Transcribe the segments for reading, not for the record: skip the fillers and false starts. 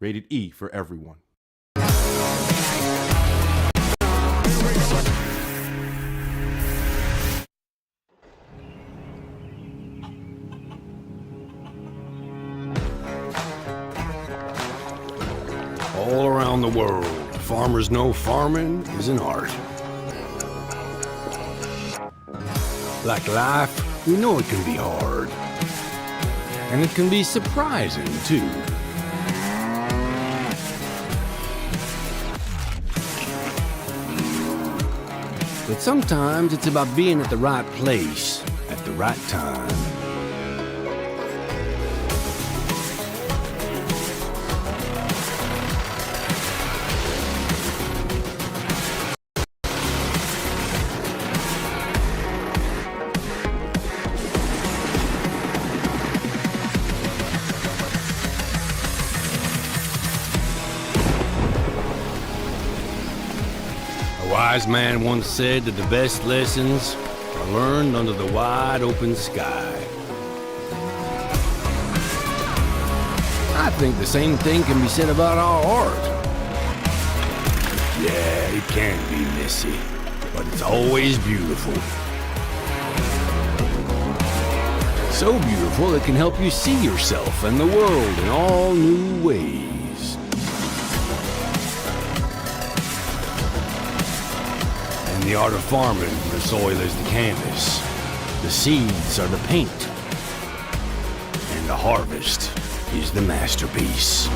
Rated E for everyone. All around the world, farmers know farming is an art. Like life, we know it can be hard. And it can be surprising, too. But sometimes it's about being at the right place at the right time. A wise man once said that the best lessons are learned under the wide open sky. I think the same thing can be said about our art. Yeah, it can be messy, but it's always beautiful. So beautiful it can help you see yourself and the world in all new ways. In the art of farming, the soil is the canvas, the seeds are the paint, and the harvest is the masterpiece.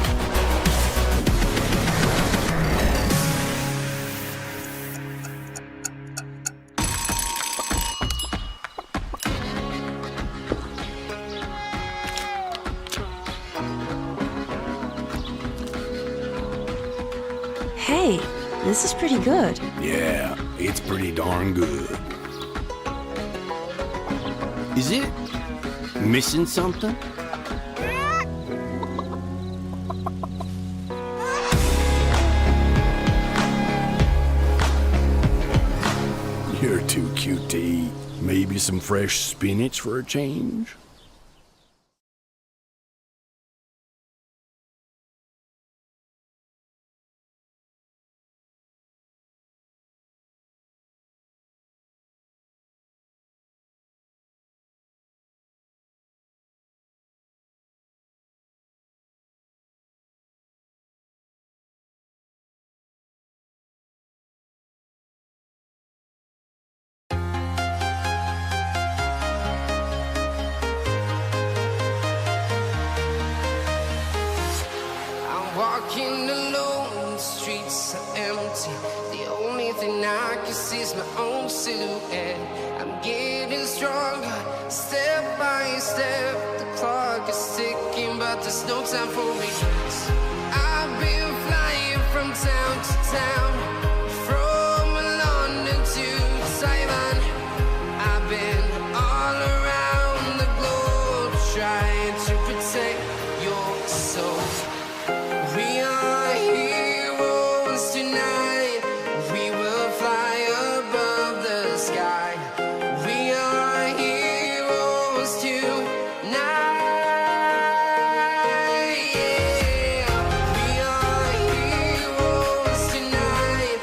Hey, this is pretty good. Yeah, it's pretty darn good. Is it missing something? You're too cute to eat. Maybe some fresh spinach for a change? Walking alone, the streets are empty. The only thing I can see is my own silhouette. I'm getting stronger, step by step. The clock is ticking, but there's no time for me. I've been flying from town to town, from London to Taiwan. I've been all around the globe, trying to protect your soul. We are heroes tonight. We will fly above the sky. We are heroes tonight. Yeah. We are heroes tonight.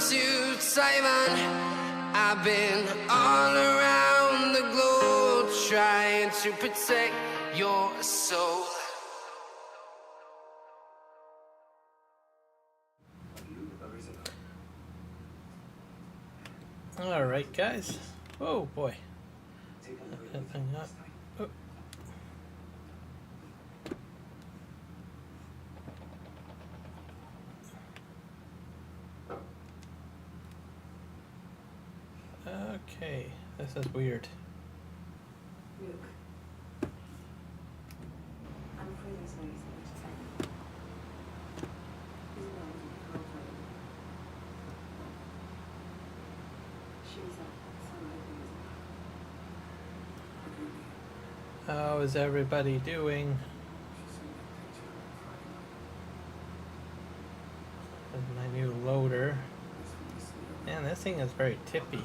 to Taiwan. I've been all around the globe trying to protect your soul. All right, guys. Oh boy. Opening up. Oh. Okay, this is weird. Luke, I'm afraid there's no easy way to tell you. Isabel was my girlfriend. She was at Sunlight Music. How is everybody doing? With my new loader. Man, this thing is very tippy.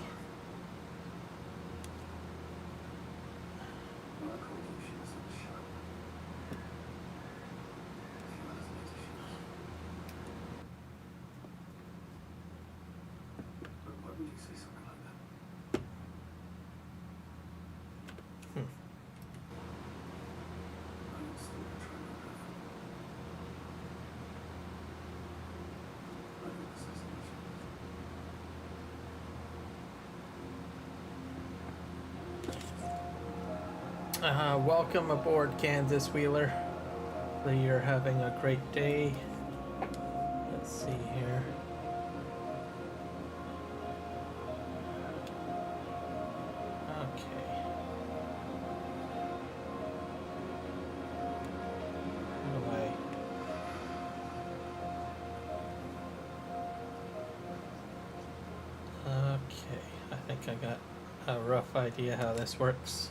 Welcome aboard, Kansas Wheeler. Hopefully you're having a great day. Let's see here. Okay. How do Okay, I think I got a rough idea how this works.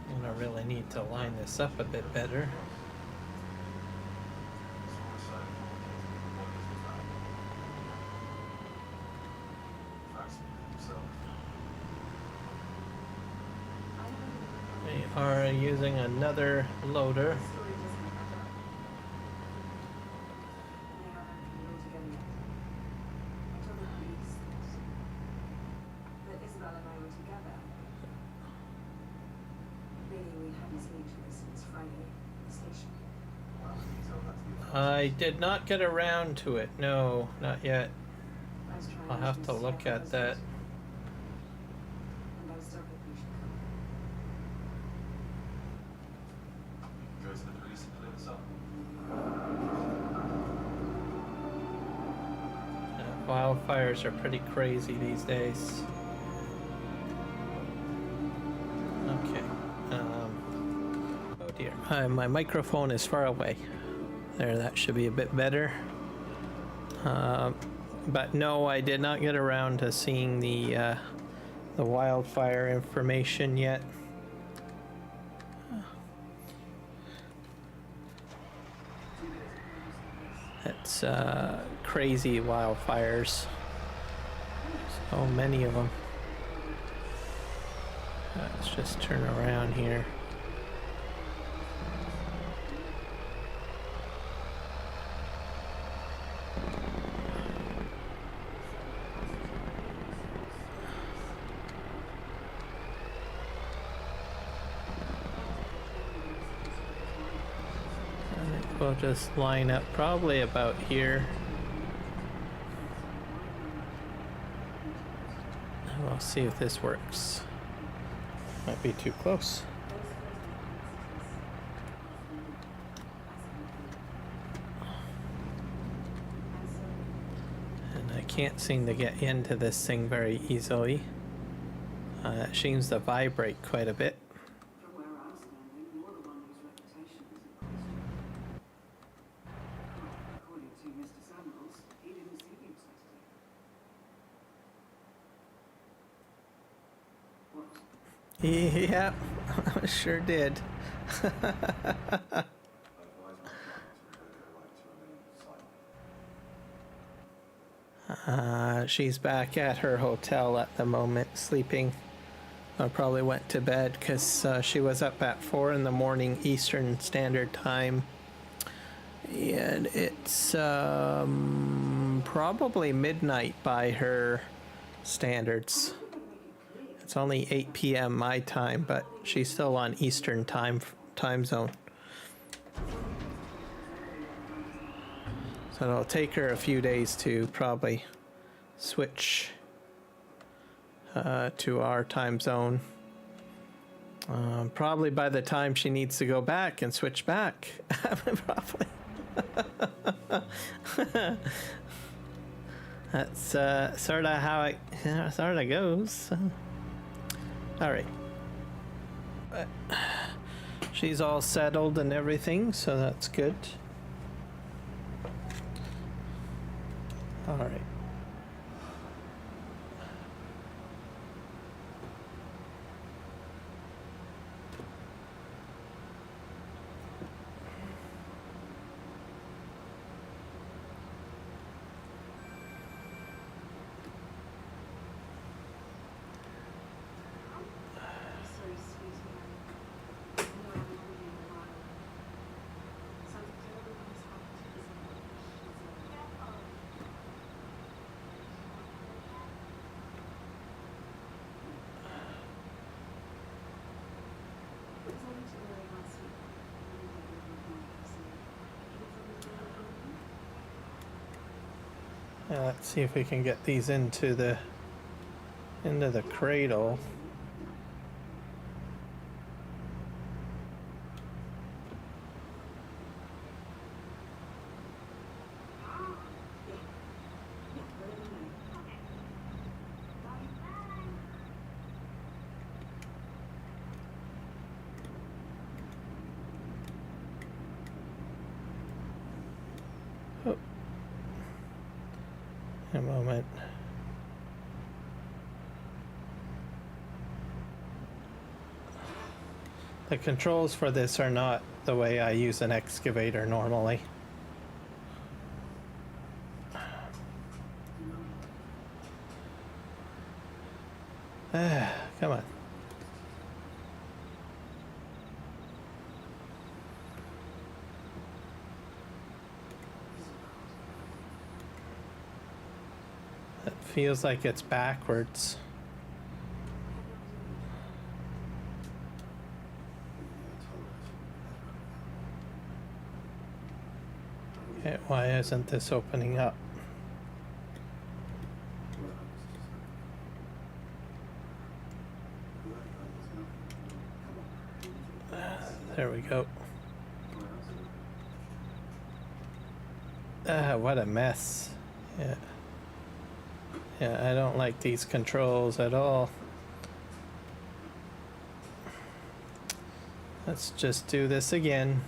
And I really need to line this up a bit better. We are using another loader. I did not get around to it. No, not yet. I'll have to look at that. Wildfires are pretty crazy these days. Okay. Oh dear. My microphone is far away. There, that should be a bit better. But no, I did not get around to seeing the wildfire information yet. It's crazy wildfires. So many of them. Let's just turn around here. We'll just line up probably about here. We'll see if this works. Might be too close. And I can't seem to get into this thing very easily. It seems to vibrate quite a bit. Yeah, sure did. She's back at her hotel at the moment, sleeping. I probably went to bed because she was up at 4 in the morning Eastern Standard Time. And it's probably midnight by her standards. It's only 8 p.m. my time, but she's still on Eastern time zone. So it'll take her a few days to probably switch to our time zone. Probably by the time she needs to go back and switch back, probably. That's sort of how it sort of goes. All right. She's all settled and everything, so that's good. All right. Sorry, sweetie. I know I'm holding you a while. Something terrible has happened to Isabel. It was only too early last week. I knew that you were going to see me. Let's see if we can get these into the cradle. Oh. A moment. The controls for this are not the way I use an excavator normally. Come on. It feels like it's backwards. Okay, why isn't this opening up? There we go. What a mess. Yeah. Yeah, I don't like these controls at all. Let's just do this again.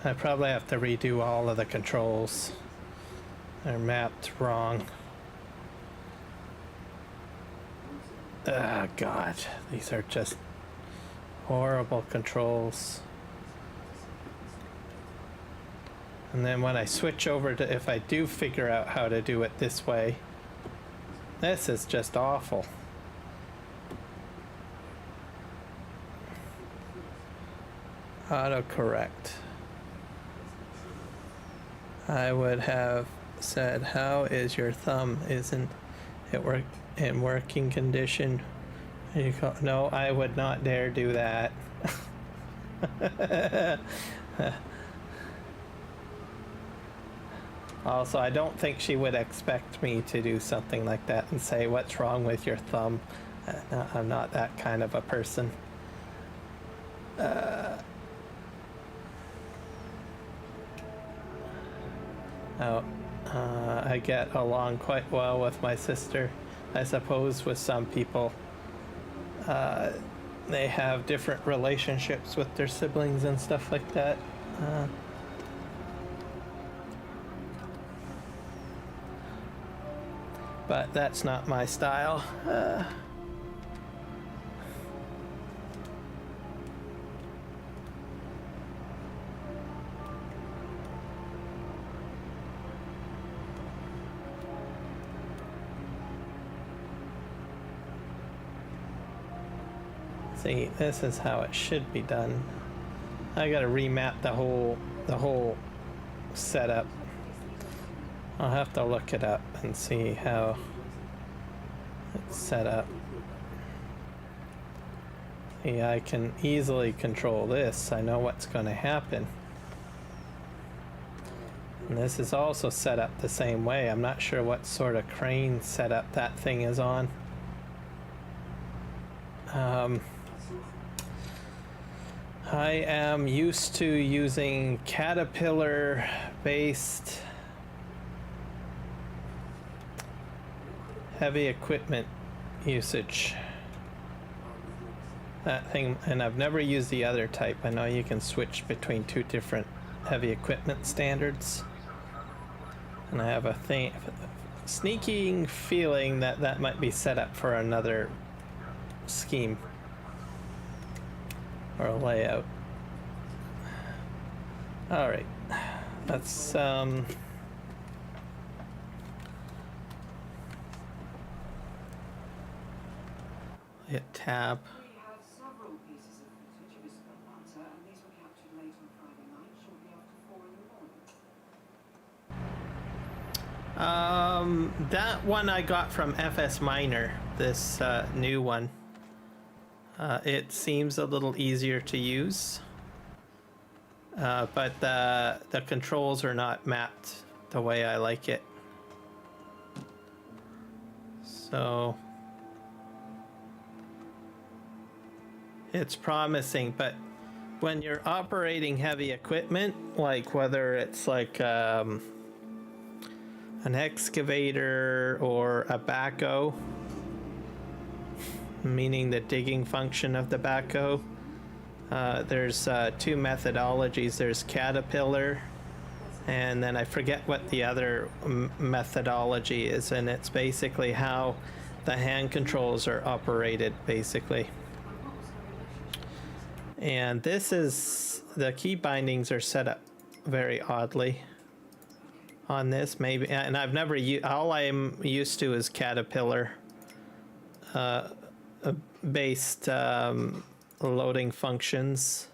I probably have to redo all of the controls. They're mapped wrong. Oh God, these are just horrible controls. And then when I switch over to, if I do figure out how to do it this way, this is just awful. Autocorrect. I would have said, how is your thumb? Isn't it in working condition? And you go, no, I would not dare do that. Also, I don't think she would expect me to do something like that and say, what's wrong with your thumb? No, I'm not that kind of a person. I get along quite well with my sister. I suppose with some people, they have different relationships with their siblings and stuff like that. But that's not my style. See, this is how it should be done. I gotta remap the whole setup. I'll have to look it up and see how it's set up. See, I can easily control this. I know what's going to happen. And this is also set up the same way. I'm not sure what sort of crane setup that thing is on. I am used to using Caterpillar based heavy equipment usage. That thing, and I've never used the other type. I know you can switch between two different heavy equipment standards. And I have a sneaking feeling that that might be set up for another scheme or a layout. All right, let's hit tab. We have several pieces of footage of Isabel Hunter, and these were captured late on Friday night, shortly after 4 in the morning. That one I got from FS Minor, this new one. It seems a little easier to use, but the controls are not mapped the way I like it. So it's promising, but when you're operating heavy equipment, like whether it's like an excavator or a backhoe, meaning the digging function of the backhoe, there's two methodologies. There's Caterpillar, and then I forget what the other methodology is, and it's basically how the hand controls are operated, basically. And this is, the key bindings are set up very oddly on this, maybe, and I've never all I'm used to is Caterpillar based loading functions.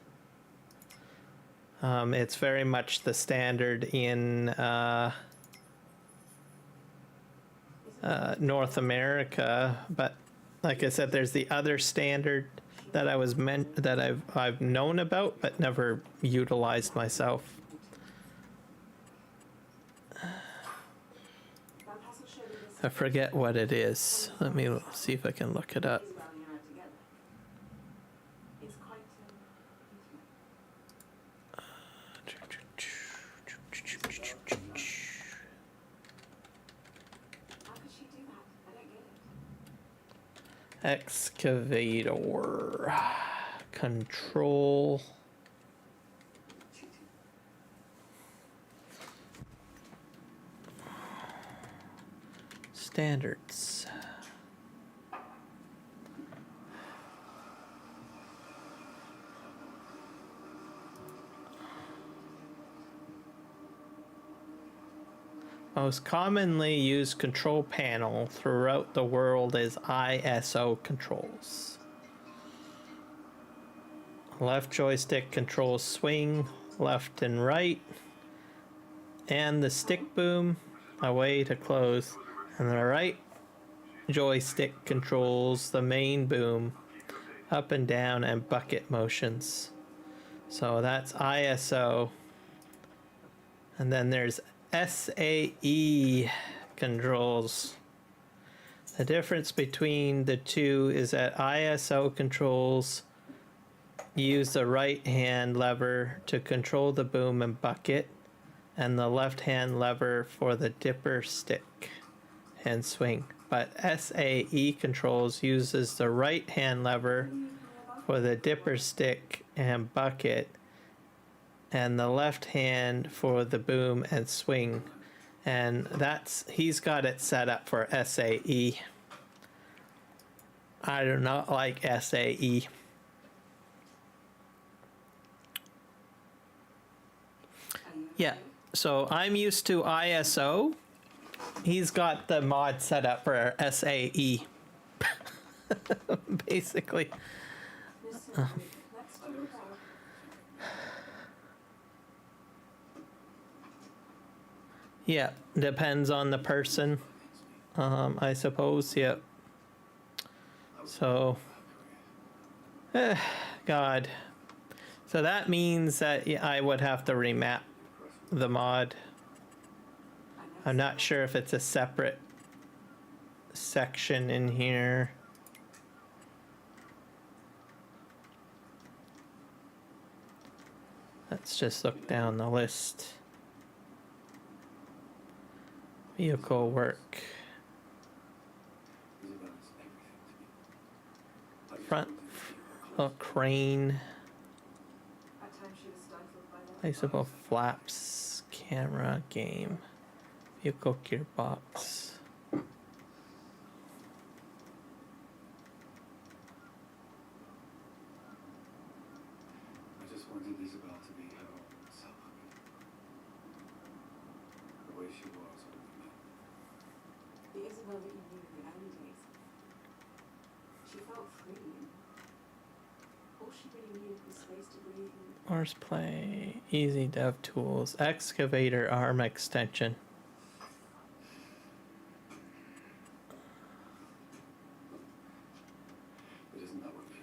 It's very much the standard in North America, but like I said, there's the other standard that I've known about but never utilized myself. I forget what it is. Let me see if I can look it up. Excavator control standards. Most commonly used control panel throughout the world is ISO controls. Left joystick controls swing, left and right, and the stick boom, away to close, and the right joystick controls the main boom, up and down, and bucket motions. So that's ISO. And then there's SAE controls. The difference between the two is that ISO controls use the right hand lever to control the boom and bucket, and the left hand lever for the dipper stick and swing. But SAE controls uses the right hand lever for the dipper stick and bucket, and the left hand for the boom and swing. And he's got it set up for SAE. I do not like SAE. Yeah, so I'm used to ISO. He's got the mod set up for SAE. Basically. Let's do more. Yeah, depends on the person. I suppose. Yep. So, God. So that means that I would have to remap the mod. I'm not sure if it's a separate section in here. Let's just look down the list. Vehicle work. Front crane. At times she was stifled by that. Placeable flaps. Camera game. Vehicle gearbox. I just wanted Isabel to be her own self again. The way she was with me. The Isabel that you knew in the early days. She felt free. All she really needed was space to breathe. Horseplay. Easy dev tools. Excavator arm extension. But isn't that what you need?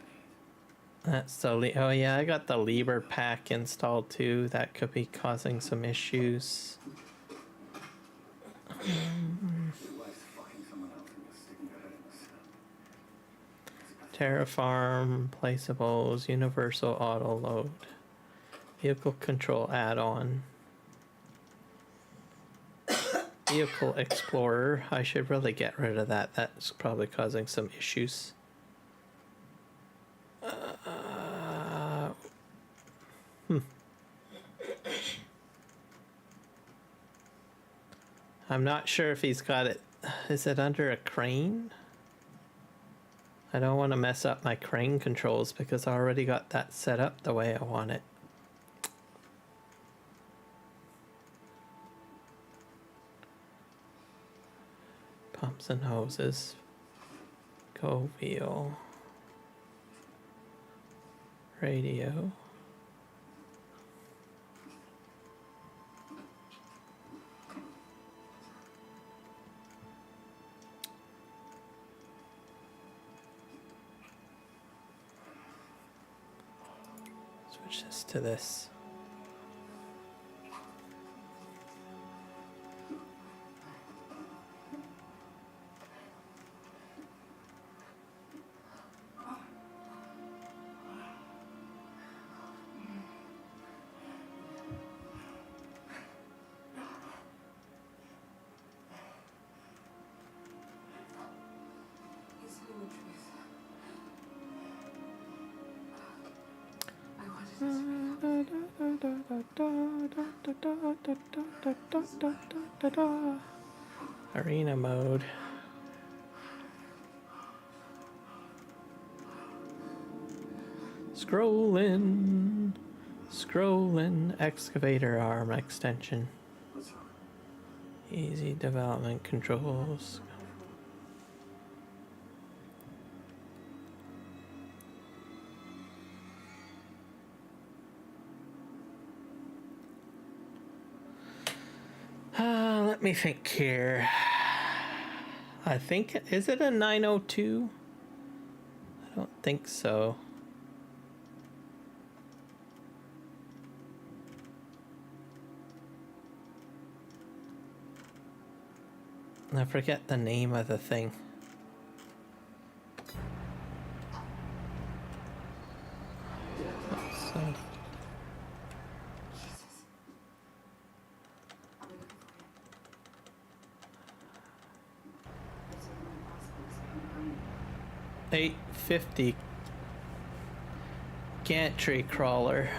That's the oh yeah, I got the lever pack installed too. That could be causing some issues. Your wife's fucking someone else and you're sticking your head in the sand. Terraform, placeables, universal auto load, vehicle control add-on, vehicle explorer. I should really get rid of that. That's probably causing some issues. I'm not sure if he's got it. Is it under a crane? I don't want to mess up my crane controls because I already got that set up the way I want it. Pumps and hoses. Go wheel. Radio. Switch this to this. He's telling the truth. I wanted Arena mode. Scrolling. Scrolling. Excavator arm extension. Easy development controls. Let me think here. I think, is it a 902? I don't think so. I forget the name of the thing. So, $850 gantry crawler.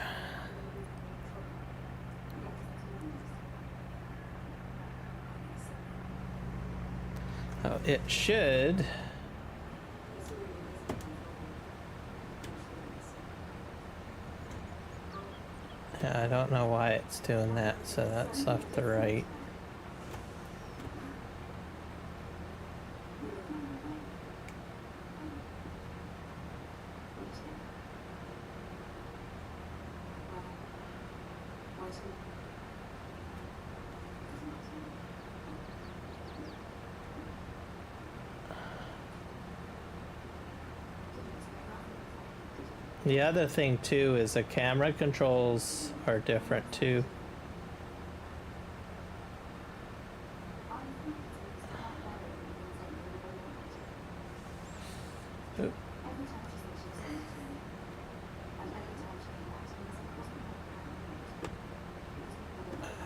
Oh, it should. Yeah, I don't know why it's doing that, so that's left to right. The other thing too is the camera controls are different too. Oop.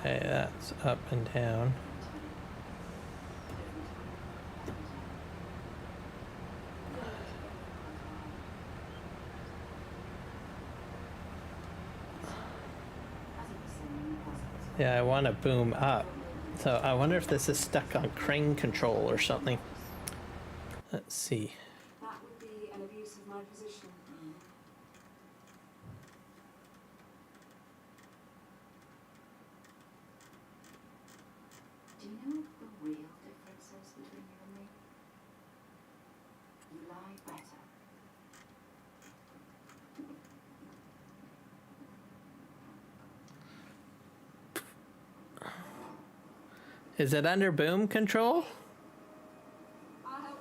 Okay, that's up and down. Yeah, I want to boom up. So I wonder if this is stuck on crane control or something. Let's see. That would be an abuse of my position. Do you know what the real difference is between you and me? You lie better. Is it under boom control? I'll help.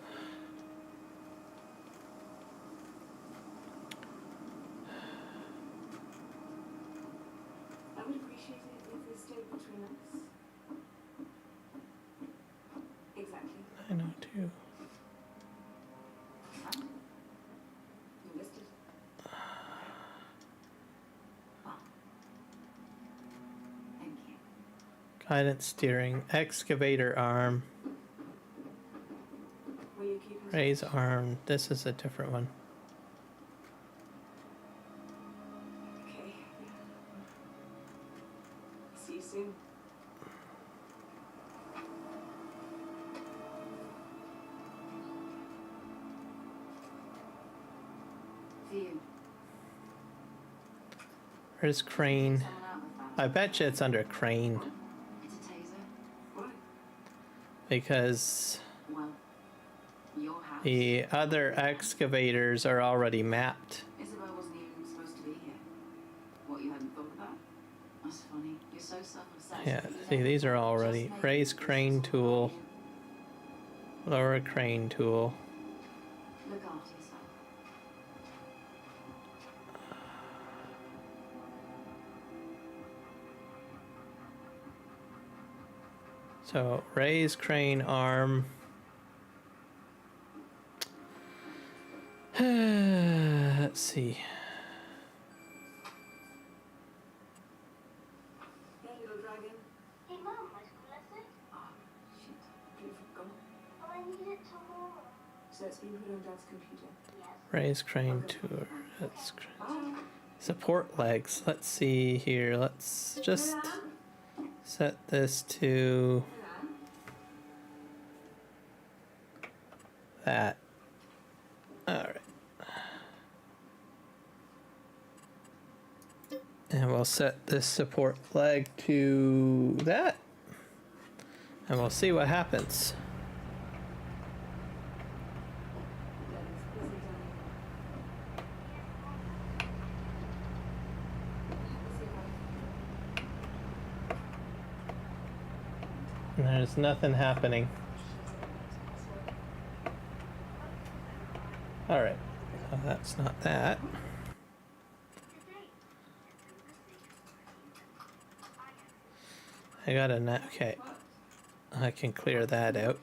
I would appreciate it if this stayed between us. Exactly. 902. You missed it. Well, thank you. Guidance steering, excavator arm, Will you keep in touch? raise arm. This is a different one. Okay. See you soon. View. Where's crane? Someone out with that. I bet you it's under crane It's a taser. Why? because Well, your house. the other excavators are already mapped. Isabel wasn't even supposed to be here. What, you hadn't thought about? That's funny. You're so self-obsessed. Yeah, that you see, never these are just already make raise it crane just tool, fine. lower crane tool. Look after yourself. So raise crane arm. Let's see. Hey, little dragon. Hey Mom, my school lesson? Oh, shit. Completely forgot. Oh, I need it tomorrow. So it's been put on Dad's computer. Yes. Raise crane tool. That's Bye. support legs. Let's see here. Let's just set this to that. All right. And we'll set this support leg to that. And we'll see what happens. And there's nothing happening. All right. So that's not that. I got a okay. I can clear that out.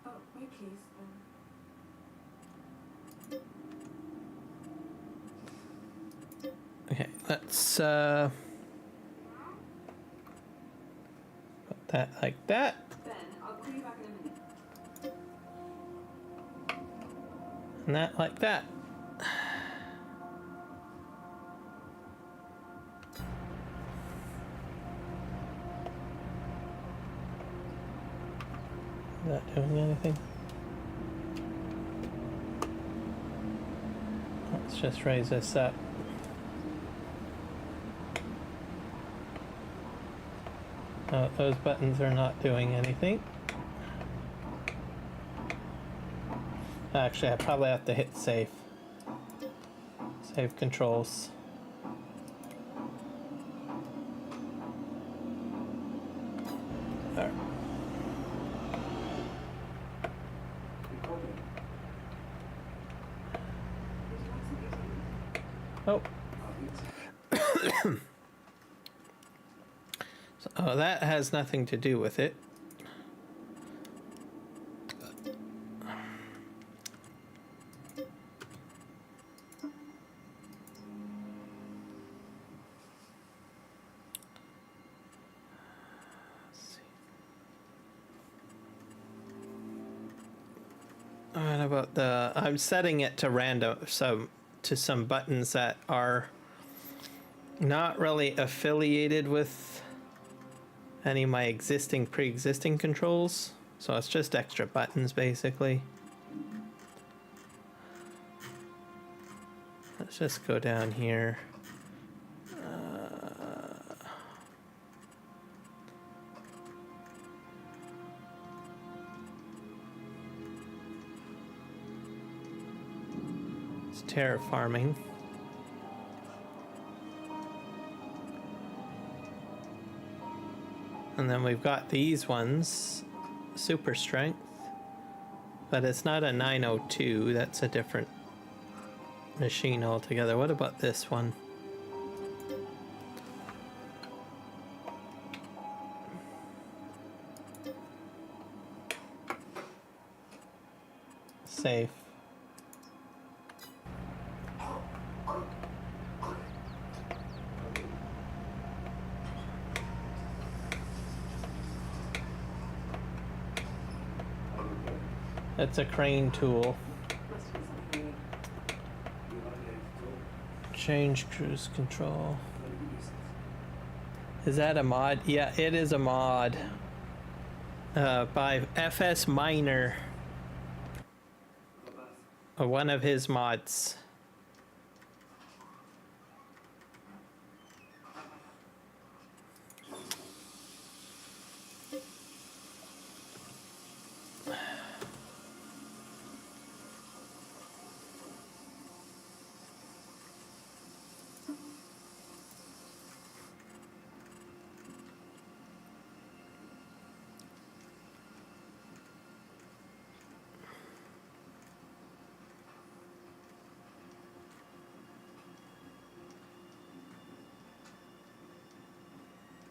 Oh, wait, please. Okay, let's put that like that. Ben, I'll call you back in a minute. And that like that. Is that doing anything? Let's just raise this up. Oh, those buttons are not doing anything. Actually, I probably have to hit save. Save controls. There. Oh. So that has nothing to do with it. What about the? I'm setting it to random, so to some buttons that are not really affiliated with any of my pre-existing controls. So it's just extra buttons basically. Let's just go down here. It's terraforming. And then we've got these ones, super strength, but it's not a 902, that's a different machine altogether. What about this one? Safe. It's a crane tool. Change cruise control. Is that a mod? Yeah, it is a mod. By FS Minor. One of his mods.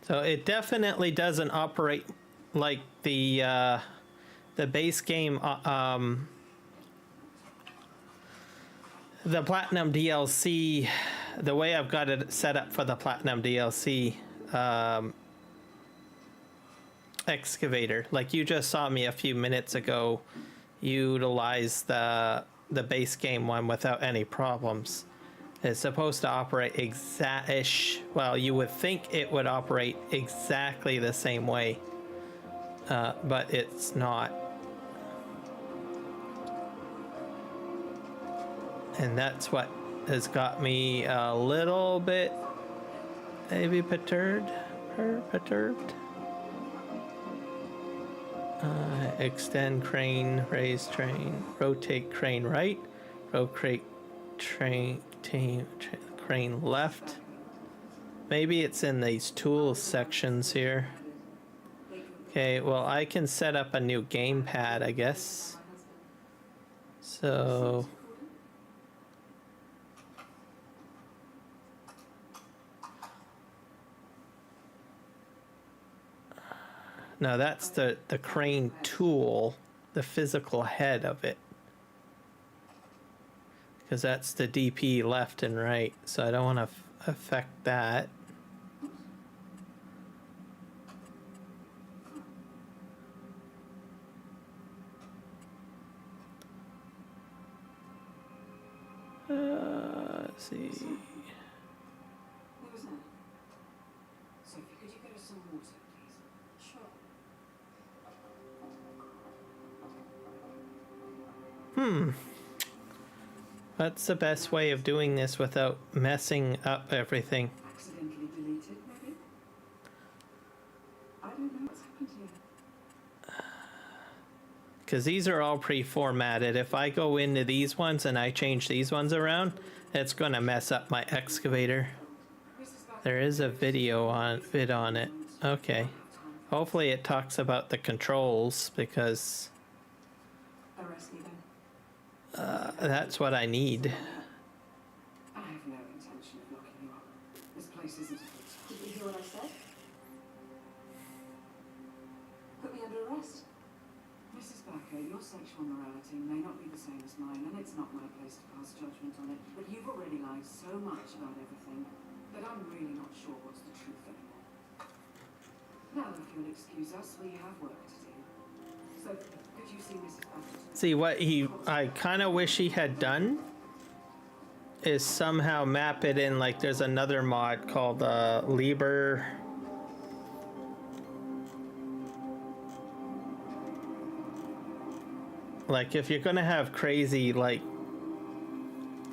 So it definitely doesn't operate like the base game, the Platinum DLC, the way I've got it set up for the Platinum DLC excavator. Like you just saw me a few minutes ago utilize the base game one without any problems. It's supposed to operate exact-ish. Well, you would think it would operate exactly the same way, but it's not. And that's what has got me a little bit maybe perturbed. Extend crane, raise train, rotate crane right, rotate crane left. Maybe it's in these tools sections here. Okay, well I can set up a new gamepad, I guess. So no, that's the crane tool, the physical head of it. Because that's the DP left and right, so I don't want to affect that. Let's see. What was that? Sophie, could you get us some water, please? Sure. What's the best way of doing this without messing up everything? Accidentally deleted, maybe? I don't know what's happened here. Because these are all pre-formatted. If I go into these ones and I change these ones around, it's going to mess up my excavator. There is a video on it. Okay. Hopefully it talks about the controls, because Arrest me then. that's what I need. I have no intention place, isn't it? Did you hear what I said? Put me under arrest. Mrs. Backer, your sexual morality may not be the same as mine, and it's not my place to pass judgment on it, but you've already lied so much about everything that I'm really not sure what's the truth anymore. Now, if you'll excuse us, we have work to do. So, could you see Mrs. Backer? See, what I kind of wish he had done is somehow map it in, like there's another mod called Lieber. Like if you're gonna have crazy like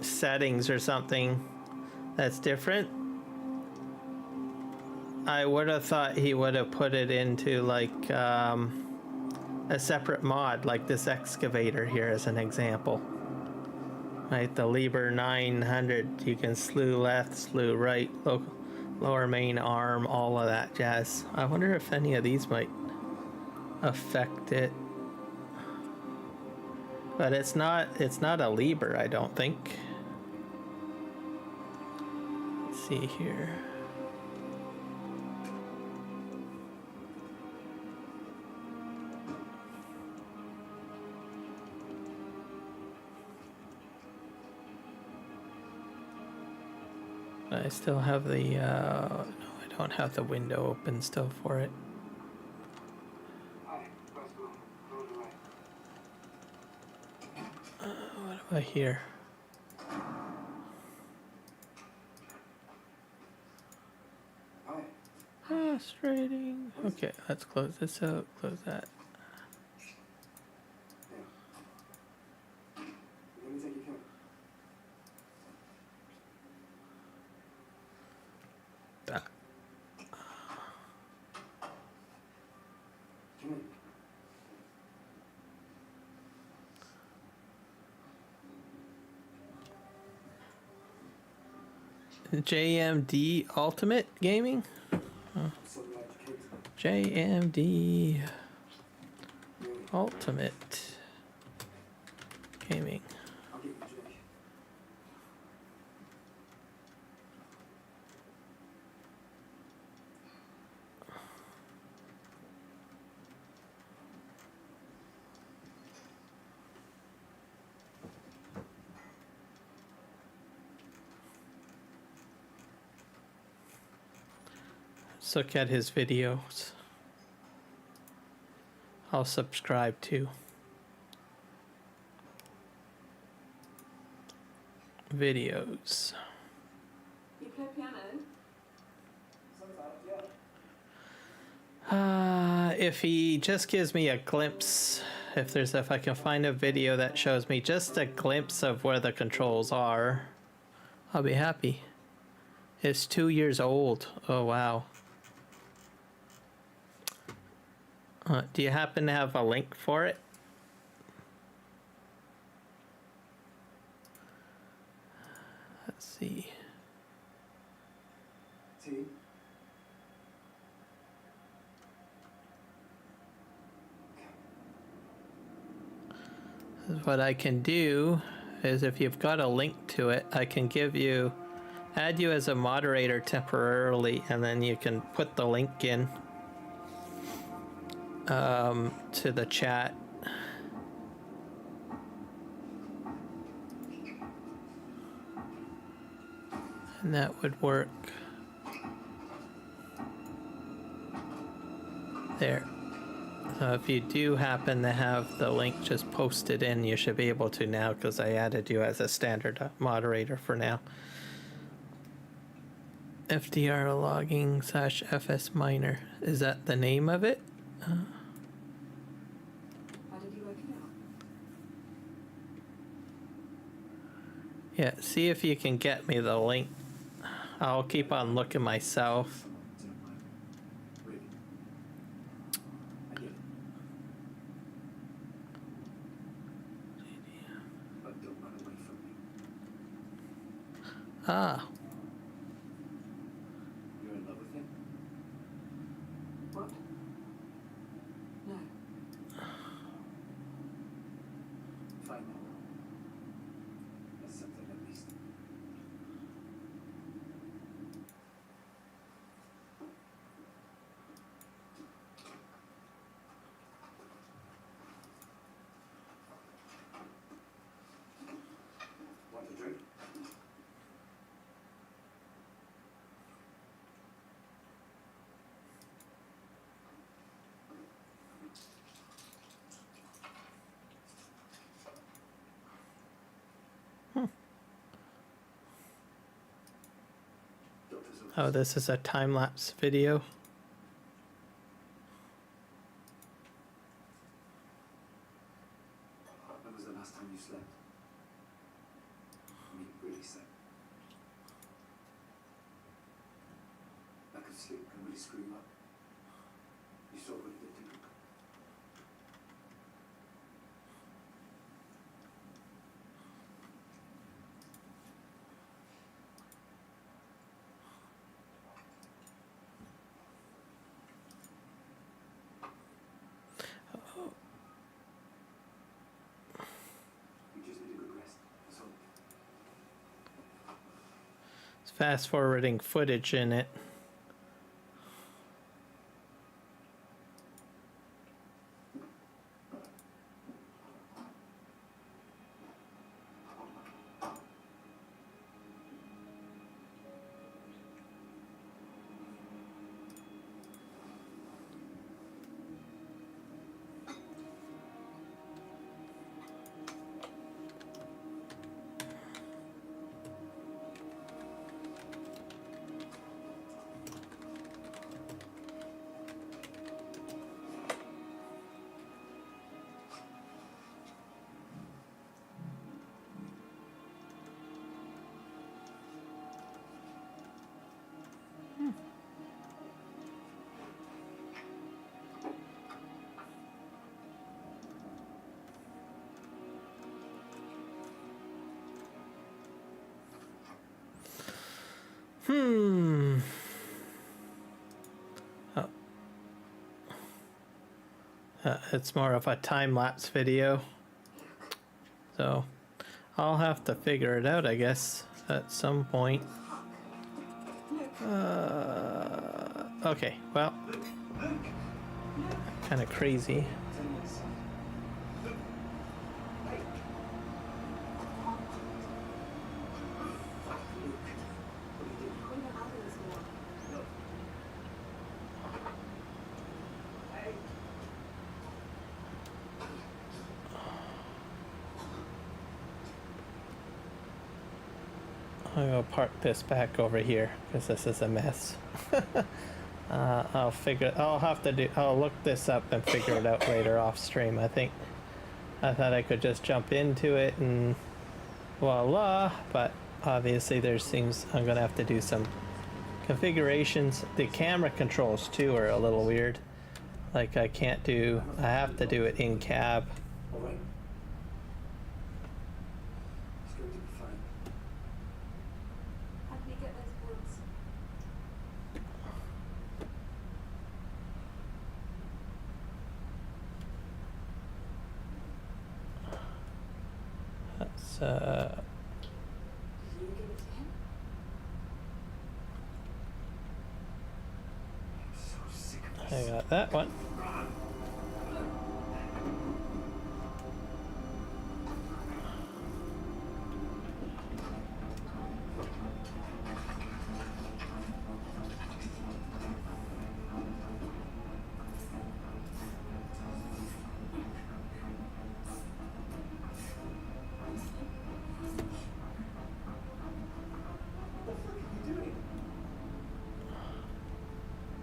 settings or something that's different, I would have thought he would have put it into like a separate mod, like this excavator here as an example. Right, the Lieber 900, you can slew left, slew right, lower main arm, all of that jazz. I wonder if any of these might affect it. But it's not a Lieber, I don't think. Let's see here. I still have the, no, I don't have the window open still for it. What do I hear? Frustrating. Okay, let's close this out, close that. Let me take your camera. Ah. Come in. JMD Ultimate Gaming? So glad you came. JMD Ultimate Gaming. I'll get you a drink. Let's look at his videos. I'll subscribe to. Videos. You play piano? If he just gives me a glimpse, if I can find a video that shows me just a glimpse of where the controls are, I'll be happy. It's 2 years old. Oh wow. Do you happen to have a link for it? Let's see. Tea. What I can do is if you've got a link to it, I can add you as a moderator temporarily, and then you can put the link in to the chat. And that would work. There. So if you do happen to have the link just posted in, you should be able to now, because I added you as a standard moderator for now. FDR logging / FS minor. Is that the name of it? How did you work it out? Yeah, see if you can get me the link. I'll keep on looking myself. Really. I get it. But don't run away from me. Ah, You're in love with him? What? No. Fine then. That's something at least. Oh, this is a time-lapse video. When was the last time you slept? I mean, really slept. Lack of sleep can really screw you up. You saw what it did to me. You just need a good rest. That's all. It's fast-forwarding footage in it. Oh. It's more of a time-lapse video. So, I'll have to figure it out, I guess, at some point. Okay, well, kind of crazy. I'm gonna park this back over here because this is a mess. I'll look this up and figure it out later off stream. I thought I could just jump into it and voila, but obviously there's things I'm gonna have to do some configurations. The camera controls too are a little weird. Like I have to do it in cab. All right. It's going to be fine. How did you get those books? That's Did you give it to him? I'm so sick of I this. got that one. What the fuck are you doing?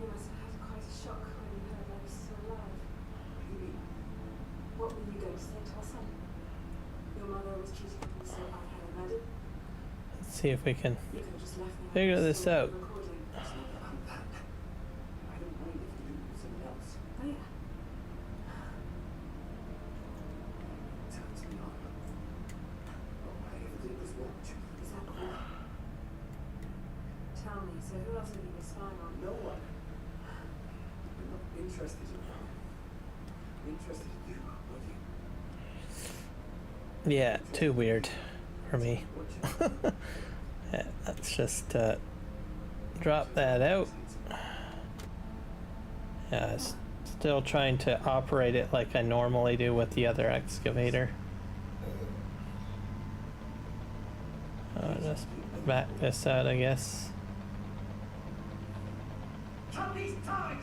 You must have had quite a shock when you heard I was still alive. What do you mean? What were you going to say to our son? Your mother was cheating on you, so I had her murdered. Let's see if we can You could have just left me. figure this out. Recording. It's not about that. I don't mind if you do it with someone else. Oh yeah. Turns me on. All I ever did was watch. Is that all? Tell me, so who else have you been spying on? No one. I'm not interested in you. I'm interested in you, not you. Yeah, too weird for me. Watch Yeah, let's just drop that out. Yeah, still trying to operate it like I normally do with the other excavator. I'll just back this out, I guess. Cut these ties!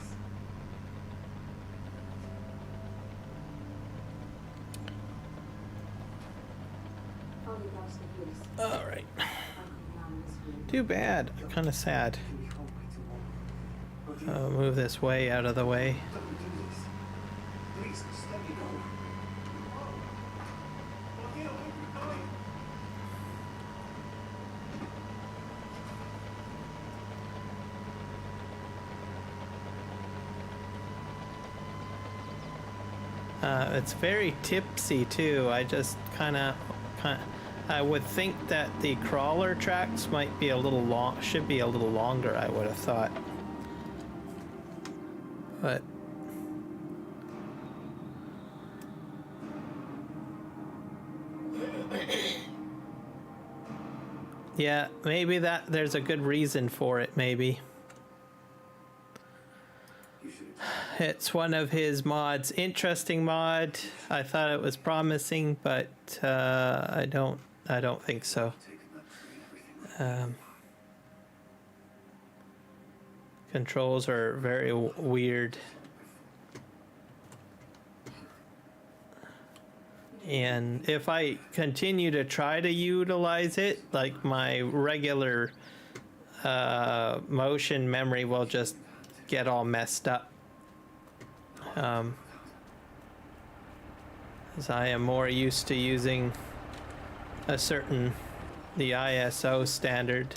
I'll be back to the police. All right. I'll come down this room. Too bad. I'm kind of sad. Can we hold Move this way out of the way. Let me do this. Please, just let me go. It's very tipsy too. I just kind of, I would think that the crawler tracks might be a little long, should be a little longer, I would have thought. But yeah, maybe that there's a good reason for it, maybe. It's one of his mods. Interesting mod. I thought it was promising, but I don't think so. Controls are very weird. And if I continue to try to utilize it, like my regular motion memory will just get all messed up. As I am more used to using the ISO standard,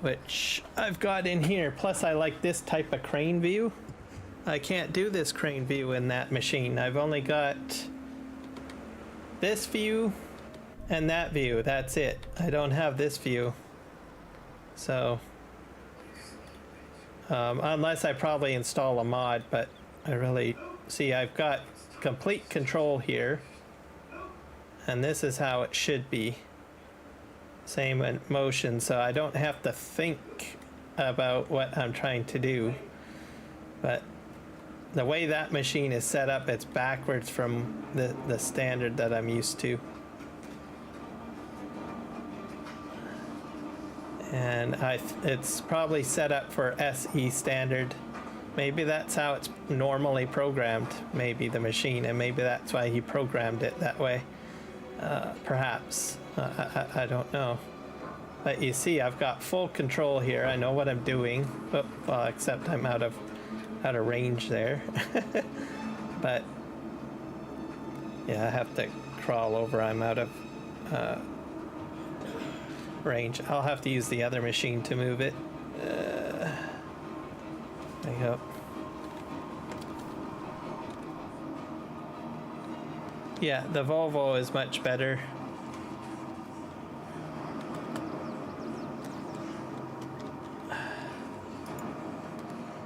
which I've got in here. Plus I like this type of crane view. I can't do this crane view in that machine. I've only got this view and that view. That's it. I don't have this view. So unless I probably install a mod, but I really see I've got complete control here, and this is how it should be. Same in motion, so I don't have to think about what I'm trying to do. But the way that machine is set up, it's backwards from the standard that I'm used to. And it's probably set up for SE standard. Maybe that's how it's normally programmed, maybe the machine, and maybe that's why he programmed it that way. Perhaps. I don't know. But you see, I've got full control here. I know what I'm doing. Oh, well, except I'm out of range there. But yeah, I have to crawl over. I'm out of range. I'll have to use the other machine to move it. There you go. Yeah, the Volvo is much better.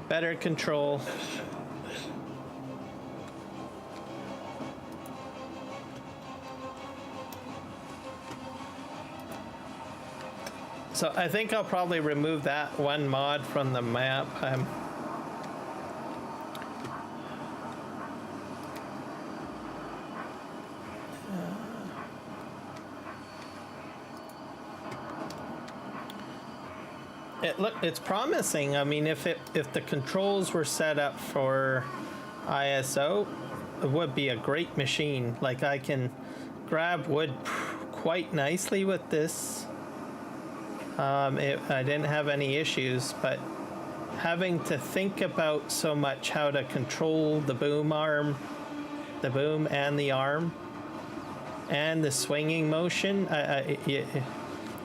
Better control. So I think I'll probably remove that one mod from the map. It's promising. I mean, if the controls were set up for ISO, it would be a great machine. Like, I can grab wood quite nicely with this. I didn't have any issues, but having to think about so much how to control the boom and the arm, and the swinging motion,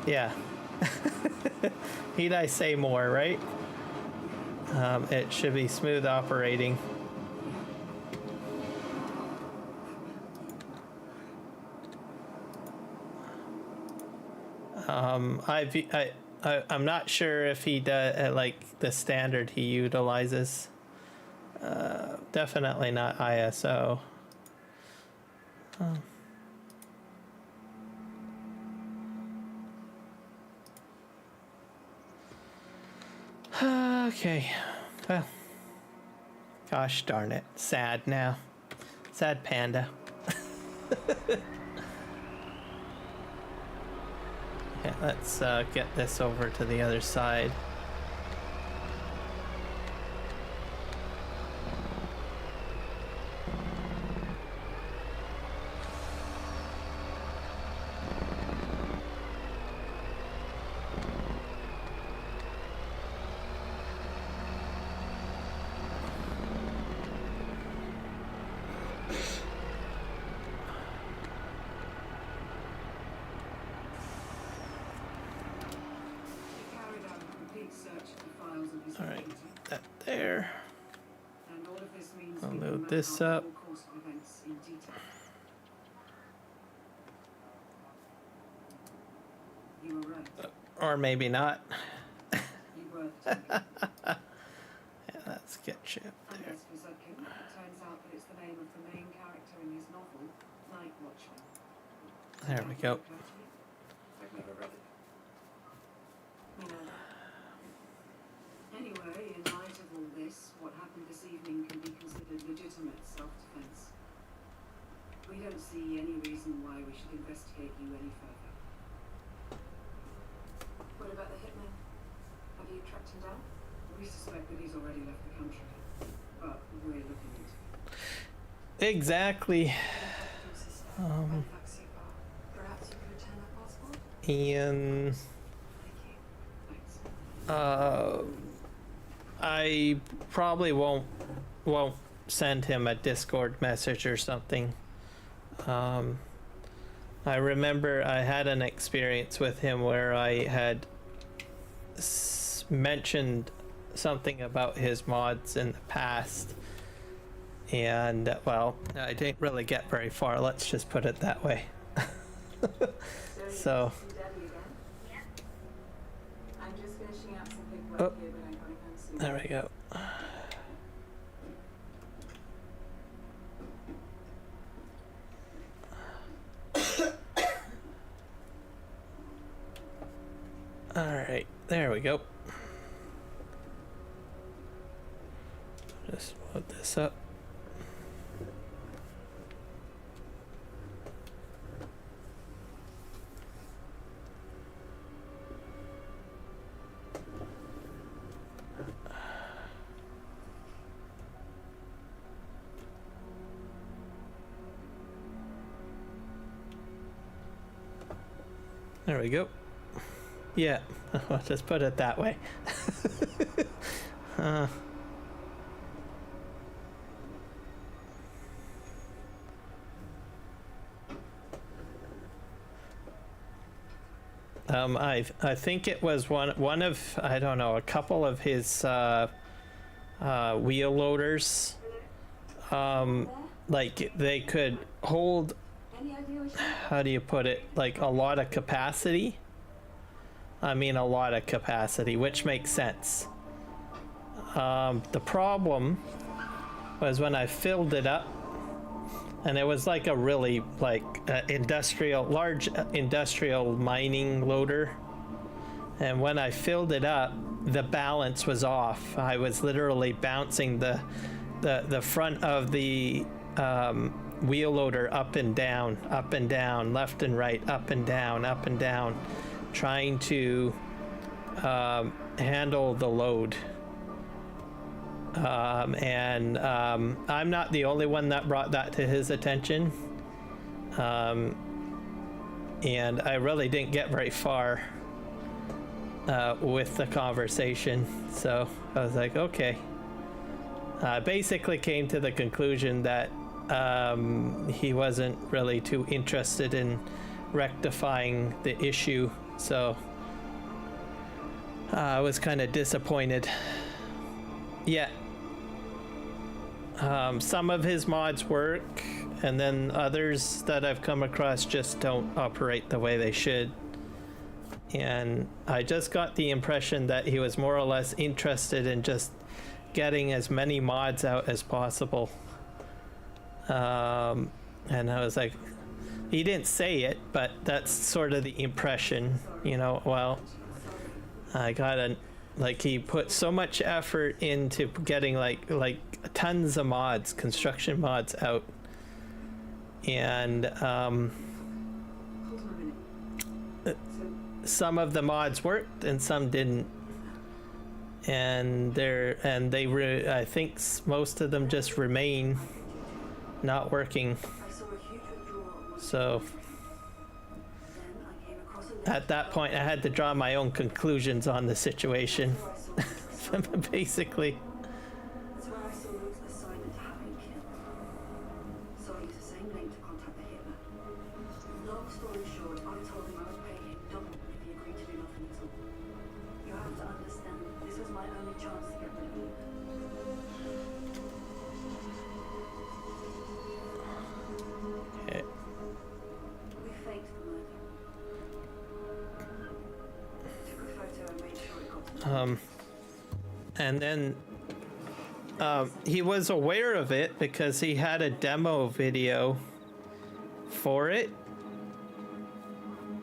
yeah. Need I say more, right? It should be smooth operating. I'm not sure if he does like the standard he utilizes. Definitely not ISO. Okay. Well, gosh darn it. Sad now. Sad panda. Yeah, let's get this over to the other side. details of his All right, computer. that there. And all of this means I'll we can load map this out up. the whole course of events in detail. You were right. Or maybe not. You were the target. Yeah, let's get you up And there. as for Zudkin, it turns out that it's the name of the main character in his novel, Night Watchman. There we go. I've never read it. You know. Anyway, in light of all this, what happened this evening can be considered legitimate self-defense. We don't see any reason why we should investigate you any further. What about the hitman? Have you tracked him down? We suspect that he's already left the country, but we're looking into it. Exactly. Halifax so far. Perhaps you could return that passport? And Thank you. Thanks. I probably won't send him a Discord message or something. I remember I had an experience with him where I had mentioned something about his mods in the past, and well, I didn't really get very far. Let's just put it that way. So. See Debbie again? I'm just finishing up some paperwork Oh. here, but I'm going home soon. There we go. All right, there we go. Just load this up. There we go. Yeah, I'll just put it that way. I think it was one of, I don't know, a couple of his wheel loaders. Like they could hold, Any idea what how do you put it, like a lot of capacity. I mean a lot of capacity, which makes sense. The problem was when I filled it up, and it was like a really like large industrial mining loader. And when I filled it up, the balance was off. I was literally bouncing the front of the wheel loader up and down, left and right, up and down, trying to handle the load. And I'm not the only one that brought that to his attention. And I really didn't get very far with the conversation. So I was like, okay. Basically came to the conclusion that he wasn't really too interested in rectifying the issue. So I was kind of disappointed. Yeah. Some of his mods work, and then others that I've come across just don't operate the way they should. And I just got the impression that he was more or less interested in just getting as many mods out as possible. And I was like, he didn't say it, but that's sort of the impression, you know. Well, I got like he put so much effort into getting like tons of mods, construction mods out, and some of the mods worked and some didn't, and I think most of them just remain not working. So at that point I had to draw my own conclusions on the situation. Basically. That's where I saw Luke's assignment to having Kiram. So I used the same name to contact the hitman. Long story short, I told him I would pay him double if he agreed to do nothing at all. You have to understand, this was my only And then he was aware of it because he had a demo video for it.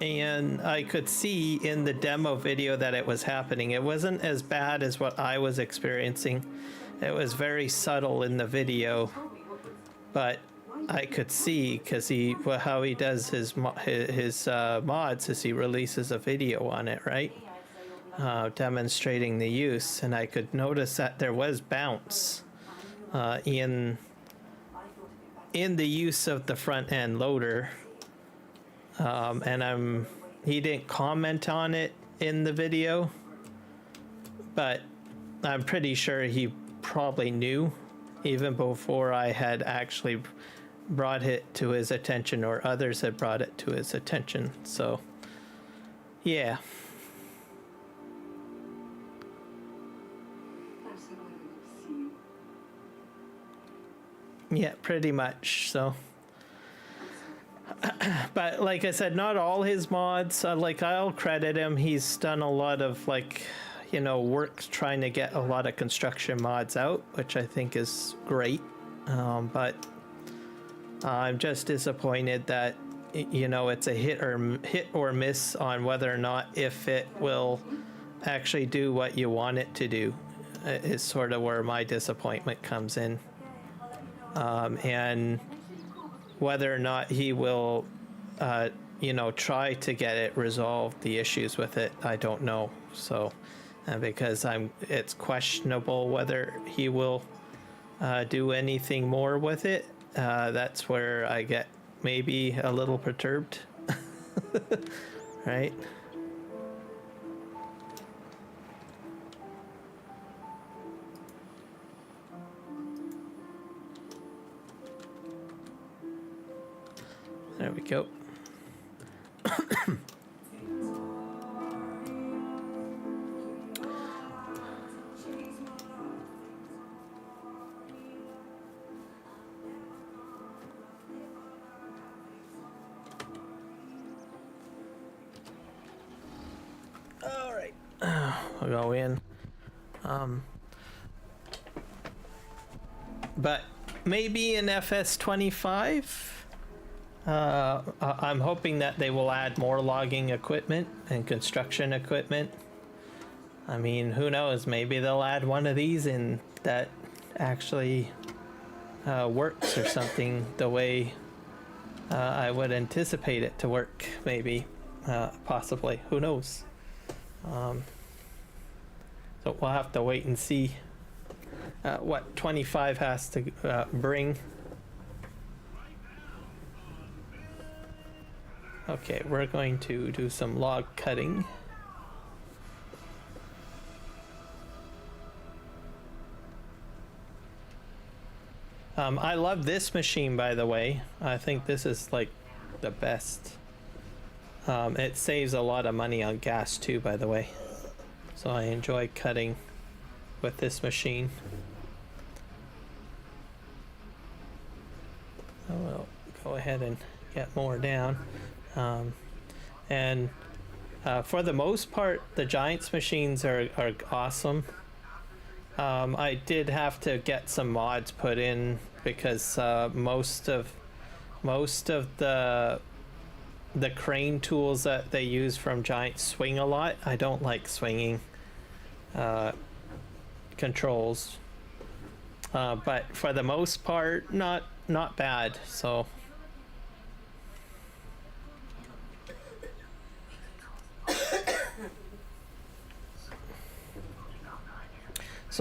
And I could see in the demo video that it was happening. It wasn't as bad as what I was experiencing. It was very subtle in the video, but I could see because how he does his mods is he releases a video on it, right? Demonstrating the use, and I could notice that there was bounce in the use of the front end loader, and he didn't comment on it in the video, but I'm pretty sure he probably knew even before I had actually brought it to his attention, or others had brought it to his attention. So yeah. Yeah, pretty much. So but like I said, not all his mods, like I'll credit him. He's done a lot of work trying to get a lot of construction mods out, which I think is great. But I'm just disappointed that it's a hit or miss on whether or not if it will actually do what you want it to do. Is sort of where my disappointment comes in. And whether or not he will, try to get it resolved, the issues with it, I don't know. So, because it's questionable whether he will do anything more with it. That's where I get maybe a little perturbed, right? There we go. All right, we'll go in. But maybe in FS25. I'm hoping that they will add more logging equipment and construction equipment. I mean, who knows? Maybe they'll add one of these in that actually works or something the way I would anticipate it to work. Maybe, possibly. Who knows? So we'll have to wait and see what 25 has to bring. Okay, we're going to do some log cutting. I love this machine, by the way. I think this is like the best. It saves a lot of money on gas too, by the way. So I enjoy cutting with this machine. So we'll go ahead and get more down. And for the most part, the Giants machines are awesome. I did have to get some mods put in because most of the crane tools that they use from Giants swing a lot. I don't like swinging controls, but for the most part, not bad. So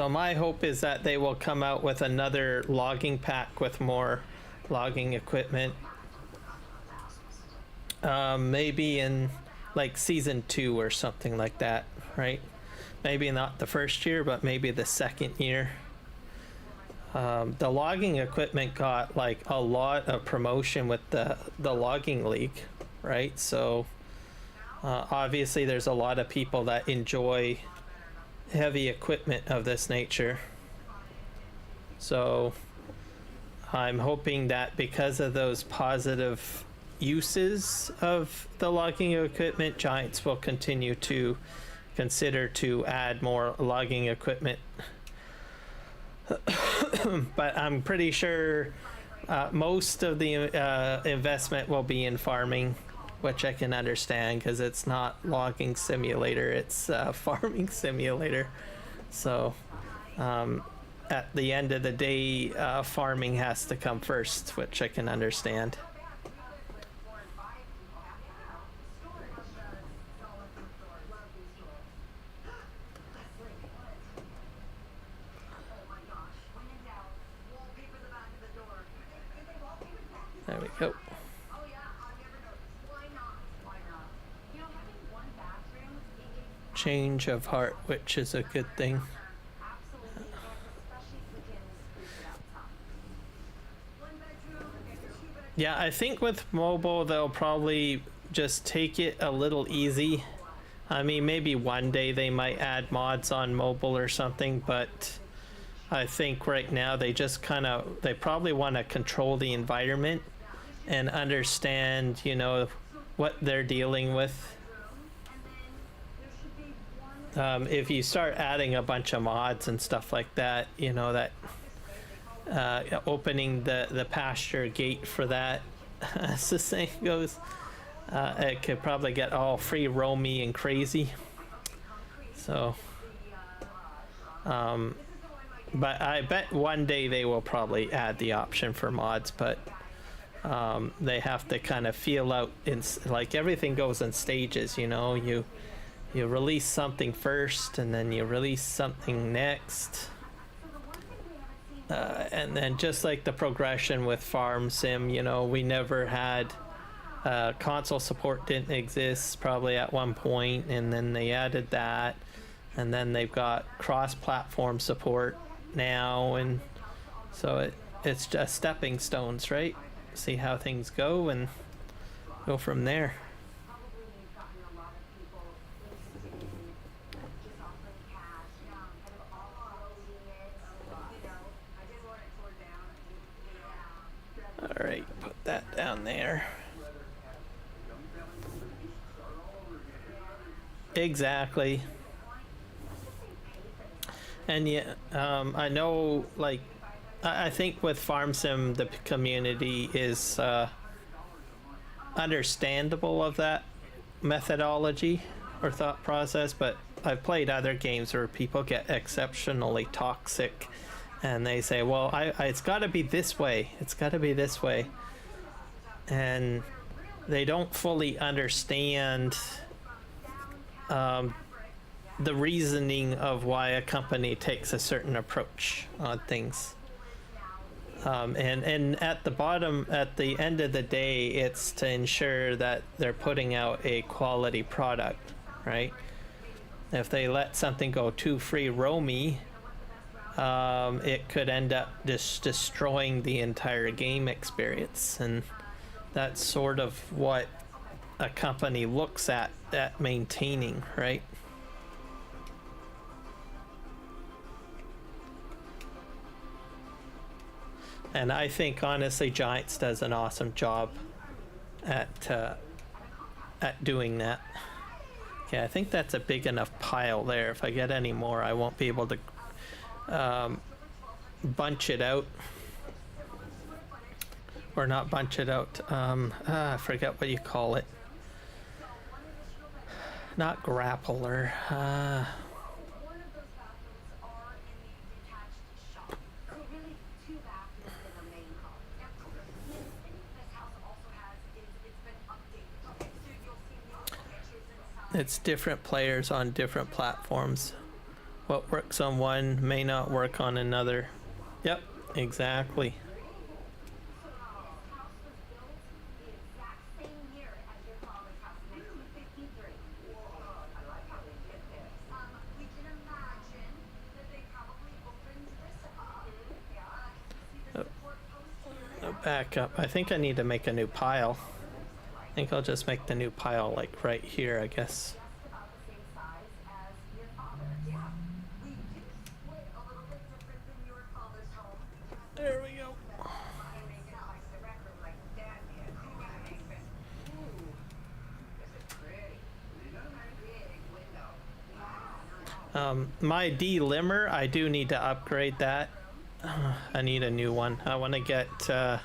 my hope is that they will come out with another logging pack with more logging equipment. Maybe in like season 2 or something like that, right? Maybe not the first year, but maybe the second year. The logging equipment got like a lot of promotion with the logging league, right? So obviously there's a lot of people that enjoy heavy equipment of this nature. So I'm hoping that because of those positive uses of the logging equipment, Giants will continue to consider to add more logging equipment. But I'm pretty sure most of the investment will be in farming, which I can understand because it's not logging simulator, it's farming simulator. So at the end of the day, farming has to come first, which I can understand. There we go. Change of heart, which is a good thing. Yeah, I think with mobile they'll probably just take it a little easy. I mean, maybe one day they might add mods on mobile or something, but I think right now they just they probably want to control the environment and understand, you know, what they're dealing with. If you start adding a bunch of mods and stuff like that, you know, that opening the pasture gate for that, as the saying goes, it could probably get all free roamy and crazy. So, but I bet one day they will probably add the option for mods, but they have to kind of feel out, like everything goes in stages, you know, you release something first and then you release something next. And then just like the progression with Farm Sim, you know, we never had console support, didn't exist probably at one point, and then they added that, and then they've got cross-platform support now, and so it's just stepping stones, right? See how things go and go from there. All right, put that down there. Exactly. And yeah, I know, like, I think with Farm Sim, the community is understandable of that methodology or thought process, but I've played other games where people get exceptionally toxic and they say, well, it's got to be this way, it's got to be this way, and they don't fully understand the reasoning of why a company takes a certain approach on things. And at the end of the day, it's to ensure that they're putting out a quality product, right? If they let something go too free roamy, it could end up just destroying the entire game experience, and that's sort of what a company looks at maintaining, right? And I think honestly Giants does an awesome job at doing that. Okay, I think that's a big enough pile there. If I get any more, I won't be able to bunch it out. Or not bunch it out. I forget what you call it. Not grappler. It's different players on different platforms. What works on one may not work on another. Yep, exactly. Back up. I think I need to make a new pile. I think I'll just make the new pile like right here, I guess. There we go. My delimber, I do need to upgrade that. I need a new one. I want to get, I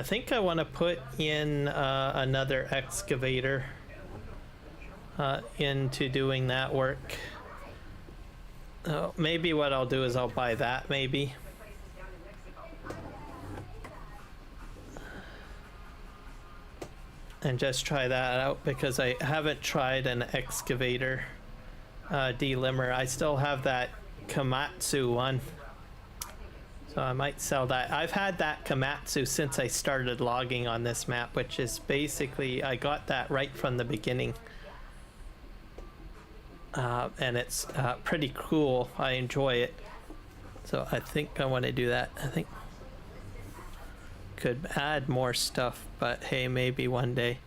think I want to put in another excavator into doing that work. Maybe what I'll do is I'll buy that, maybe. And just try that out, because I haven't tried an excavator delimber. I still have that Komatsu one, so I might sell that. I've had that Komatsu since I started logging on this map, which is basically, I got that right from the beginning. And it's pretty cool. I enjoy it, so I think I want to do that. I think could add more stuff, but hey, maybe one day.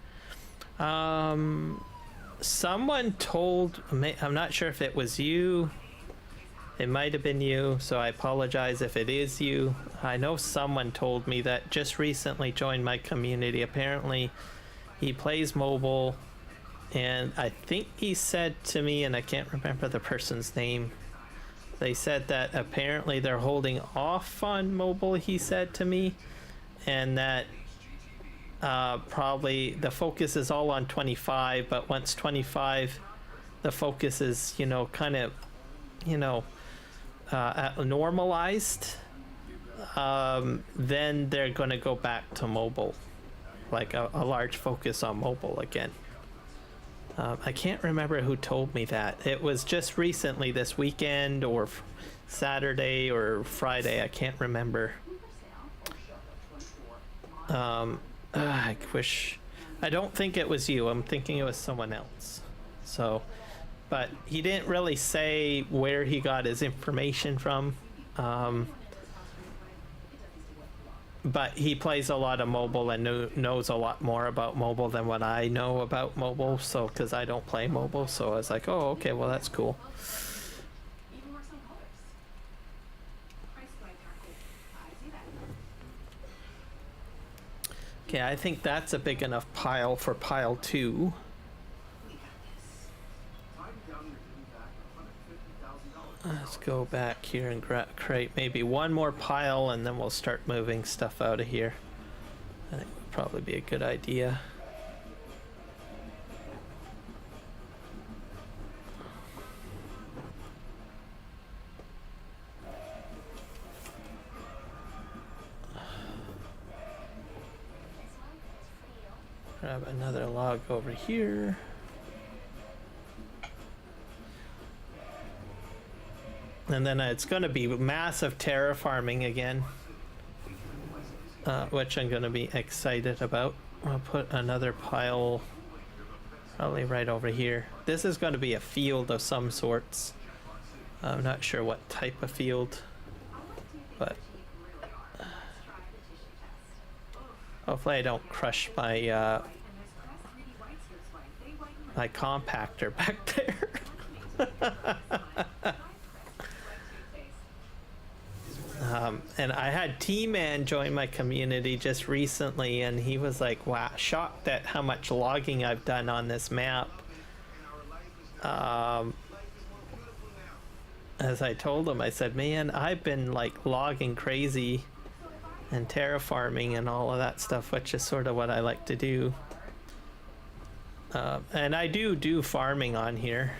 Someone told me, I'm not sure if it was you, it might have been you, so I apologize if it is you. I know someone told me that just recently joined my community. Apparently he plays mobile, and I think he said to me, and I can't remember the person's name, they said that apparently they're holding off on mobile, he said to me, and that probably the focus is all on 25, but once 25, the focus is, you know, kind of, you know, normalized, then they're going to go back to mobile, like a large focus on mobile again. I can't remember who told me that. It was just recently, this weekend or Saturday or Friday, I can't remember. I wish, I don't think it was you. I'm thinking it was someone else. So, but he didn't really say where he got his information from. But he plays a lot of mobile and knows a lot more about mobile than what I know about mobile. So, because I don't play mobile, so I was like, oh, okay, well that's cool. Okay, I think that's a big enough pile for pile 2. Let's go back here and create maybe one more pile, and then we'll start moving stuff out of here. I think would probably be a good idea. Grab another log over here. And then it's going to be massive terraforming again, which I'm going to be excited about. I'll put another pile probably right over here. This is going to be a field of some sorts. I'm not sure what type of field, but hopefully I don't crush my my compactor back there. And I had T-Man join my community just recently, and he was like, wow, shocked at how much logging I've done on this map. As I told him, I said, man, I've been like logging crazy and terraforming and all of that stuff, which is sort of what I like to do. And I do farming on here,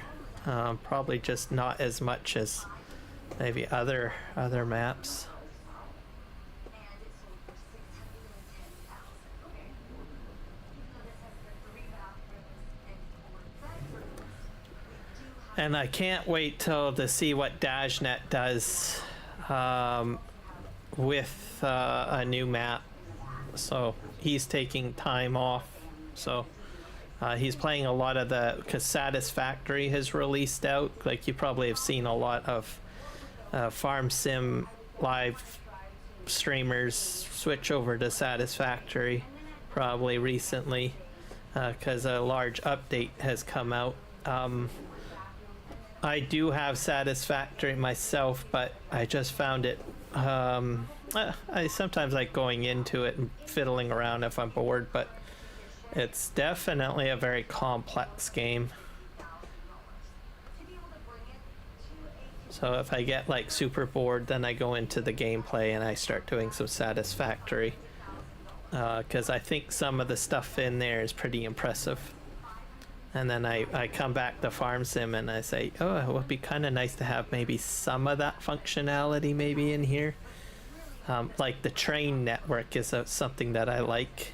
probably just not as much as maybe other maps. And I can't wait to see what Dajnet does with a new map. So he's taking time off. So he's playing a lot of the, because Satisfactory has released out. Like you probably have seen a lot of Farm Sim live streamers switch over to Satisfactory probably recently, because a large update has come out. I do have Satisfactory myself, but I just found it, I sometimes like going into it and fiddling around if I'm bored, but it's definitely a very complex game. So if I get like super bored, then I go into the gameplay and I start doing some satisfactory. Because I think some of the stuff in there is pretty impressive. And then I come back to Farm Sim and I say, oh, it would be kind of nice to have maybe some of that functionality maybe in here. Like the train network is something that I like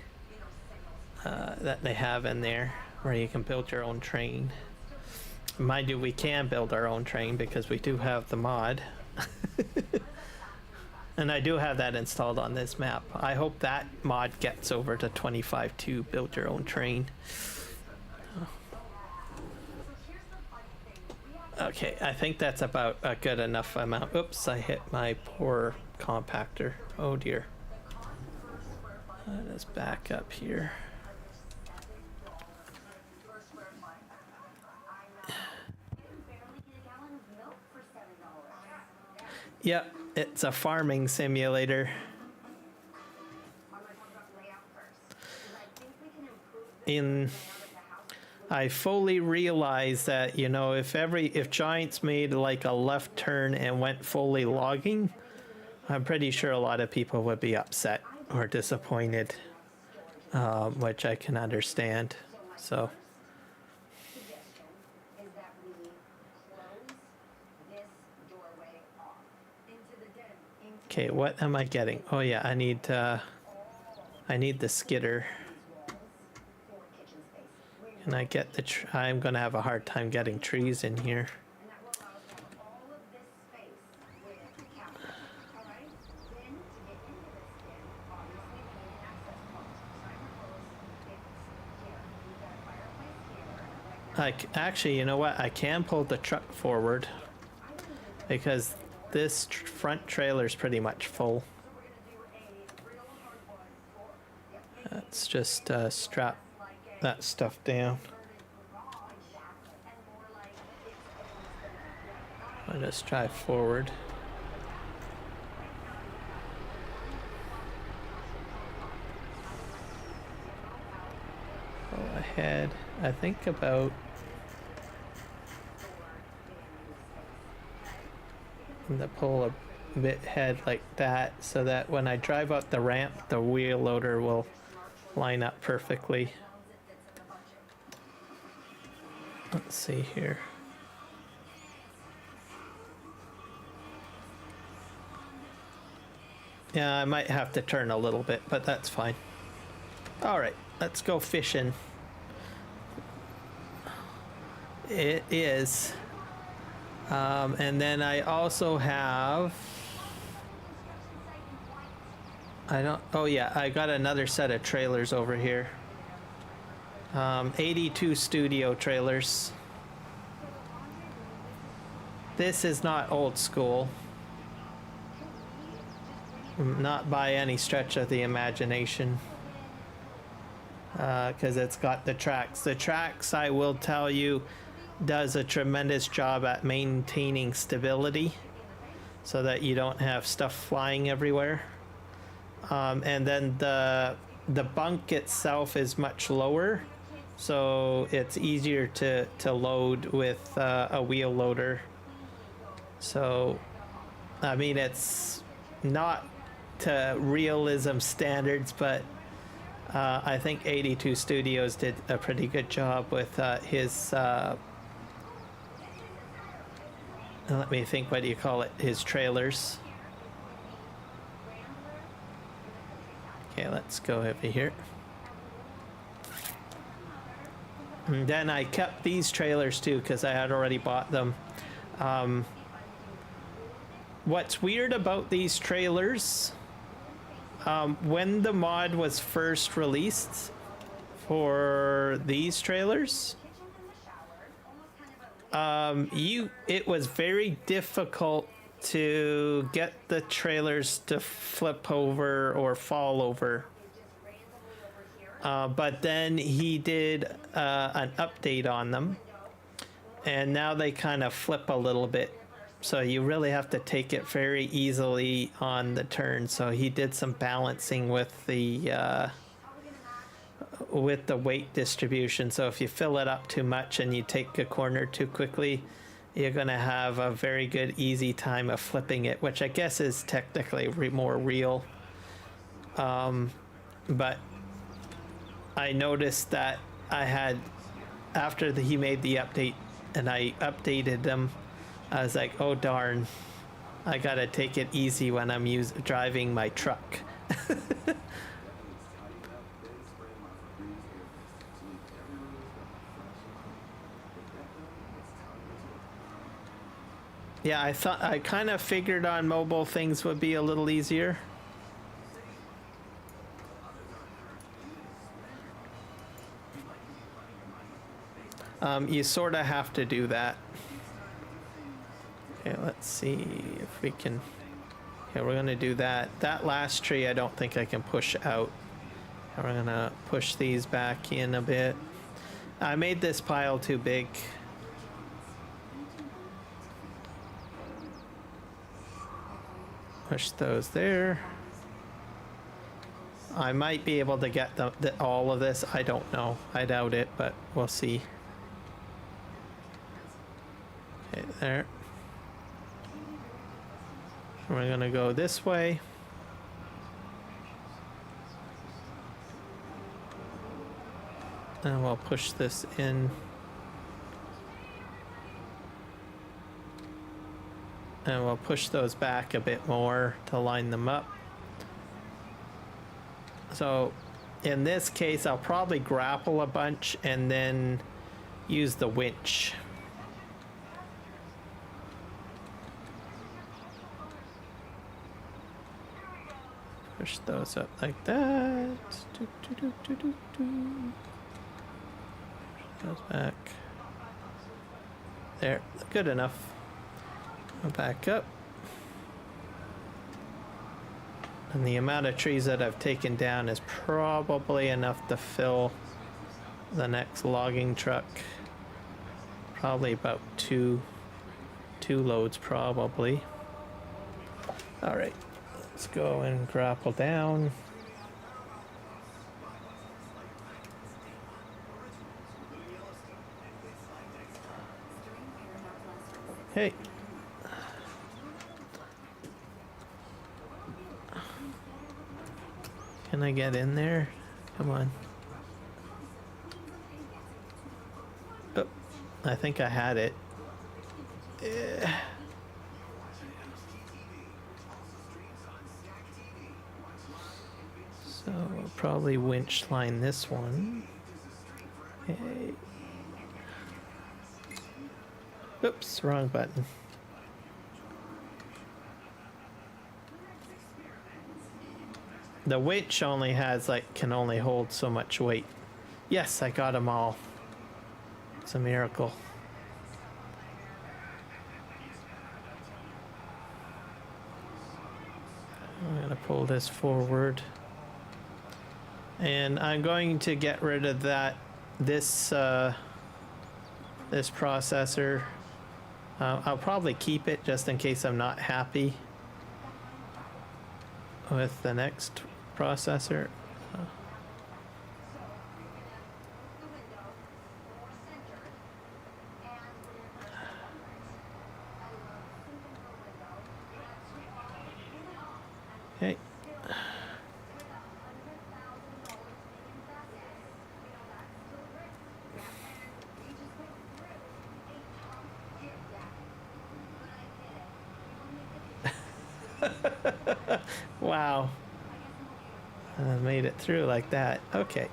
that they have in there, where you can build your own train. Mind you, we can build our own train because we do have the mod. And I do have that installed on this map. I hope that mod gets over to 25 to build your own train. Okay, I think that's about a good enough amount. Oops, I hit my poor compactor. Oh dear. Let's back up here. Yep, it's a farming simulator. I fully realize that, you know, if Giants made like a left turn and went fully logging, I'm pretty sure a lot of people would be upset or disappointed, which I can understand. So. Okay, what am I getting? Oh yeah, I need the skidder. Can I get the I'm gonna have a hard time getting trees in here. Actually, you know what? I can pull the truck forward because this front trailer is pretty much full. Let's just strap that stuff down. I'll just drive forward. Go ahead. I think about the pull a bit head like that so that when I drive up the ramp, the wheel loader will line up perfectly. Let's see here. Yeah, I might have to turn a little bit, but that's fine. All right, let's go fishing. It is. And then I also have, oh yeah, I got another set of trailers over here. 82 studio trailers. This is not old school. Not by any stretch of the imagination. Because it's got the tracks. The tracks, I will tell you, does a tremendous job at maintaining stability so that you don't have stuff flying everywhere. And then the bunk itself is much lower, so it's easier to load with a wheel loader. So, I mean, it's not to realism standards, but I think 82 Studios did a pretty good job with his let me think, what do you call it? His trailers. Okay, let's go over here. And then I kept these trailers too because I had already bought them. What's weird about these trailers, when the mod was first released for these trailers, it was very difficult to get the trailers to flip over or fall over. But then he did an update on them, and now they kind of flip a little bit. So you really have to take it very easily on the turn. So he did some balancing with the weight distribution. So if you fill it up too much and you take a corner too quickly, you're gonna have a very good easy time of flipping it, which I guess is technically more real. But I noticed that I had, after he made the update and I updated them, I was like, oh darn, I gotta take it easy when I'm driving my truck. Yeah, I kind of figured on mobile things would be a little easier. You sort of have to do that. Okay, let's see if we can. Okay, we're gonna do that. That last tree I don't think I can push out. And we're gonna push these back in a bit. I made this pile too big. Push those there. I might be able to get all of this. I don't know. I doubt it, but we'll see. Okay, there. We're gonna go this way. And we'll push this in. And we'll push those back a bit more to line them up. So in this case, I'll probably grapple a bunch and then use the winch. Push those up like that. Push those back. There, good enough. Back up. And the amount of trees that I've taken down is probably enough to fill the next logging truck. Probably about two loads probably. All right, let's go and grapple down. Hey. Can I get in there? Come on. Oh, I think I had it. So we'll probably winch line this one. Okay. Oops, wrong button. The winch only has can only hold so much weight. Yes, I got them all. It's a miracle. I'm gonna pull this forward. And I'm going to get rid of this processor. I'll probably keep it just in case I'm not happy with the next processor. Okay. Wow. I made it through like that. Okay.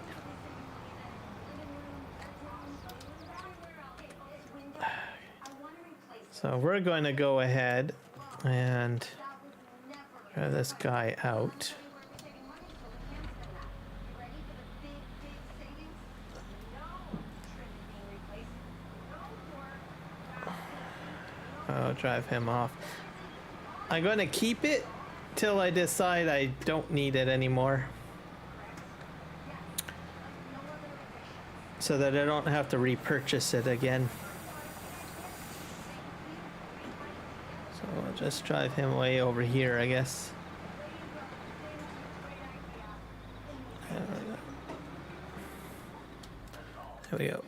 So we're going to go ahead and try this guy out. I'll drive him off. I'm going to keep it till I decide I don't need it anymore, so that I don't have to repurchase it again. So I'll just drive him way over here, I guess. There we go.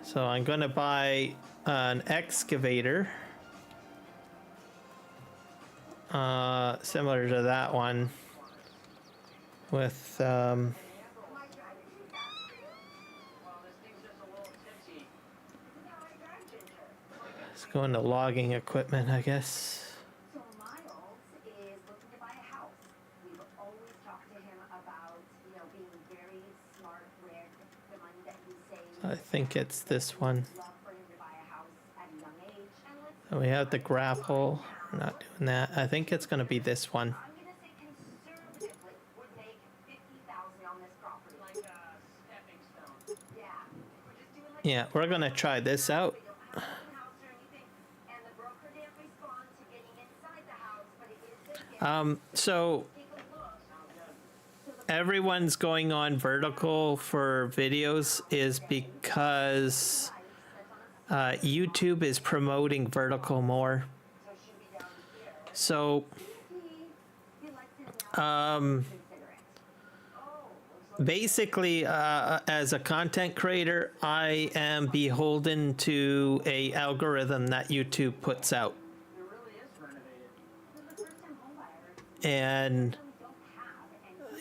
So I'm going to buy an excavator, similar to that one, with let's go into logging equipment, I guess. So Miles is looking to buy a house. We've always talked to him about, being very smart with the money that he saves. I think it's this one. Love for him to buy a house at a young age. And let's So we have the grapple. We're not doing that. I think it's going to be this one. I'm gonna say conservatively would make 50,000 on this property. Like a stepping stone. Yeah. We're just doing like Yeah, we're going to try this out. we don't have a house or anything. And the broker didn't respond to getting inside the house, but it is a gift. So Take a look. everyone's going on vertical for videos is because YouTube is promoting vertical more. So basically, as a content creator, I am beholden to a algorithm that YouTube puts out. And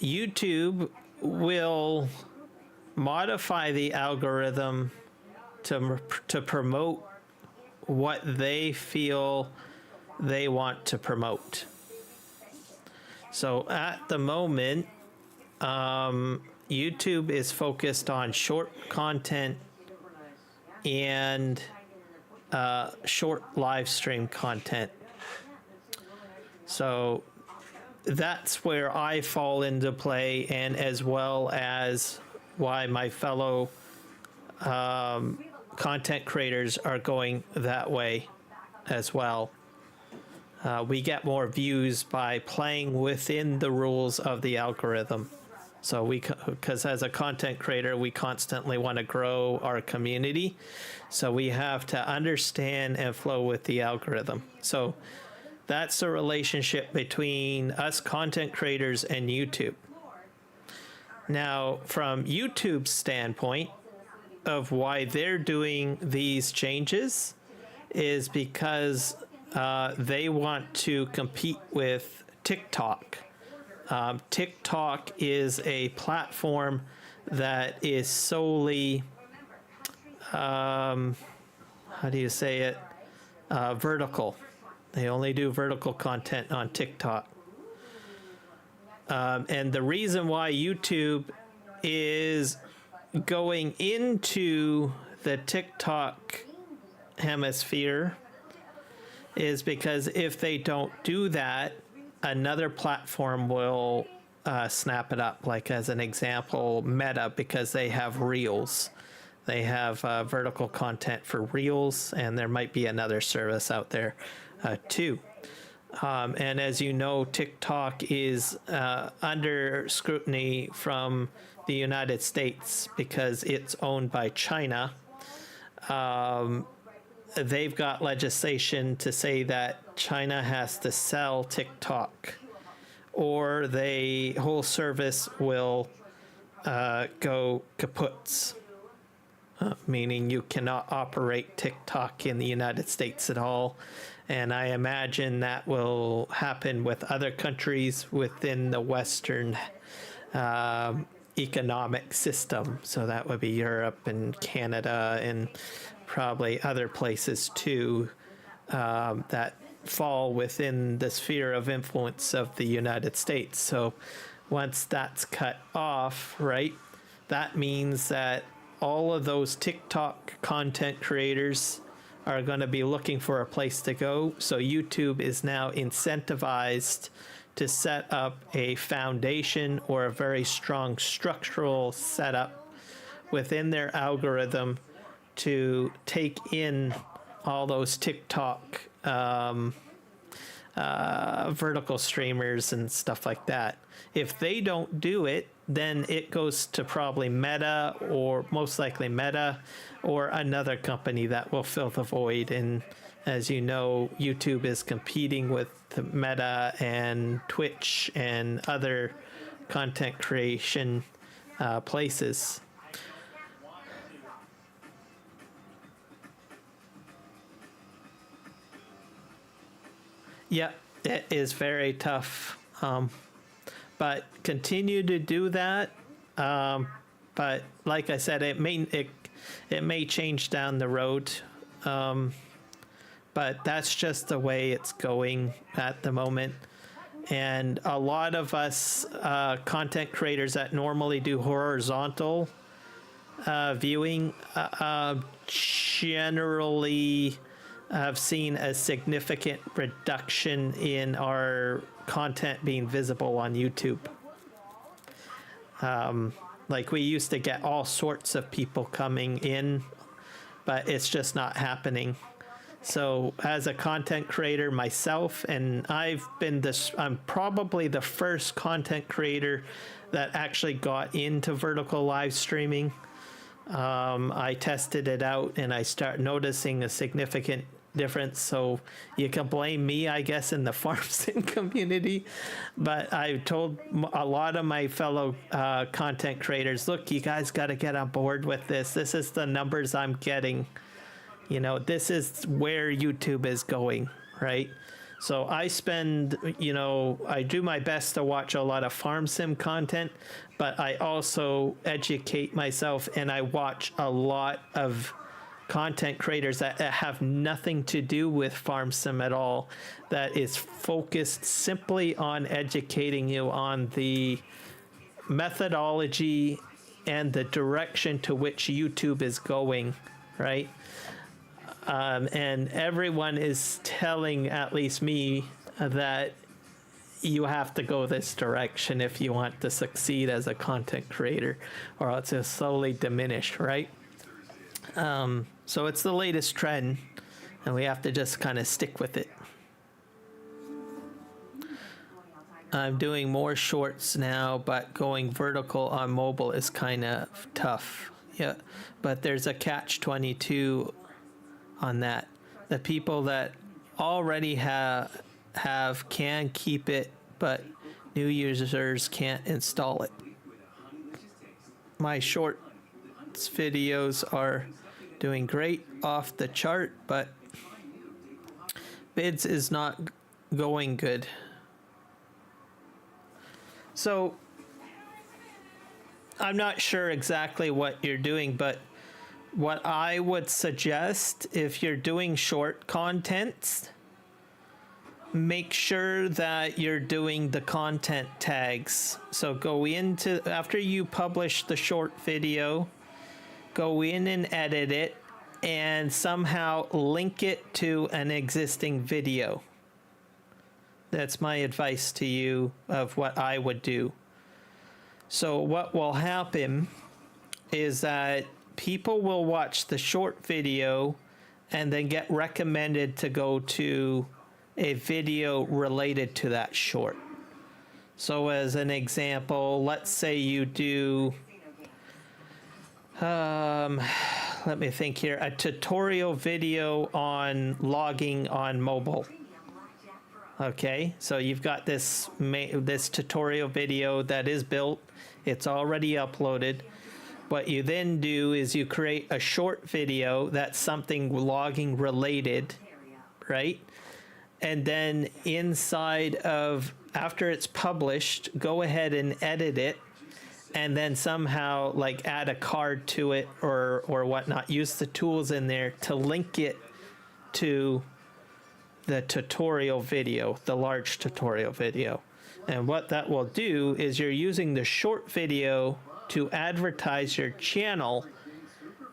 YouTube will modify the algorithm to promote what they feel they want to promote. So at the moment, YouTube is focused on short content and short live stream content. So that's where I fall into play, and as well as why my fellow content creators are going that way as well. We get more views by playing within the rules of the algorithm. So because as a content creator, we constantly want to grow our community. So we have to understand and flow with the algorithm. So that's the relationship between us content creators and YouTube. Now, from YouTube's standpoint of why they're doing these changes is because they want to compete with TikTok. TikTok is a platform that is solely, how do you say it, vertical. They only do vertical content on TikTok. And the reason why YouTube is going into the TikTok hemisphere is because if they don't do that, another platform will snap it up. Like as an example, Meta, because they have Reels. They have vertical content for Reels, and there might be another service out there too. And as you know, TikTok is under scrutiny from the United States because it's owned by China. They've got legislation to say that China has to sell TikTok, or the whole service will go kaput, meaning you cannot operate TikTok in the United States at all. And I imagine that will happen with other countries within the Western economic system. So that would be Europe and Canada and probably other places too that fall within the sphere of influence of the United States. So once that's cut off, right, that means that all of those TikTok content creators are going to be looking for a place to go. So YouTube is now incentivized to set up a foundation or a very strong structural setup within their algorithm to take in all those TikTok vertical streamers and stuff like that. If they don't do it, then it goes to probably Meta, or most likely Meta, or another company that will fill the void. And as you know, YouTube is competing with Meta and Twitch and other content creation places. Yeah, it is very tough. But continue to do that. But like I said, it may change down the road. But that's just the way it's going at the moment. And a lot of us content creators that normally do horizontal viewing generally have seen a significant reduction in our content being visible on YouTube. Like we used to get all sorts of people coming in, but it's just not happening. So as a content creator myself, and I'm probably the first content creator that actually got into vertical live streaming. I tested it out and I start noticing a significant difference. So you can blame me, I guess, in the farm sim community. But I told a lot of my fellow content creators, look, you guys got to get on board with this. This is the numbers I'm getting. You know, this is where YouTube is going, right? So I I do my best to watch a lot of farm sim content, but I also educate myself and I watch a lot of content creators that have nothing to do with farm sim at all, that is focused simply on educating you on the methodology and the direction to which YouTube is going, right? And everyone is telling, at least me, that you have to go this direction if you want to succeed as a content creator, or else it's slowly diminished, right? So it's the latest trend, and we have to just kind of stick with it. I'm doing more shorts now, but going vertical on mobile is kind of tough. Yeah, but there's a catch-22 on that. The people that already have can keep it, but new users can't install it. My shorts videos are doing great off the chart, but bids is not going good. So I'm not sure exactly what you're doing, but what I would suggest, if you're doing short content, make sure that you're doing the content tags. So go into, after you publish the short video, go in and edit it and somehow link it to an existing video. That's my advice to you of what I would do. So what will happen is that people will watch the short video and then get recommended to go to a video related to that short. So as an example, let's say you do, let me think here, a tutorial video on logging on mobile. Okay, so you've got this tutorial video that is built, it's already uploaded. What you then do is you create a short video that's something logging related, right? And then inside of, after it's published, go ahead and edit it and then somehow like add a card to it or whatnot. Use the tools in there to link it to the tutorial video, the large tutorial video. And what that will do is you're using the short video to advertise your channel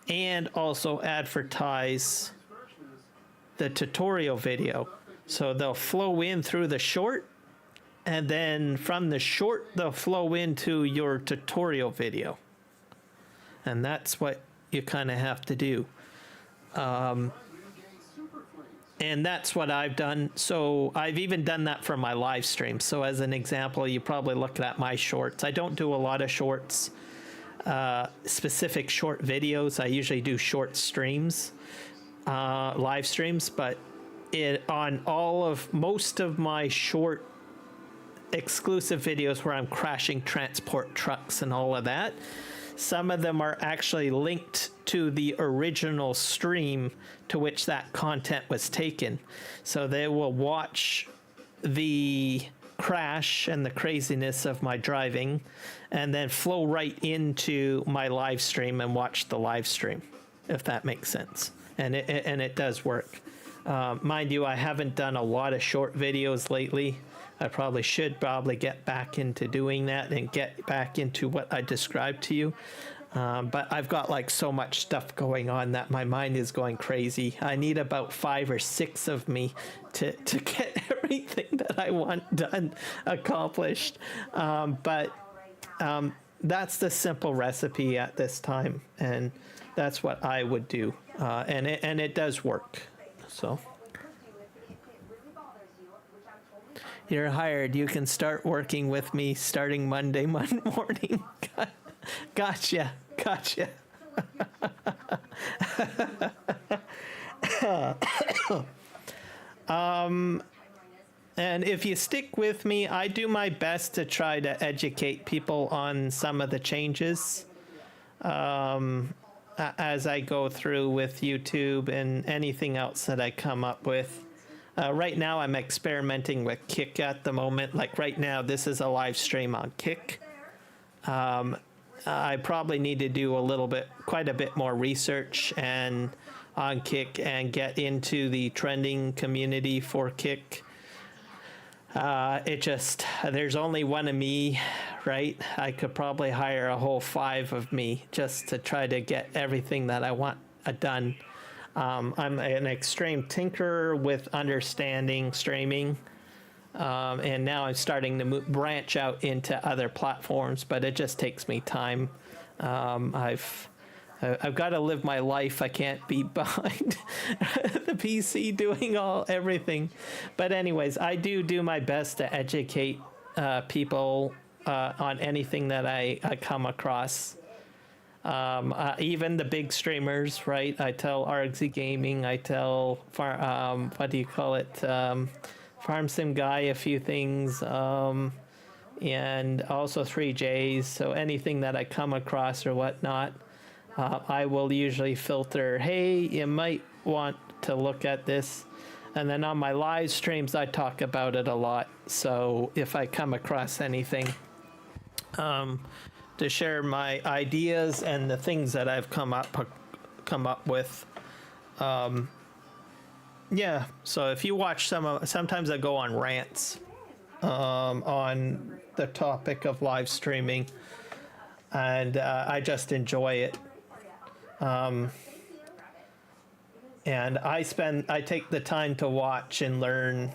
and also advertise the tutorial video. So they'll flow in through the short, and then from the short they'll flow into your tutorial video. And that's what you kind of have to do. And that's what I've done. So I've even done that for my live stream. So as an example, you probably look at my shorts. I don't do a lot of shorts, specific short videos. I usually do short streams, live streams, but on most of my short exclusive videos where I'm crashing transport trucks and all of that, some of them are actually linked to the original stream to which that content was taken. So they will watch the crash and the craziness of my driving and then flow right into my live stream and watch the live stream, if that makes sense. And it does work. Mind you, I haven't done a lot of short videos lately. I should get back into doing that and get back into what I described to you. But I've got like so much stuff going on that my mind is going crazy. I need about 5 or 6 of me to get everything that I want done, accomplished. But that's the simple recipe at this time, and that's what I would do. And it does work. So you're hired. You can start working with me starting Monday morning. Gotcha. And if you stick with me, I do my best to try to educate people on some of the changes as I go through with YouTube and anything else that I come up with. Right now, I'm experimenting with Kick at the moment. Like right now, this is a live stream on Kick. I probably need to do quite a bit more research and on Kick and get into the trending community for Kick. There's only one of me, right? I could probably hire a whole 5 of me just to try to get everything that I want done. I'm an extreme tinkerer with understanding streaming. And now I'm starting to branch out into other platforms, but it just takes me time. I've got to live my life. I can't be behind the PC doing everything. But anyways, I do my best to educate people on anything that I come across. Even the big streamers, right? I tell RXZ Gaming, I tell Farm Sim Guy a few things, and also 3Js. So anything that I come across or whatnot, I will usually filter, hey, you might want to look at this. And then on my live streams, I talk about it a lot. So if I come across anything, to share my ideas and the things that I've come up with. Yeah, so if you watch sometimes I go on rants on the topic of live streaming, and I just enjoy it. And I take the time to watch and learn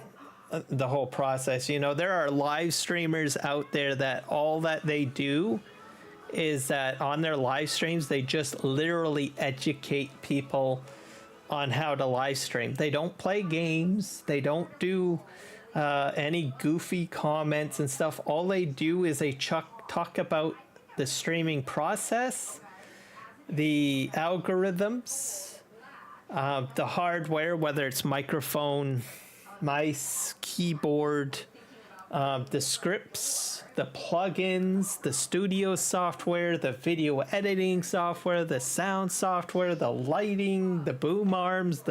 the whole process. You know, there are live streamers out there that all that they do is that on their live streams, they just literally educate people on how to live stream. They don't play games. They don't do any goofy comments and stuff. All they do is they talk about the streaming process, the algorithms, the hardware, whether it's microphone, mice, keyboard, the scripts, the plugins, the studio software, the video editing software, the sound software, the lighting, the boom arms,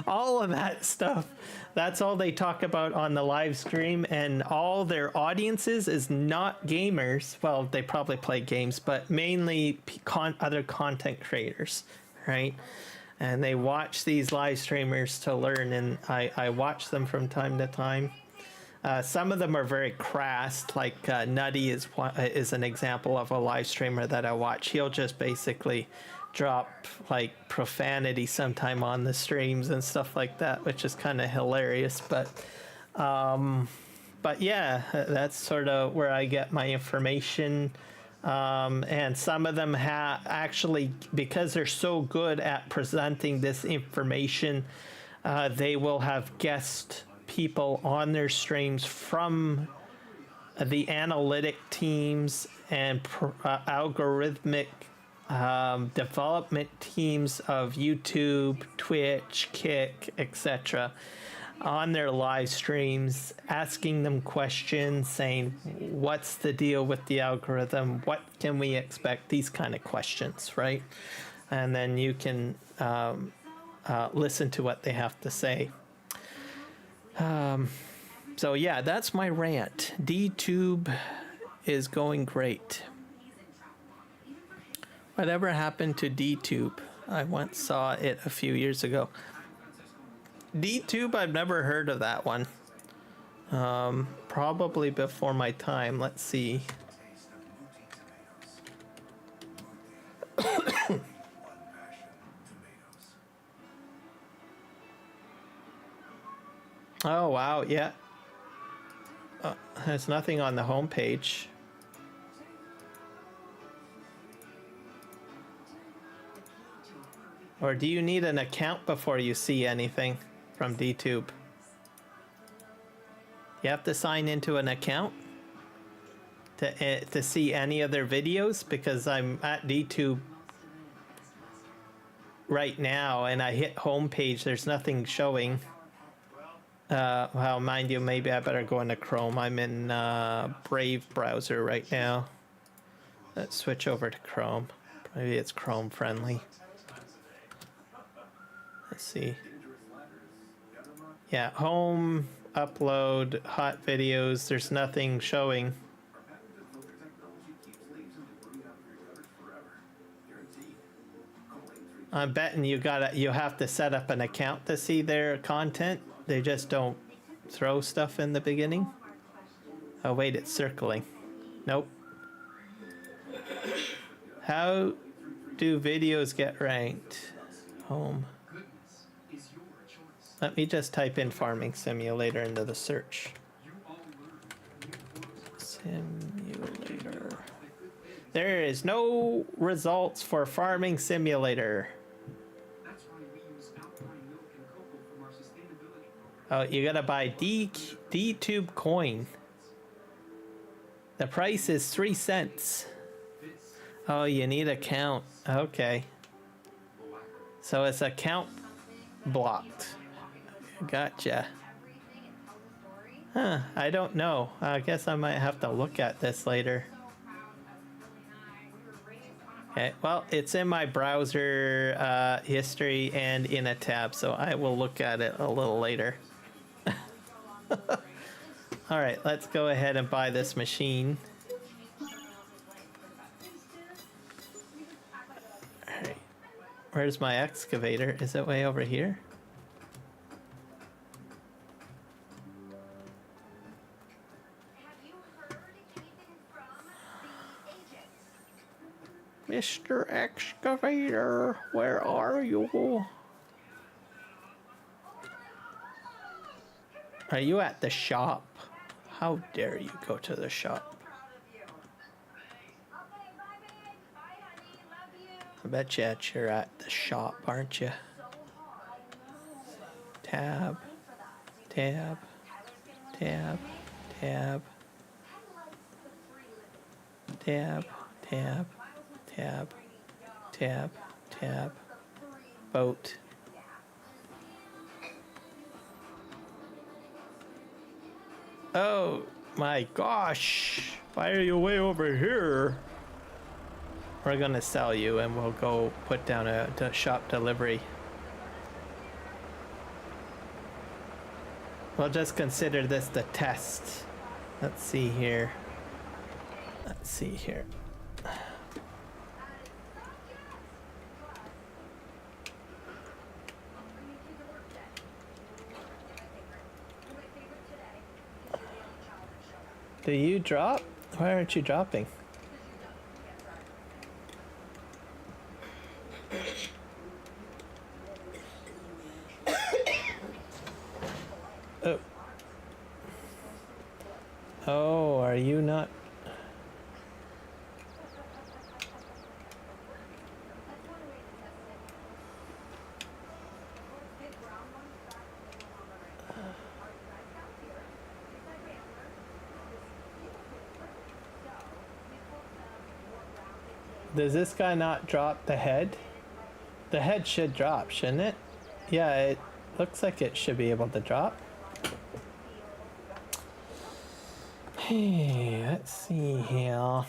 all of that stuff. That's all they talk about on the live stream, and all their audiences is not gamers. Well, they probably play games, but mainly other content creators, right? And they watch these live streamers to learn, and I watch them from time to time. Some of them are very crass, like Nutty is an example of a live streamer that I watch. He'll just basically drop like profanity sometime on the streams and stuff like that, which is kind of hilarious. But yeah, that's sort of where I get my information. And some of them actually, because they're so good at presenting this information, they will have guest people on their streams from the analytic teams and algorithmic development teams of YouTube, Twitch, Kick, etc. on their live streams, asking them questions, saying, what's the deal with the algorithm? What can we expect? These kind of questions, right? And then you can listen to what they have to say. So yeah, that's my rant. DTube is going great. Whatever happened to DTube? I once saw it a few years ago. DTube, I've never heard of that one. Probably before my time. Let's see. Oh wow, yeah. There's nothing on the homepage. Or do you need an account before you see anything from DTube? You have to sign into an account to see any of their videos, because I'm at DTube right now and I hit homepage. There's nothing showing. Well, mind you, maybe I better go into Chrome. I'm in Brave browser right now. Let's switch over to Chrome. Maybe it's Chrome friendly. Let's see. Yeah, home, upload, hot videos. There's nothing showing. I'm betting you have to set up an account to see their content. They just don't throw stuff in the beginning. Oh wait, it's circling. Nope. How do videos get ranked? Home. Let me just type in Farming Simulator into the search. Simulator. There is no results for Farming Simulator. Oh, you gotta buy DTube coin. The price is 3 cents. Oh, you need account. Okay. So it's account blocked. Gotcha. Huh, I don't know. I guess I might have to look at this later. Okay, well, it's in my browser history and in a tab, so I will look at it a little later. All right, let's go ahead and buy this machine. All right, where's my excavator? Is it way over here? Mr. Excavator, where are you? Are you at the shop? How dare you go to the shop? I bet you you're at the shop, aren't you? Tab, tab, tab, tab, tab, tab, tab, tab, tab, boat. Oh my gosh, why are you way over here? We're gonna sell you and we'll go put down a shop delivery. We'll just consider this the test. Let's see here. Let's see here. Do you drop? Why aren't you dropping? Oh. Oh, are you not? Does this guy not drop the head? The head should drop, shouldn't it? Yeah, it looks like it should be able to drop. Hey, let's see here.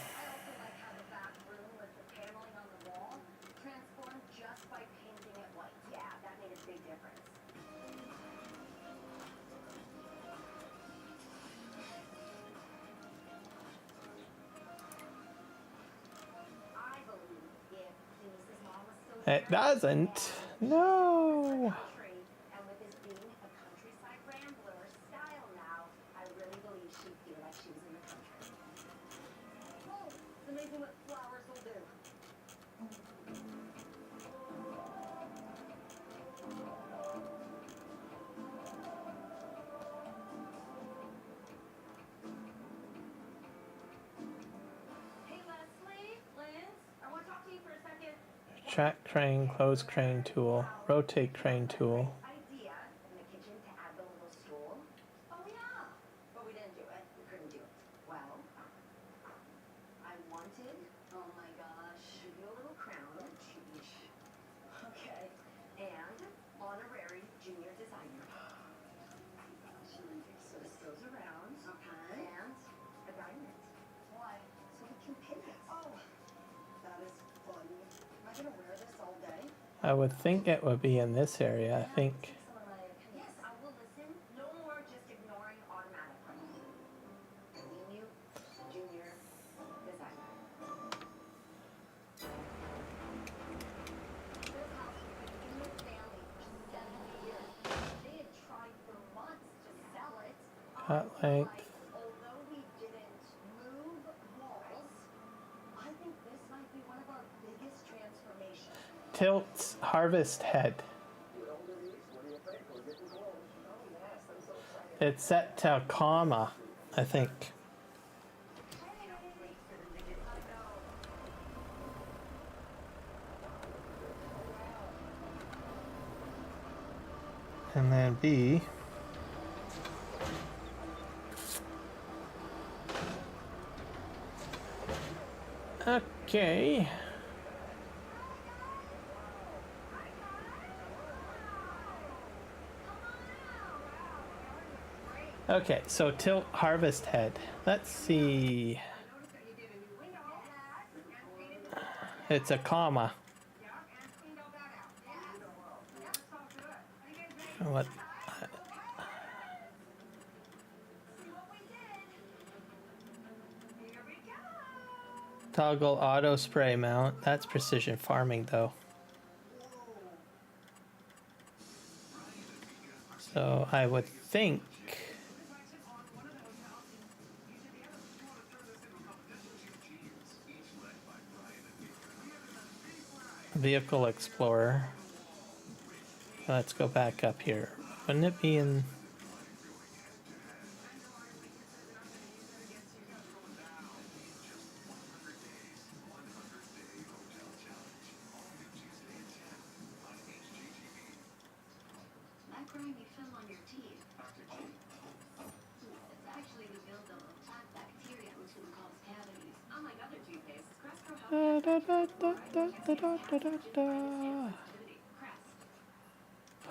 It doesn't. No. country, and with this being a countryside rambler style now, I really believe she'd feel like she was in the country. Oh, it's amazing what flowers will do. Hey Leslie, Liz, I want to talk to you for a second. Track crane, close crane tool, rotate crane tool. Idea in the kitchen to add the little stool. Oh yeah, but we didn't do it. We couldn't do it. Well, I wanted. Oh my gosh. Give you a little crown. Okay. And honorary junior designer. So this goes around. Okay. And a diamond. Why? So we can pin it. Oh, that is fun. Am I gonna wear this all day? I would think it would be in this area, I think. Yes, I will listen. No more just ignoring automatically. Deem you junior designer. This house has been in the family for 70 years. They had tried for months to sell it. Cut length. Although we didn't move walls, I think this might be one of our biggest transformations. Tilt's harvest head. It's set to a comma, I think. And then B. Okay. Okay, so tilt harvest head. Let's see. It's a comma. What? Toggle auto spray mount. That's precision farming though. So I would think Vehicle Explorer. Let's go back up here. Wouldn't it be in? That grimy film on your teeth. It's actually the buildup of plaque bacteria which can cause cavities. Unlike other toothpastes, Cresco helps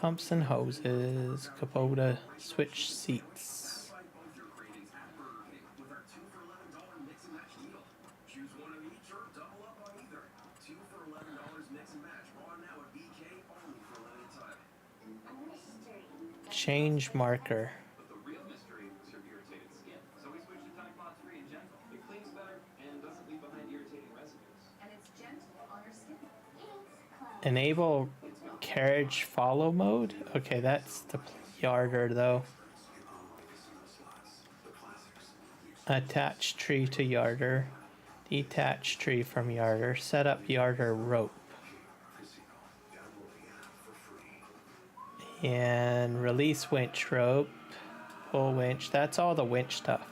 Pumps and hoses, Kubota switch seats. Change marker. Enable carriage follow mode? Okay, that's the yarder though. Attach tree to yarder. Detach tree from yarder. Set up yarder rope. And release winch rope. Pull winch. That's all the winch stuff.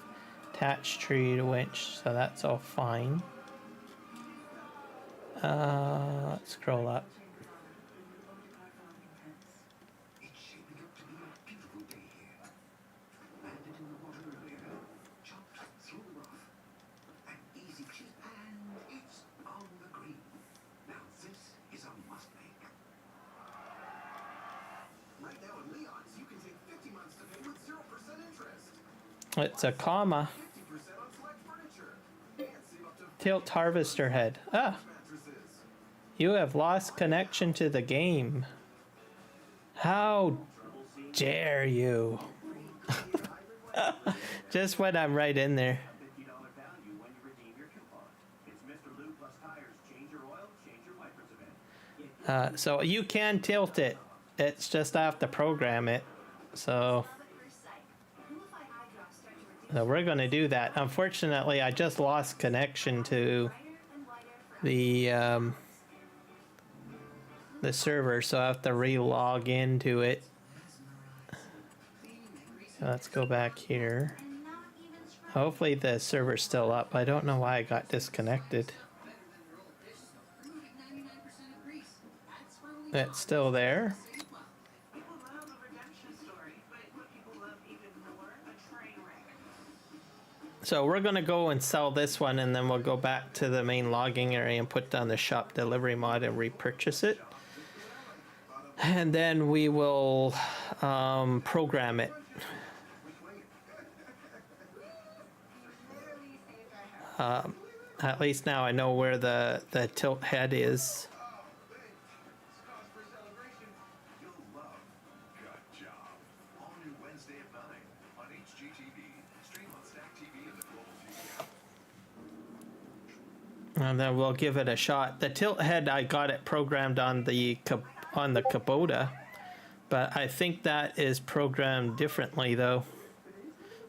Attach tree to winch. So that's all fine. Let's scroll up. It's a comma. Tilt harvester head. Ah. You have lost connection to the game. How dare you? Just when I'm right in there. So you can tilt it. It's just I have to program it. So we're going to do that. Unfortunately, I just lost connection to the server, so I have to re-log into it. Let's go back here. Hopefully the server's still up. I don't know why I got disconnected. It's still there. So we're gonna go and sell this one, and then we'll go back to the main logging area and put down the shop delivery mod and repurchase it. And then we will program it. At least now I know where the tilt head is. And then we'll give it a shot. The tilt head, I got it programmed on the Kubota, but I think that is programmed differently though,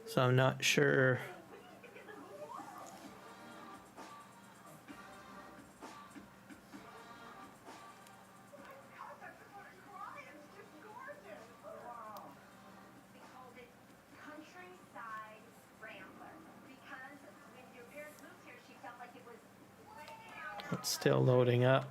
so I'm not sure. It's still loading up.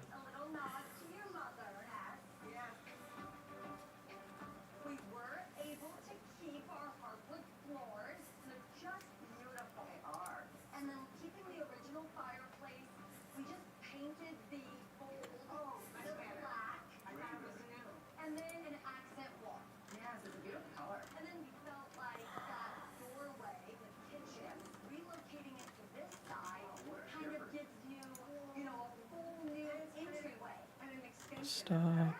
Stop.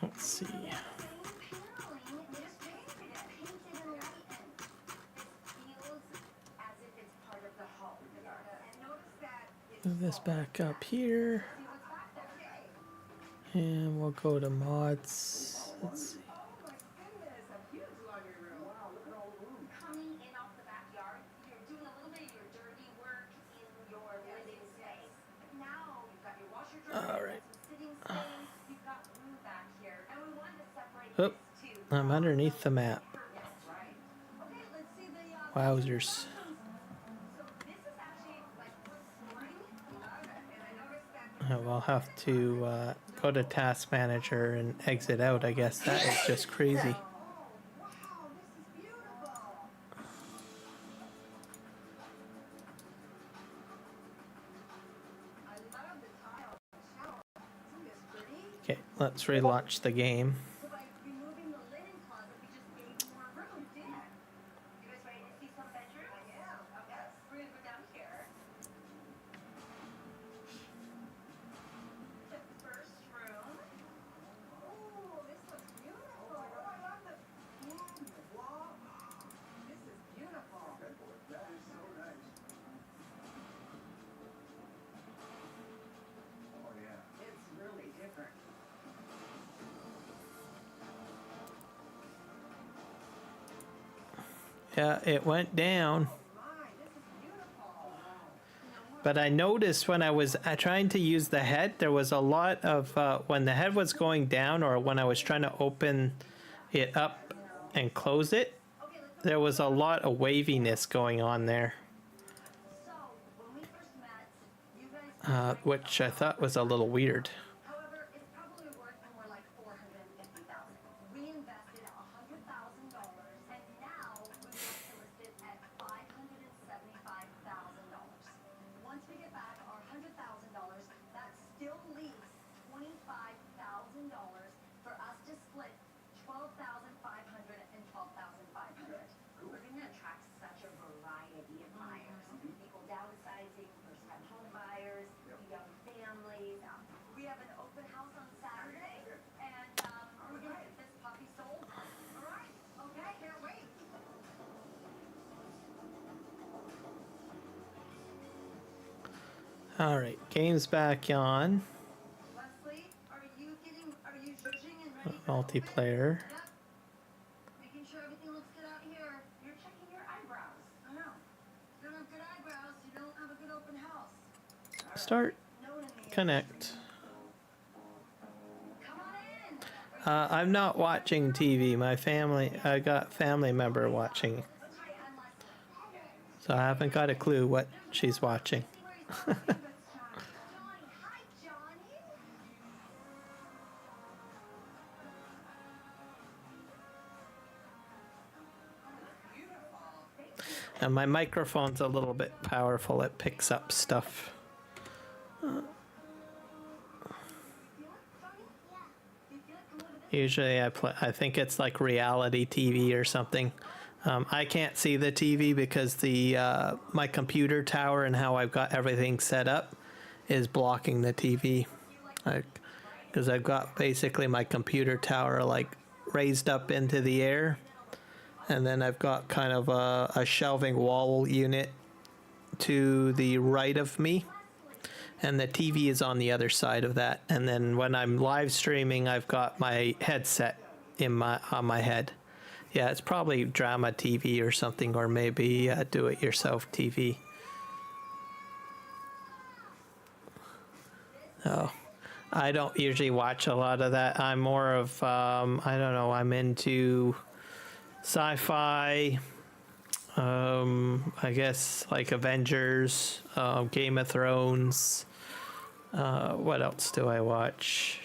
Let's see. Move this back up here. And we'll go to mods. Let's see. All right. Oh, I'm underneath the map. Wowzers. We'll have to go to Task Manager and exit out. I guess that is just crazy. Okay, let's relaunch the game. Yeah, it went down. but I noticed when I was trying to use the head, there was a lot of when the head was going down, or when I was trying to open it up and close it, there was a lot of waviness going on there, So, when we first met, you guys. which I thought was a little weird. However, it's probably worth more like $450,000. We invested $100,000, and now we want to list it at $575,000. Once we get back our $100,000, that still leaves $25,000 for us to split $12,500 and $12,500. We're going to attract such a variety of buyers. People downsizing, first-time home buyers, young families. We have an open house on Saturday, and we're going to get this puppy sold. All right. Okay, can't wait. All right, game's back on. Leslie, are you zhuzhing and ready for Multiplayer. Yep. Making sure everything looks good out here. You're checking your eyebrows. I know. If you don't have good eyebrows, you don't have a good open house. Start. No one in the Connect. Come on in. I'm not watching TV. I got family member watching. Okay, I'm Leslie. So I haven't got a clue what she's watching. See where he's going. Johnny, hi, Johnny. And my microphone's a little bit powerful. It picks up stuff. Usually I think it's like reality TV or something. I can't see the TV because my computer tower and how I've got everything set up is blocking the TV. Because I've got basically my computer tower like raised up into the air, and then I've got kind of a shelving wall unit to the right of me, and the TV is on the other side of that. And then when I'm live streaming, I've got my headset on my head. Yeah, it's probably drama TV or something, or maybe do-it-yourself TV. Oh, I don't usually watch a lot of that. I'm more of, I don't know, I'm into sci-fi, I guess like Avengers, Game of Thrones. What else do I watch?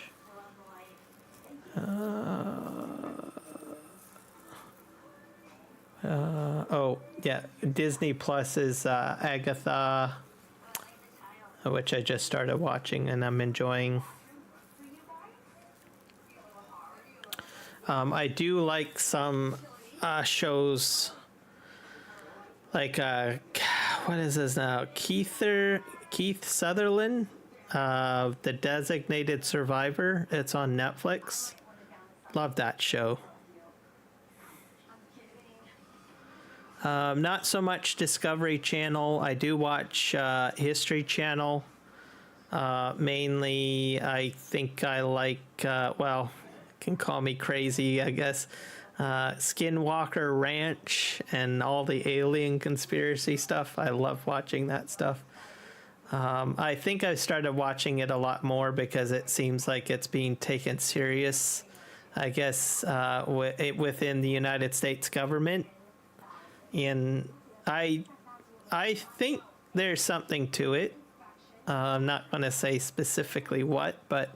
Oh, yeah, Disney Plus is Agatha, which I just started watching and I'm enjoying. I do like some shows like what is this now? Keith Sutherland, The Designated Survivor. It's on Netflix. Love that show. Not so much Discovery Channel. I do watch History Channel. Mainly, I think I like, well, can call me crazy, I guess, Skinwalker Ranch and all the alien conspiracy stuff. I love watching that stuff. I think I started watching it a lot more because it seems like it's being taken serious, I guess, within the United States government. And I think there's something to it. I'm not going to say specifically what, but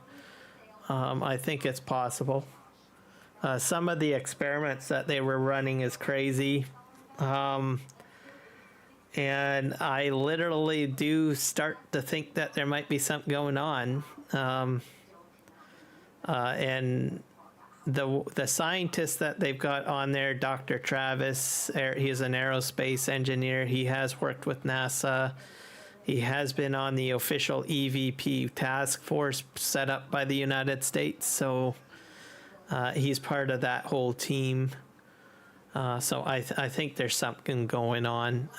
I think it's possible. Some of the experiments that they were running is crazy. And I literally do start to think that there might be something going on. And the scientist that they've got on there, Dr. Travis, he's an aerospace engineer. He has worked with NASA. He has been on the official EVP task force set up by the United States. So he's part of that whole team. So I think there's something going on.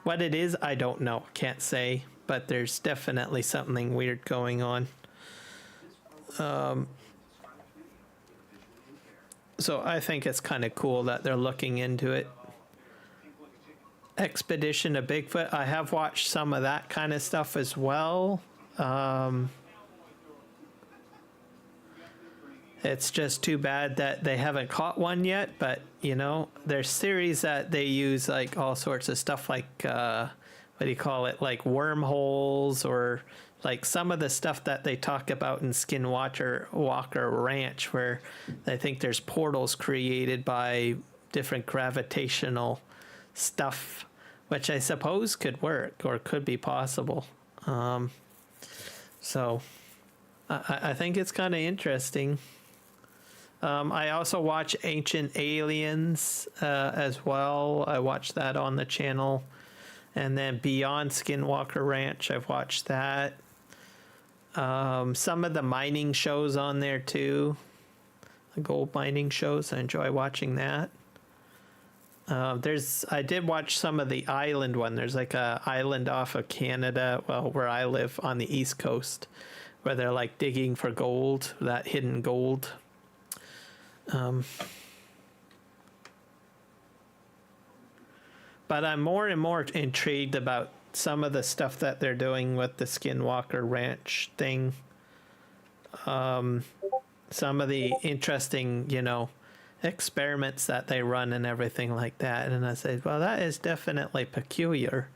What it is, I don't know. Can't say. But there's definitely something weird going on. So I think it's kind of cool that they're looking into it. Expedition of Bigfoot. I have watched some of that kind of stuff as well. It's just too bad that they haven't caught one yet, but you know, there's series that they use like all sorts of stuff like what do you call it, like wormholes, or like some of the stuff that they talk about in Skinwalker Ranch, where they think there's portals created by different gravitational stuff, which I suppose could work or could be possible. So I think it's kind of interesting. I also watch Ancient Aliens as well. I watched that on the channel. And then Beyond Skinwalker Ranch, I've watched that. Some of the mining shows on there too. The gold mining shows, I enjoy watching that. I did watch some of the island one. There's like a island off of Canada, well, where I live on the East Coast, where they're like digging for gold, that hidden gold. But I'm more and more intrigued about some of the stuff that they're doing with the Skinwalker Ranch thing. Some of the interesting, you know, experiments that they run and everything like that. And I said, well, that is definitely peculiar.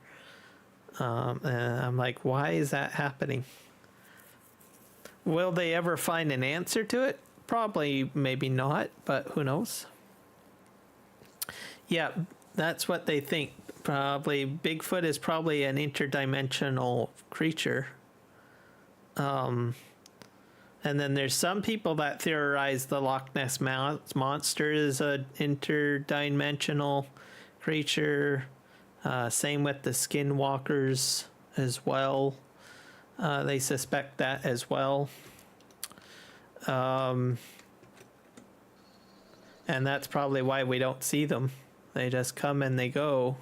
And I'm like, why is that happening? Will they ever find an answer to it? Probably, maybe not, but who knows? Yeah, that's what they think. Probably Bigfoot is probably an interdimensional creature. And then there's some people that theorize the Loch Ness Monster is an interdimensional creature. Same with the Skinwalkers as well. They suspect that as well. And that's probably why we don't see them. They just come and they go.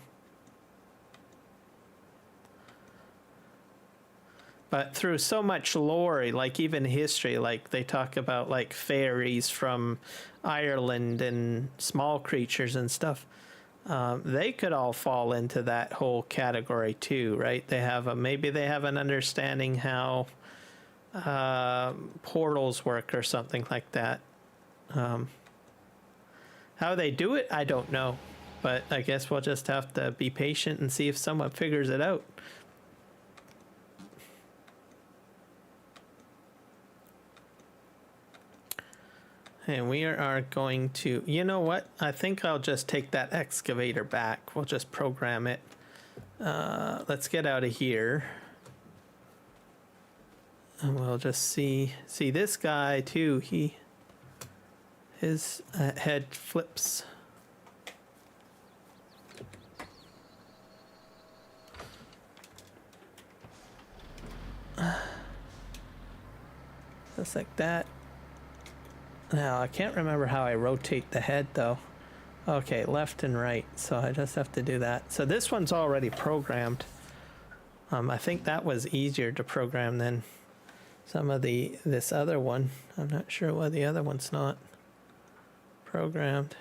But through so much lore, like even history, like they talk about like fairies from Ireland and small creatures and stuff. They could all fall into that whole category too, right? Maybe they have an understanding how portals work or something like that. How they do it, I don't know. But I guess we'll just have to be patient and see if someone figures it out. And we are going to, you know what? I think I'll just take that excavator back. We'll just program it. Let's get out of here. And we'll just see this guy too. His head flips. Just like that. Now, I can't remember how I rotate the head though. Okay, left and right, so I just have to do that. So this one's already programmed. I think that was easier to program than some of this other one. I'm not sure why the other one's not programmed.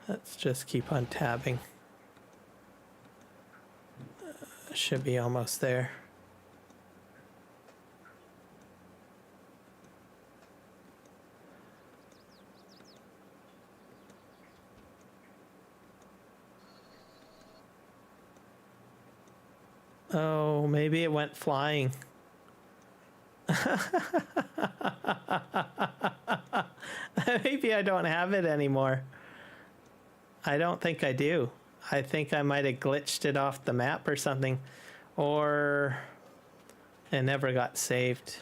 Let's just keep on tabbing. Should be almost there. Oh, maybe it went flying. Maybe I don't have it anymore. I don't think I do. I think I might have glitched it off the map or something, or it never got saved.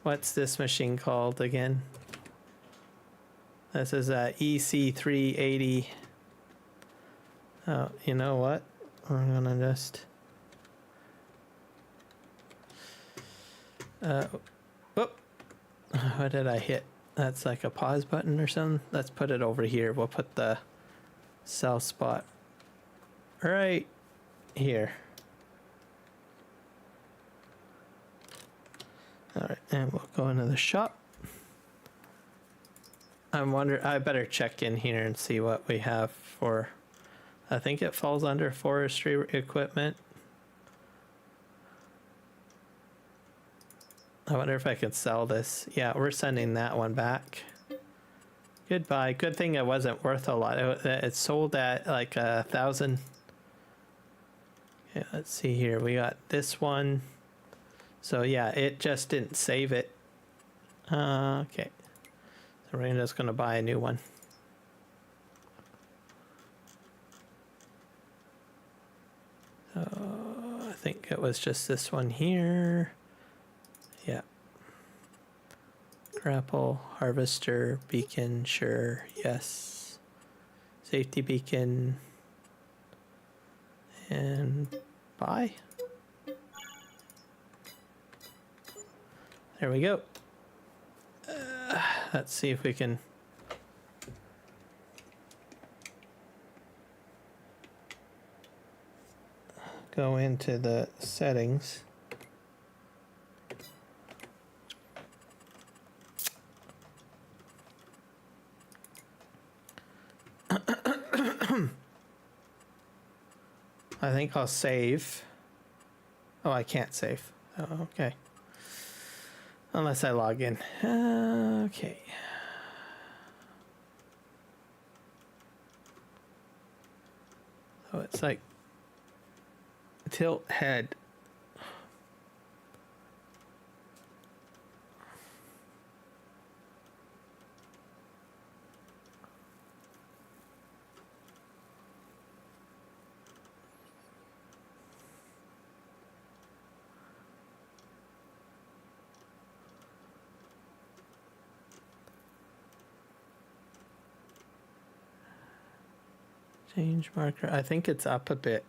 What's this machine called again? This is a EC380. Oh, you know what? I'm gonna just... whoop! What did I hit? That's like a pause button or something. Let's put it over here. We'll put the cell spot right here. Alright, and we'll go into the shop. I better check in here and see what we have for, I think it falls under forestry equipment. I wonder if I could sell this. Yeah, we're sending that one back. Goodbye. Good thing it wasn't worth a lot. It sold at like 1,000. Okay, let's see here. We got this one. So yeah, it just didn't save it. Okay. So we're just gonna buy a new one. So I think it was just this one here. Yeah. Grapple, harvester, beacon, sure, yes. Safety beacon. And buy. There we go. Let's see if we can go into the settings. I think I'll save. Oh, I can't save. Oh, okay. Unless I log in. Okay. So it's like tilt head. Change marker. I think it's up a bit.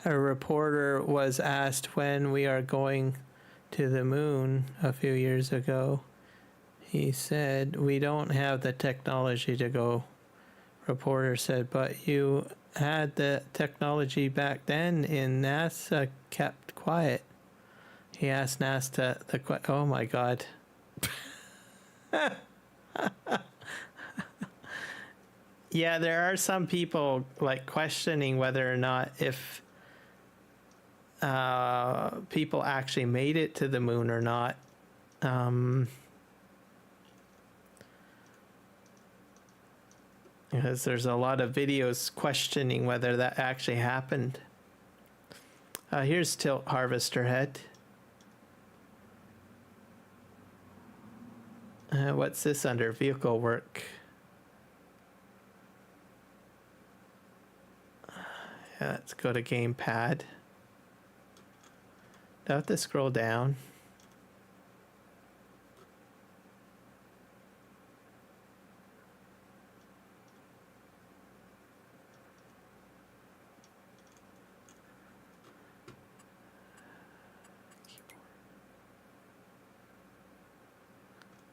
A reporter was asked when we are going to the moon a few years ago. He said, "We don't have the technology to go." Reporter said, "But you had the technology back then and NASA kept quiet." He asked NASA oh my God. Yeah, there are some people like questioning whether or not if people actually made it to the moon or not. Because there's a lot of videos questioning whether that actually happened. Here's Tilt Harvester Head. What's this under? Vehicle work. Yeah, let's go to gamepad. Do I have to scroll down?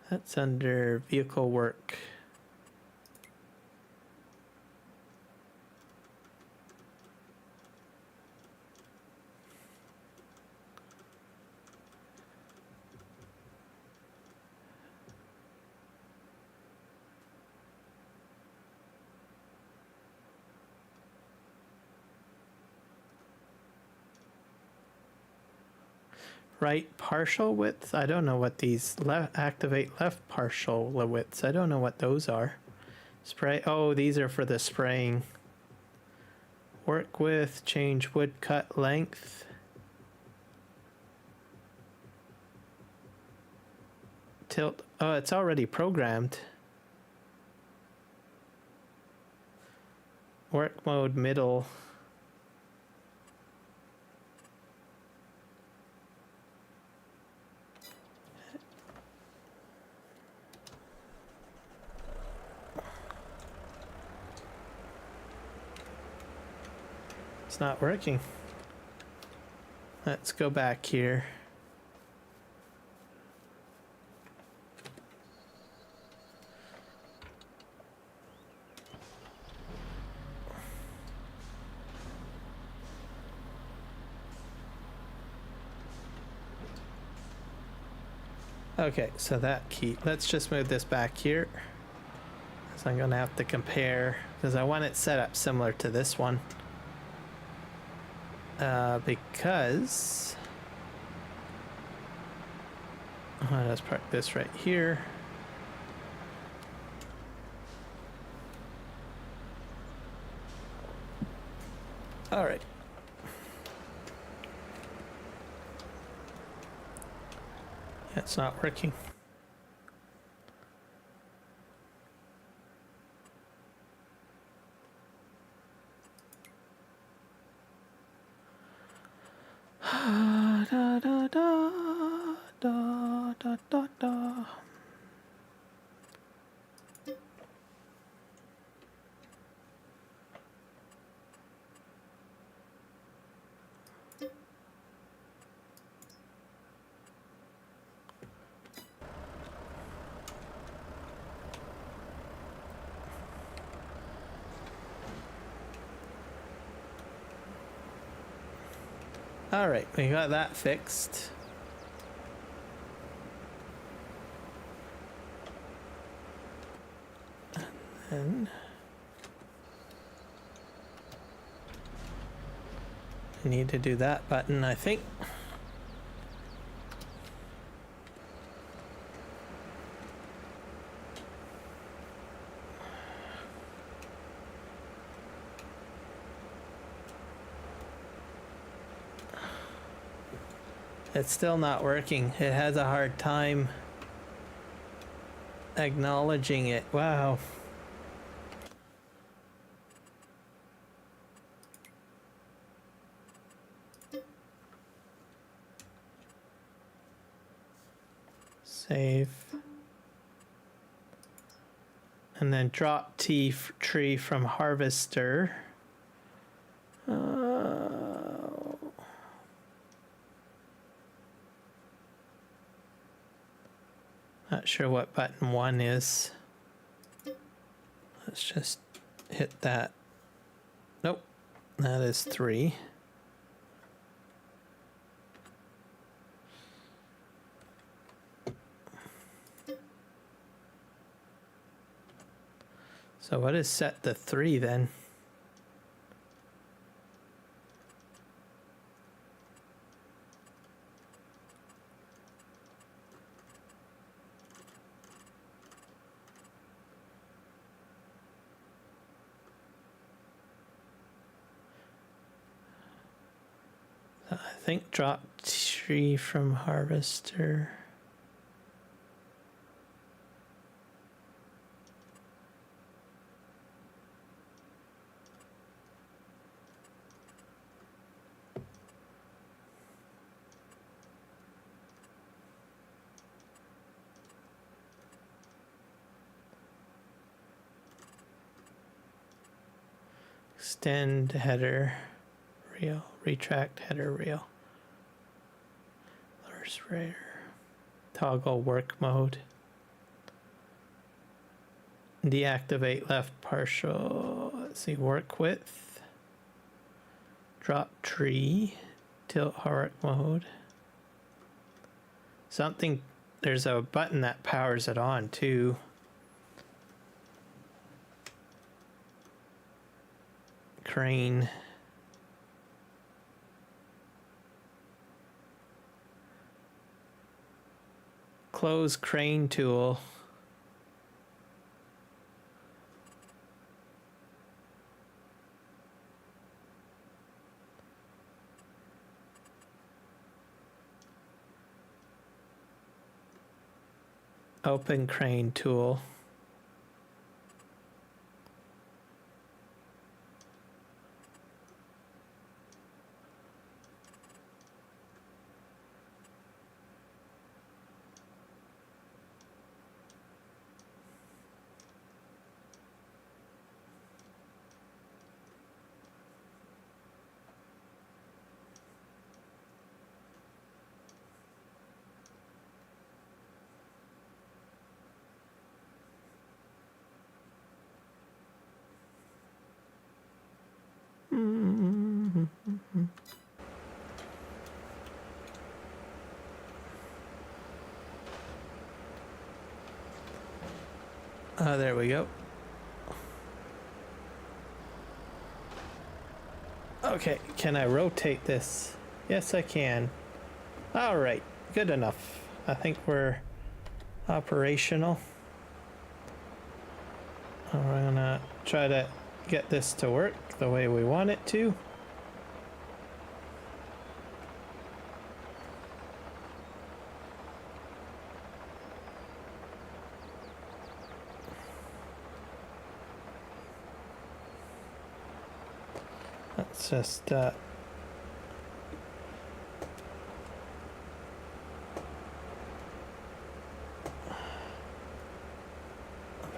That's under vehicle work. Right partial width? I don't know what these activate left partial widths. I don't know what those are. Spray. Oh, these are for the spraying. Work with, change wood cut length. Tilt. Oh, it's already programmed. Work mode middle. It's not working. Let's go back here. Okay, so that key. Let's just move this back here. So I'm gonna have to compare because I want it set up similar to this one. Because let's park this right here. All right. It's not working. Da, da, da, da, da, da, da. All right, we got that fixed. And I need to do that button, I think. It's still not working. It has a hard time acknowledging it. Wow. Save. And then drop tree from harvester. Not sure what button 1 is. Let's just hit that. Nope, that is 3. So what is set to 3 then? I think drop tree from harvester. Extend header reel, retract header reel. Lure sprayer. Toggle work mode. Deactivate left partial. Let's see, work width. Drop tree. Tilt work mode. Something, there's a button that powers it on too. Crane. Close crane tool. Open crane tool. There we go. Okay, can I rotate this? Yes, I can. All right, good enough. I think we're operational. We're gonna try to get this to work the way we want it to. Let's just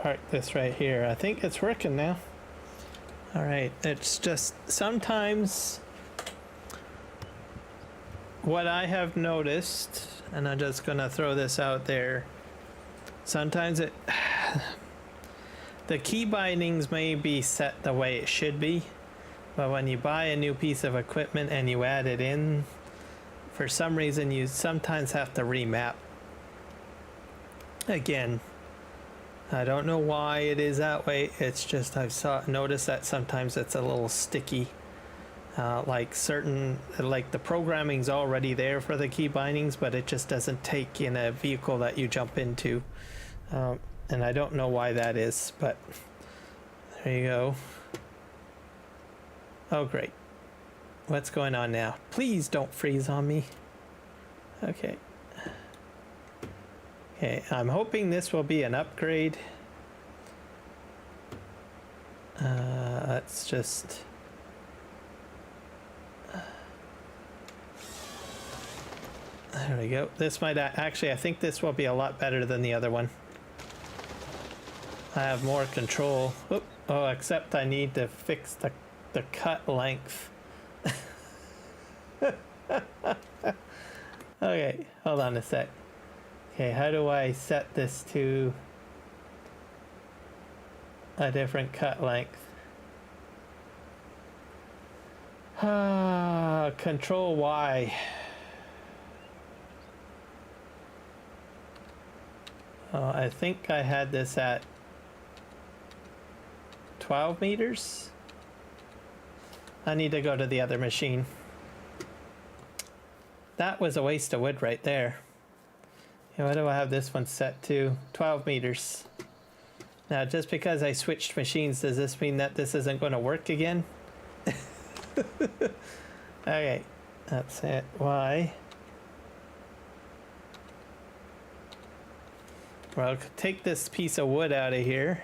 park this right here. I think it's working now. All right, it's just sometimes what I have noticed, and I'm just gonna throw this out there, sometimes the key bindings may be set the way it should be, but when you buy a new piece of equipment and you add it in, for some reason you sometimes have to remap. Again, I don't know why it is that way. It's just I've noticed that sometimes it's a little sticky. Like the programming's already there for the key bindings, but it just doesn't take in a vehicle that you jump into. And I don't know why that is, but there you go. Oh, great. What's going on now? Please don't freeze on me. Okay. Okay, I'm hoping this will be an upgrade. Let's just... There we go. This might actually, I think this will be a lot better than the other one. I have more control. Oop. Oh, except I need to fix the cut length. Okay, hold on a sec. Okay, how do I set this to a different cut length? Control Y. Oh, I think I had this at 12 meters. I need to go to the other machine. That was a waste of wood right there. Yeah, what do I have this one set to? 12 meters. Now, just because I switched machines, does this mean that this isn't going to work again? Okay, that's it. Y. Well, take this piece of wood out of here.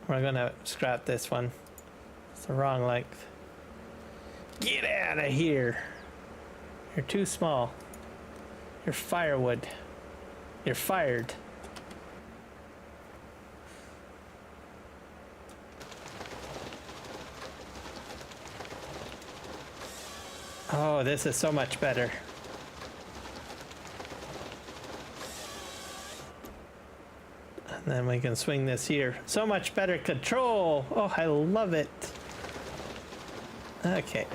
We're going to scrap this one. It's the wrong length. Get out of here. You're too small. You're firewood. You're fired. Oh, this is so much better. And then we can swing this here. So much better control. Oh, I love it. Okay.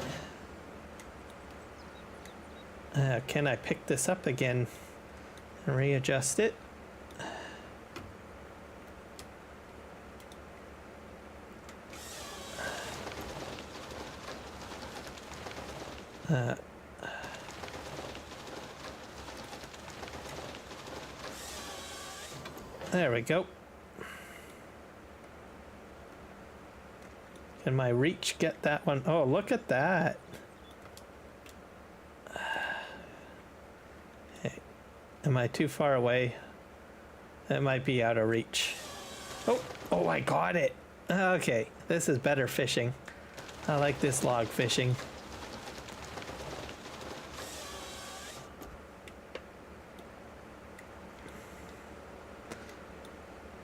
Can I pick this up again and readjust it? There we go. Can my reach get that one? Oh, look at that. Hey, am I too far away? That might be out of reach. Oh, I got it. Okay, this is better fishing. I like this log fishing.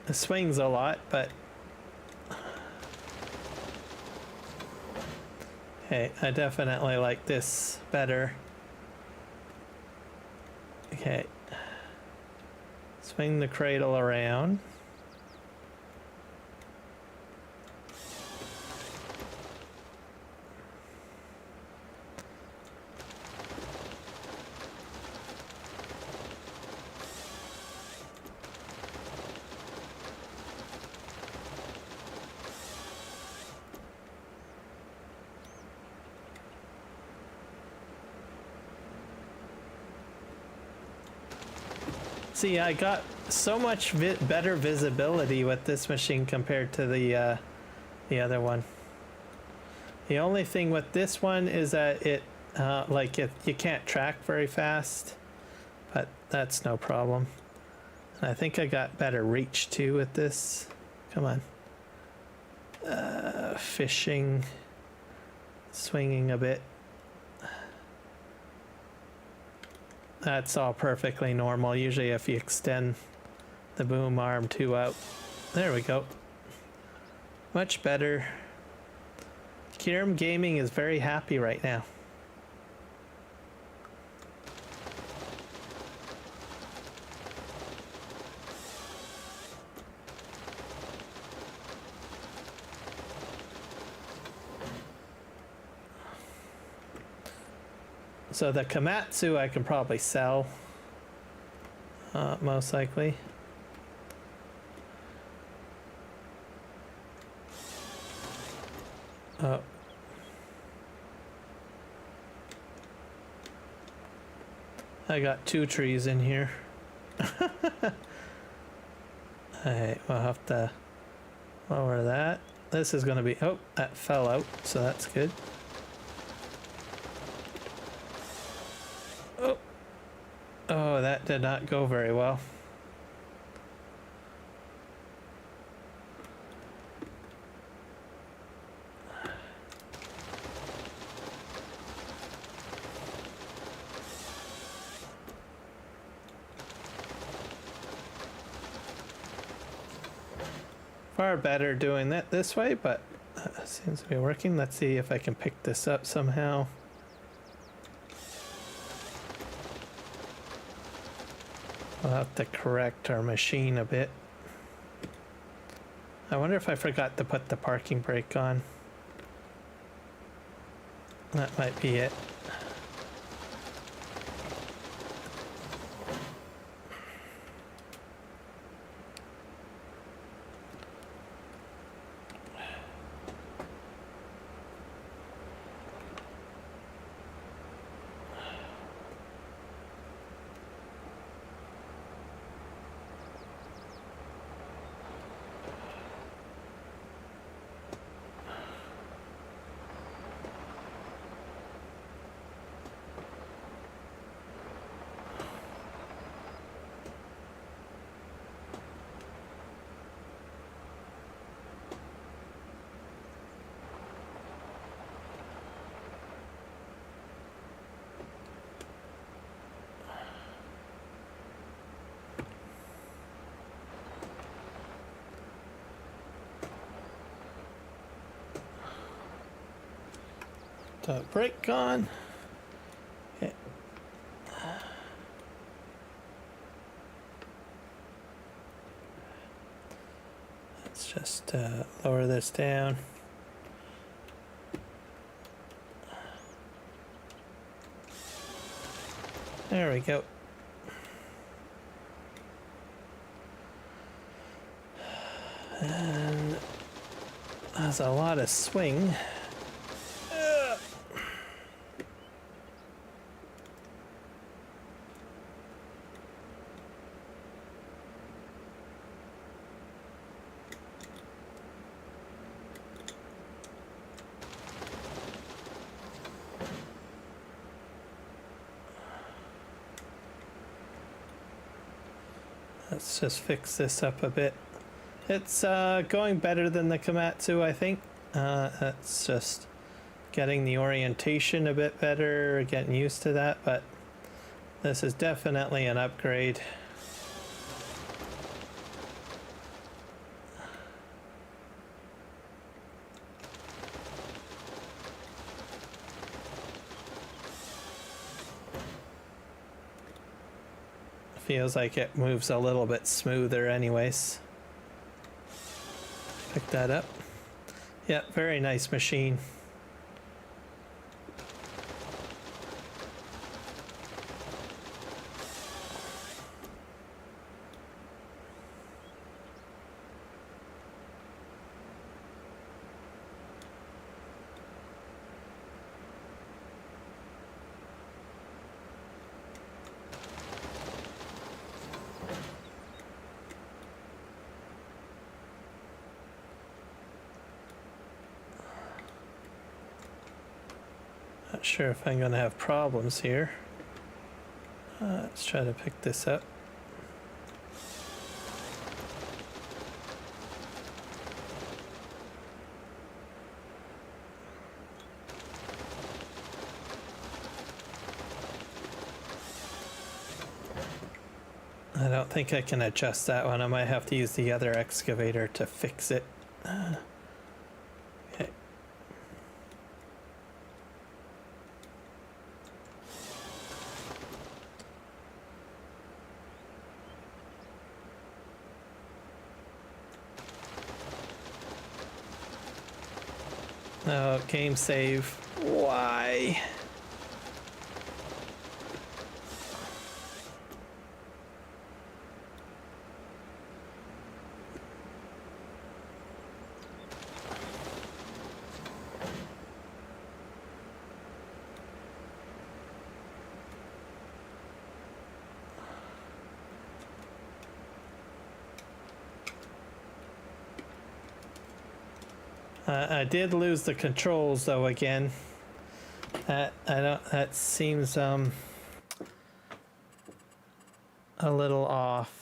It swings a lot, but okay, I definitely like this better. Okay, swing the cradle around. See, I got so much better visibility with this machine compared to the other one. The only thing with this one is that it, you can't track very fast, but that's no problem. And I think I got better reach too with this. Come on. Fishing, swinging a bit. That's all perfectly normal. Usually if you extend the boom arm 2 out. There we go. Much better. Kiram Gaming is very happy right now. So the Komatsu I can probably sell, most likely. Oh. I got 2 trees in here. Alright, we'll have to lower that. This is gonna be, oh, that fell out, so that's good. Oh, that did not go very well. Far better doing that this way, but seems to be working. Let's see if I can pick this up somehow. We'll have to correct our machine a bit. I wonder if I forgot to put the parking brake on. That might be it. The brake on. Okay. Let's just lower this down. There we go. And there's a lot of swing. Let's just fix this up a bit. It's going better than the Komatsu, I think. It's just getting the orientation a bit better, getting used to that, but this is definitely an upgrade. Feels like it moves a little bit smoother anyways. Pick that up. Yeah, very nice machine. Not sure if I'm gonna have problems here. Let's try to pick this up. I don't think I can adjust that one. I might have to use the other excavator to fix it. Okay. Oh, game save. Why? I did lose the controls though again. That seems a little off.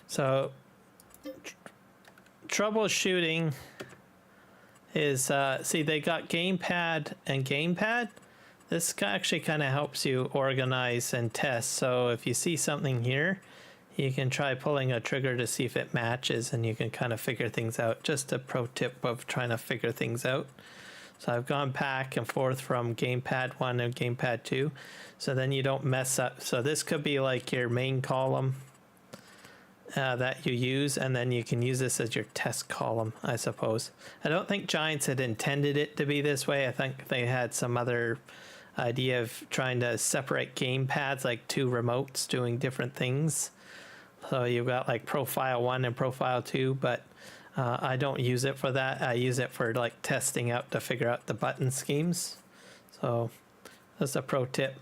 So troubleshooting is, see, they got gamepad and gamepad. This actually kind of helps you organize and test. So if you see something here, you can try pulling a trigger to see if it matches, and you can kind of figure things out. Just a pro tip of trying to figure things out. So I've gone back and forth from gamepad 1 and gamepad 2, so then you don't mess up. So this could be like your main column that you use, and then you can use this as your test column, I suppose. I don't think Giants had intended it to be this way. I think they had some other idea of trying to separate game pads, like two remotes doing different things. So you've got like profile 1 and profile 2, but I don't use it for that. I use it for like testing out to figure out the button schemes. So that's a pro tip.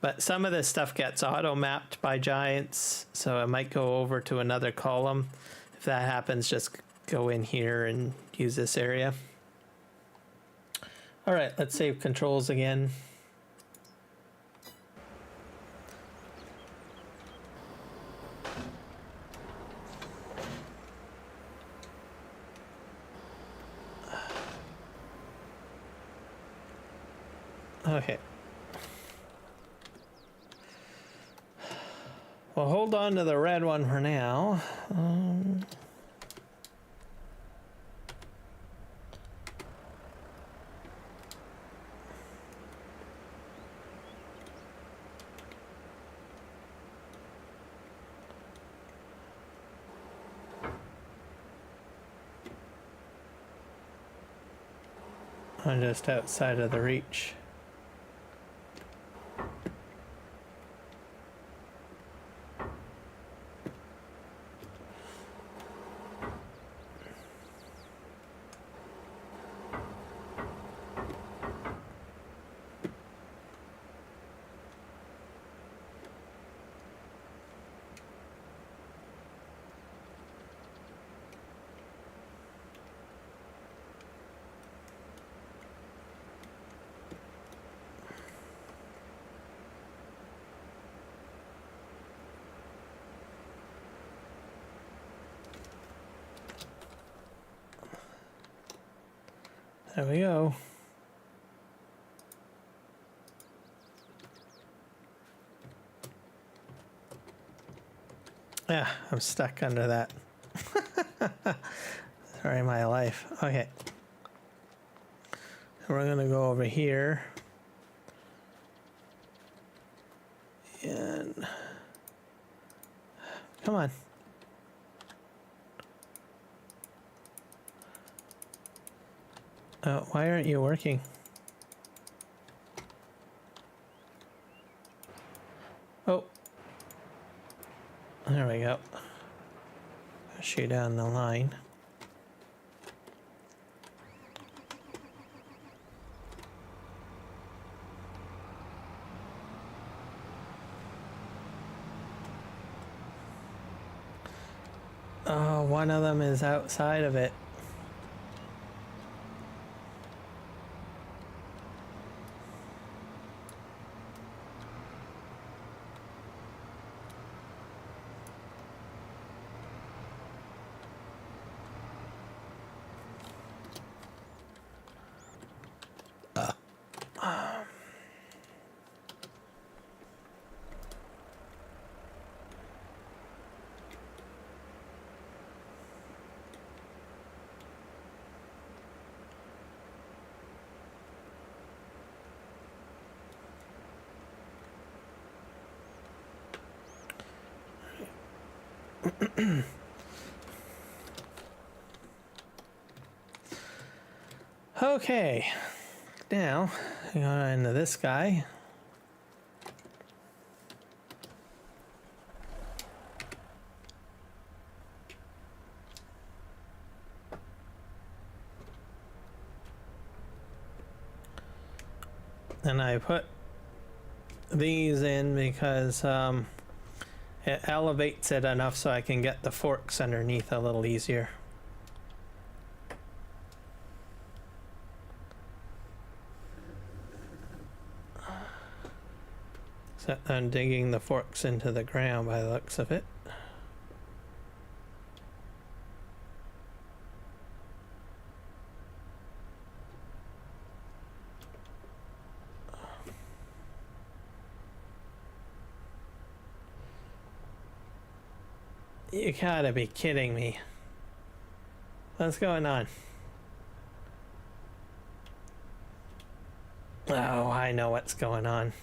But some of this stuff gets auto-mapped by Giants, so it might go over to another column. If that happens, just go in here and use this area. All right, let's save controls again. Okay. Well, hold on to the red one for now. I'm just outside of the reach. There we go. Yeah, I'm stuck under that. Sorry, my life. Okay. We're gonna go over here. And come on. Why aren't you working? Oh. There we go. Push you down the line. Oh, one of them is outside of it. Okay, now go into this guy. And I put these in because it elevates it enough so I can get the forks underneath a little easier. So I'm digging the forks into the ground by the looks of it. You gotta be kidding me. What's going on? Oh, I know what's going on.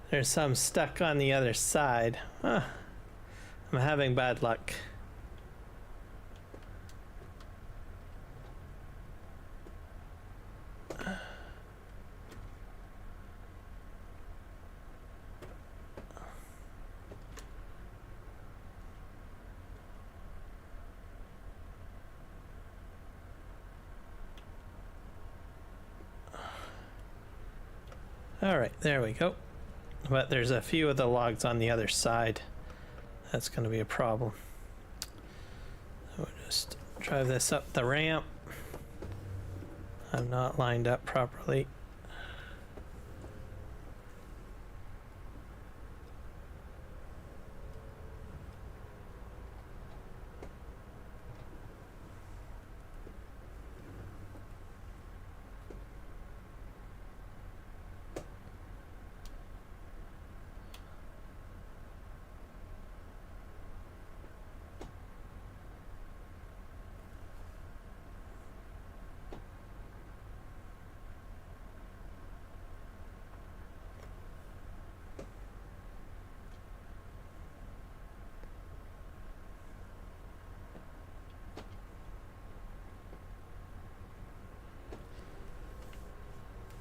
There's some stuck on the other side. Huh. I'm having bad luck. All right, there we go. But there's a few of the logs on the other side. That's going to be a problem. So we'll just drive this up the ramp. I'm not lined up properly.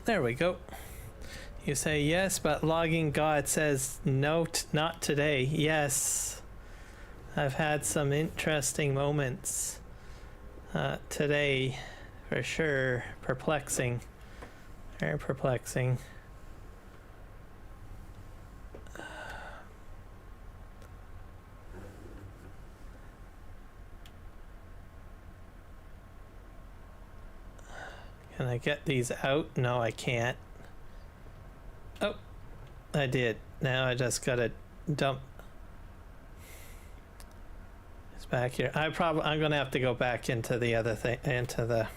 There we go. You say yes, but logging God says no, not today. Yes. I've had some interesting moments today, for sure. Perplexing. Very perplexing. Can I get these out? No, I can't. Oh, I did. Now I just gotta dump. It's back here. I'm gonna have to go back into the other thing, into the.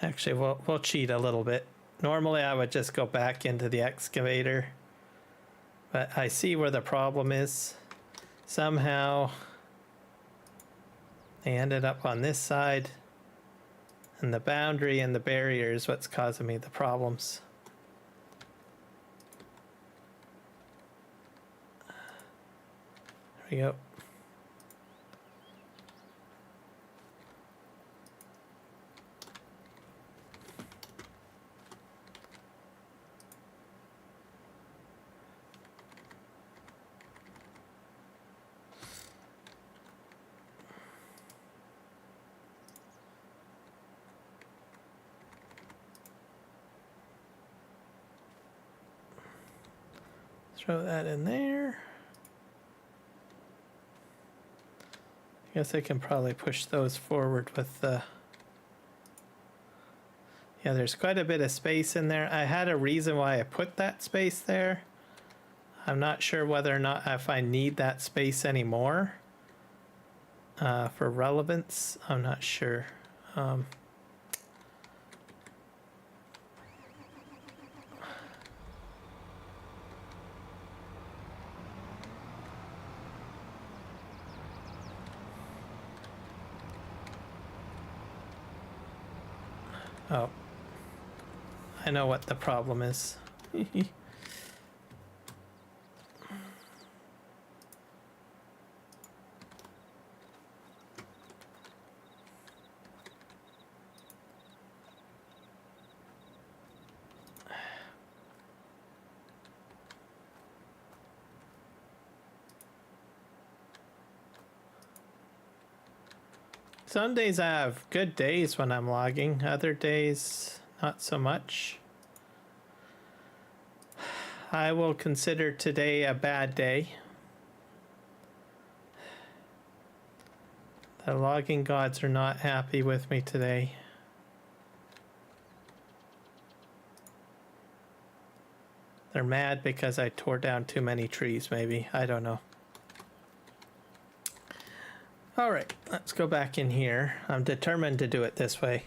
Actually, we'll cheat a little bit. Normally, I would just go back into the excavator, but I see where the problem is. Somehow. They ended up on this side, and the boundary and the barrier is what's causing me the problems. There we go. Throw that in there. I guess I can probably push those forward with the... Yeah, there's quite a bit of space in there. I had a reason why I put that space there. I'm not sure whether or not if I need that space anymore. For relevance, I'm not sure. Oh, I know what the problem is. Some days I have good days when I'm logging, other days not so much. I will consider today a bad day. The logging gods are not happy with me today. They're mad because I tore down too many trees, maybe. I don't know. All right, let's go back in here. I'm determined to do it this way.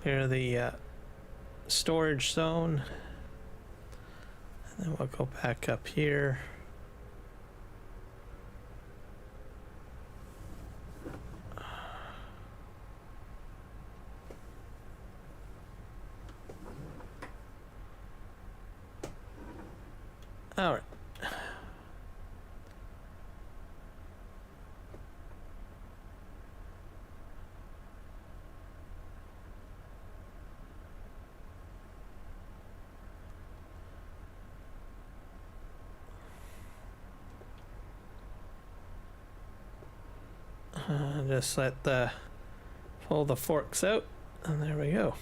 Clear the storage zone. And then we'll go back up here. All right. Just let the pull the forks out, and there we go.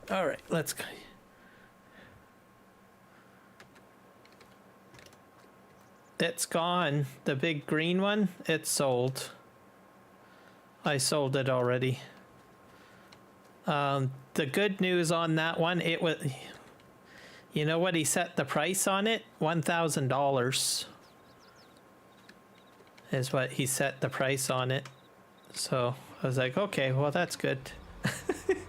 All right, let's go. It's gone. The big green one, it's sold. I sold it already. The good news on that one, it was... You know what he set the price on it? $1,000 is what he set the price on it. So I was like, okay, well, that's good.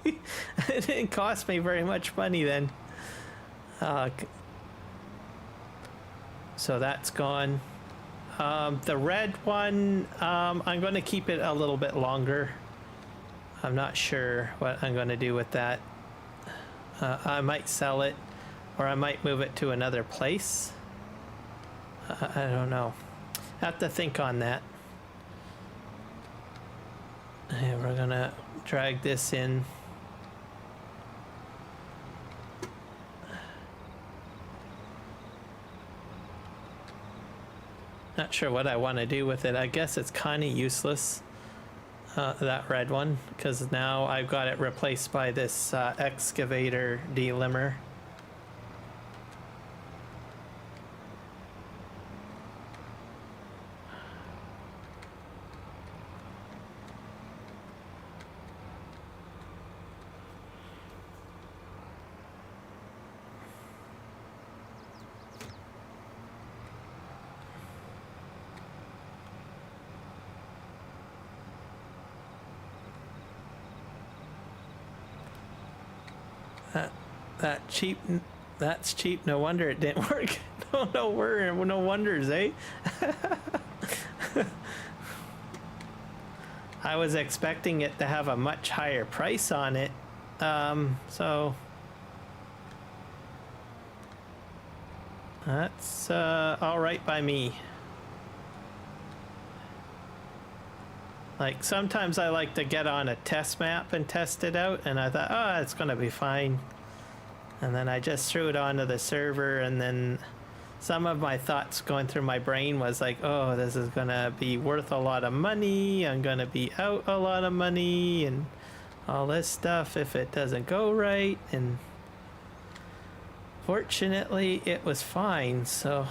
It didn't cost me very much money then. So that's gone. The red one, I'm going to keep it a little bit longer. I'm not sure what I'm going to do with that. I might sell it. Or I might move it to another place. I don't know. Have to think on that. And we're gonna drag this in. Not sure what I want to do with it. I guess it's kind of useless. That red one, because now I've got it replaced by this excavator delimber. That's cheap. No wonder it didn't work. No wonders, eh? I was expecting it to have a much higher price on it. So that's all right by me. Like, sometimes I like to get on a test map and test it out, and I thought, oh, it's gonna be fine. And then I just threw it onto the server, and then some of my thoughts going through my brain was like, oh, this is gonna be worth a lot of money, I'm gonna be out a lot of money, and all this stuff if it doesn't go right. And fortunately, it was fine, so...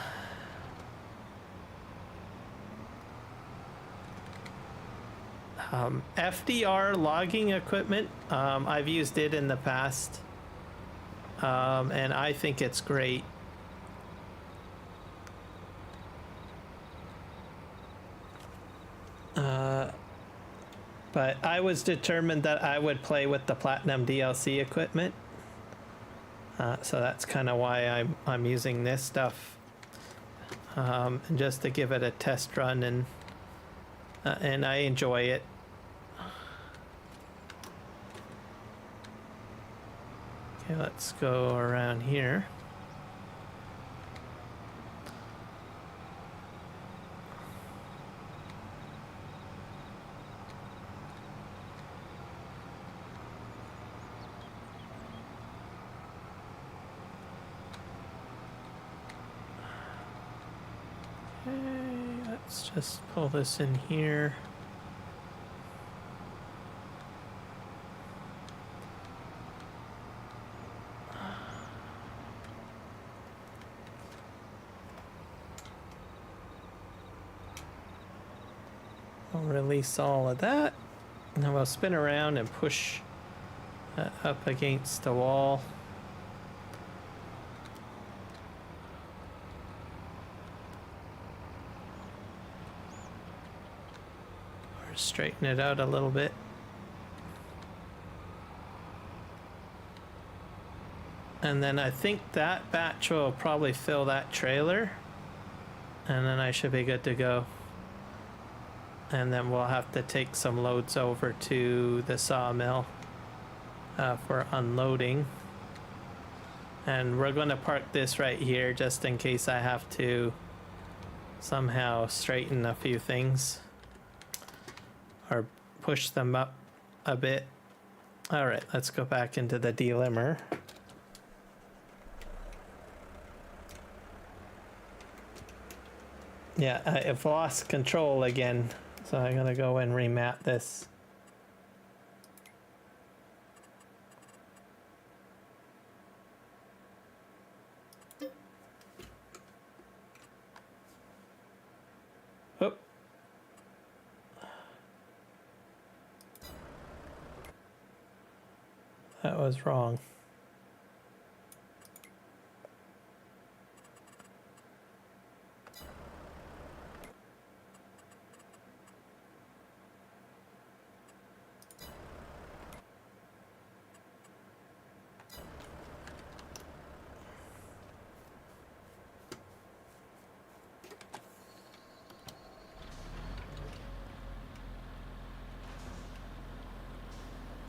FDR logging equipment, I've used it in the past, and I think it's great. But I was determined that I would play with the Platinum DLC equipment, so that's kind of why I'm using this stuff, and just to give it a test run, and I enjoy it. Okay, let's go around here. Okay, let's just pull this in here. I'll release all of that, and then we'll spin around and push up against the wall. Or straighten it out a little bit. And then I think that batch will probably fill that trailer, and then I should be good to go. And then we'll have to take some loads over to the sawmill for unloading. And we're going to park this right here just in case I have to somehow straighten a few things or push them up a bit. All right, let's go back into the delimber. Yeah, I've lost control again. So I'm gonna go and remap this. Oh. That was wrong.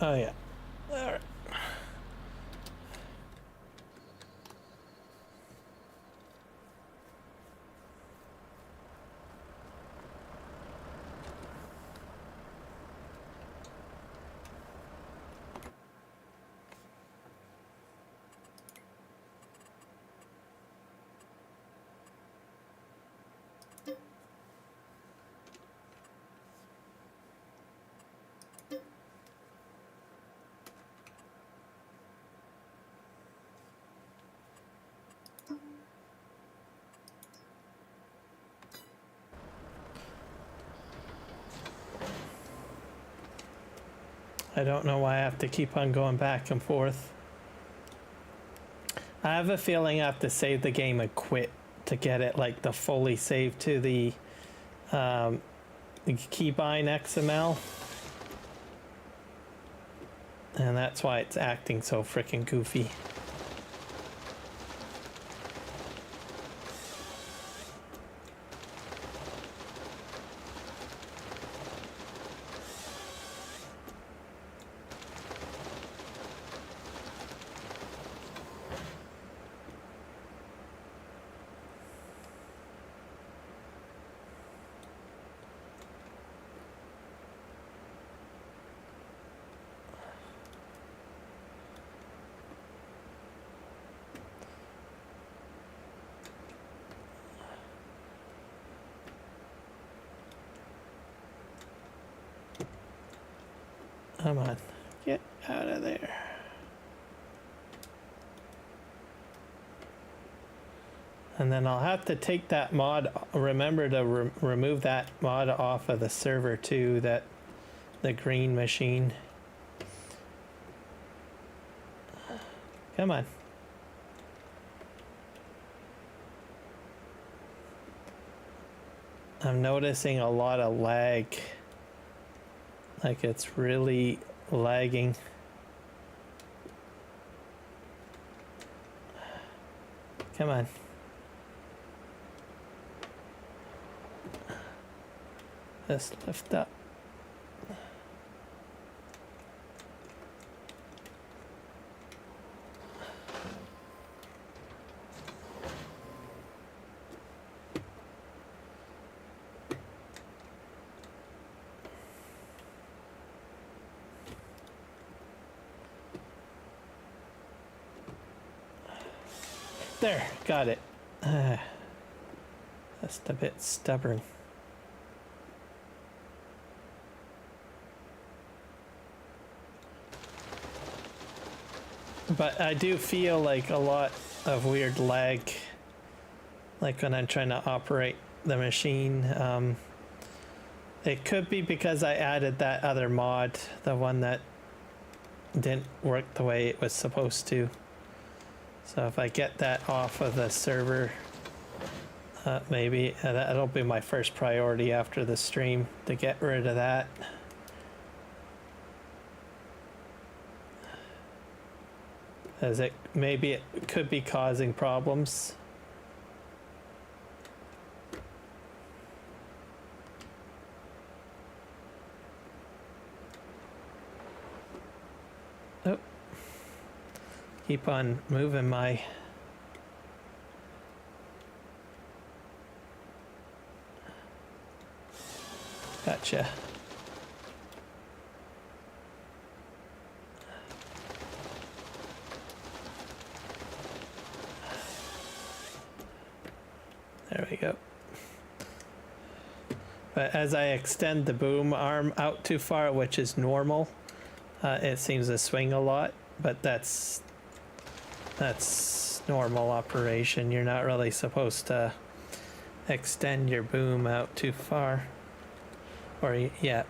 Oh yeah. All right. I don't know why I have to keep on going back and forth. I have a feeling I have to save the game and quit to get it like the fully saved to the keybind XML. And that's why it's acting so freaking goofy. Come on, get out of there. And then I'll have to take that mod, remember to remove that mod off of the server too, that the green machine. Come on. I'm noticing a lot of lag. Like it's really lagging. Come on. Let's lift up. There, got it. That's a bit stubborn. But I do feel like a lot of weird lag, like when I'm trying to operate the machine. It could be because I added that other mod, the one that didn't work the way it was supposed to. So if I get that off of the server, maybe that'll be my first priority after the stream, to get rid of that. As maybe it could be causing problems. Oh. Keep on moving my... Gotcha. There we go. But as I extend the boom arm out too far, which is normal, it seems to swing a lot, but that's normal operation. You're not really supposed to extend your boom out too far. Or, yeah.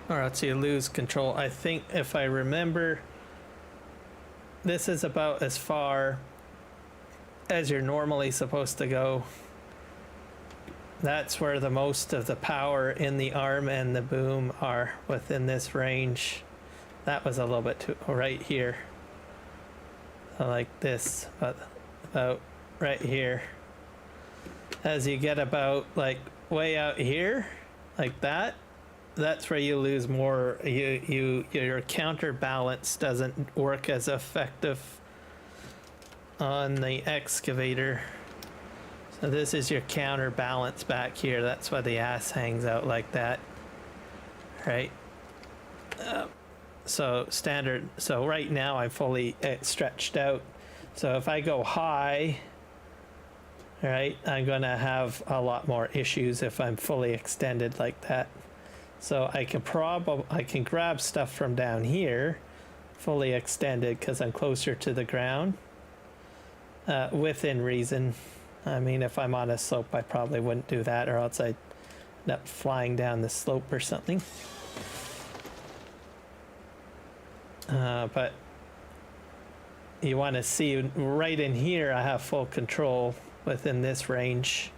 Or else you lose control. I think if I remember, this is about as far as you're normally supposed to go. That's where the most of the power in the arm and the boom are, within this range. That was a little bit too right here. Like this, but about right here. As you get about like way out here, like that, that's where you lose more. Your counterbalance doesn't work as effective on the excavator. So this is your counterbalance back here. That's why the ass hangs out like that, right? So standard. So right now I'm fully stretched out. So if I go high, right, I'm gonna have a lot more issues if I'm fully extended like that. So I can grab stuff from down here, fully extended, because I'm closer to the ground, within reason. I mean, if I'm on a slope, I probably wouldn't do that, or else I'd end up flying down the slope or something. But you want to see right in here, I have full control within this range.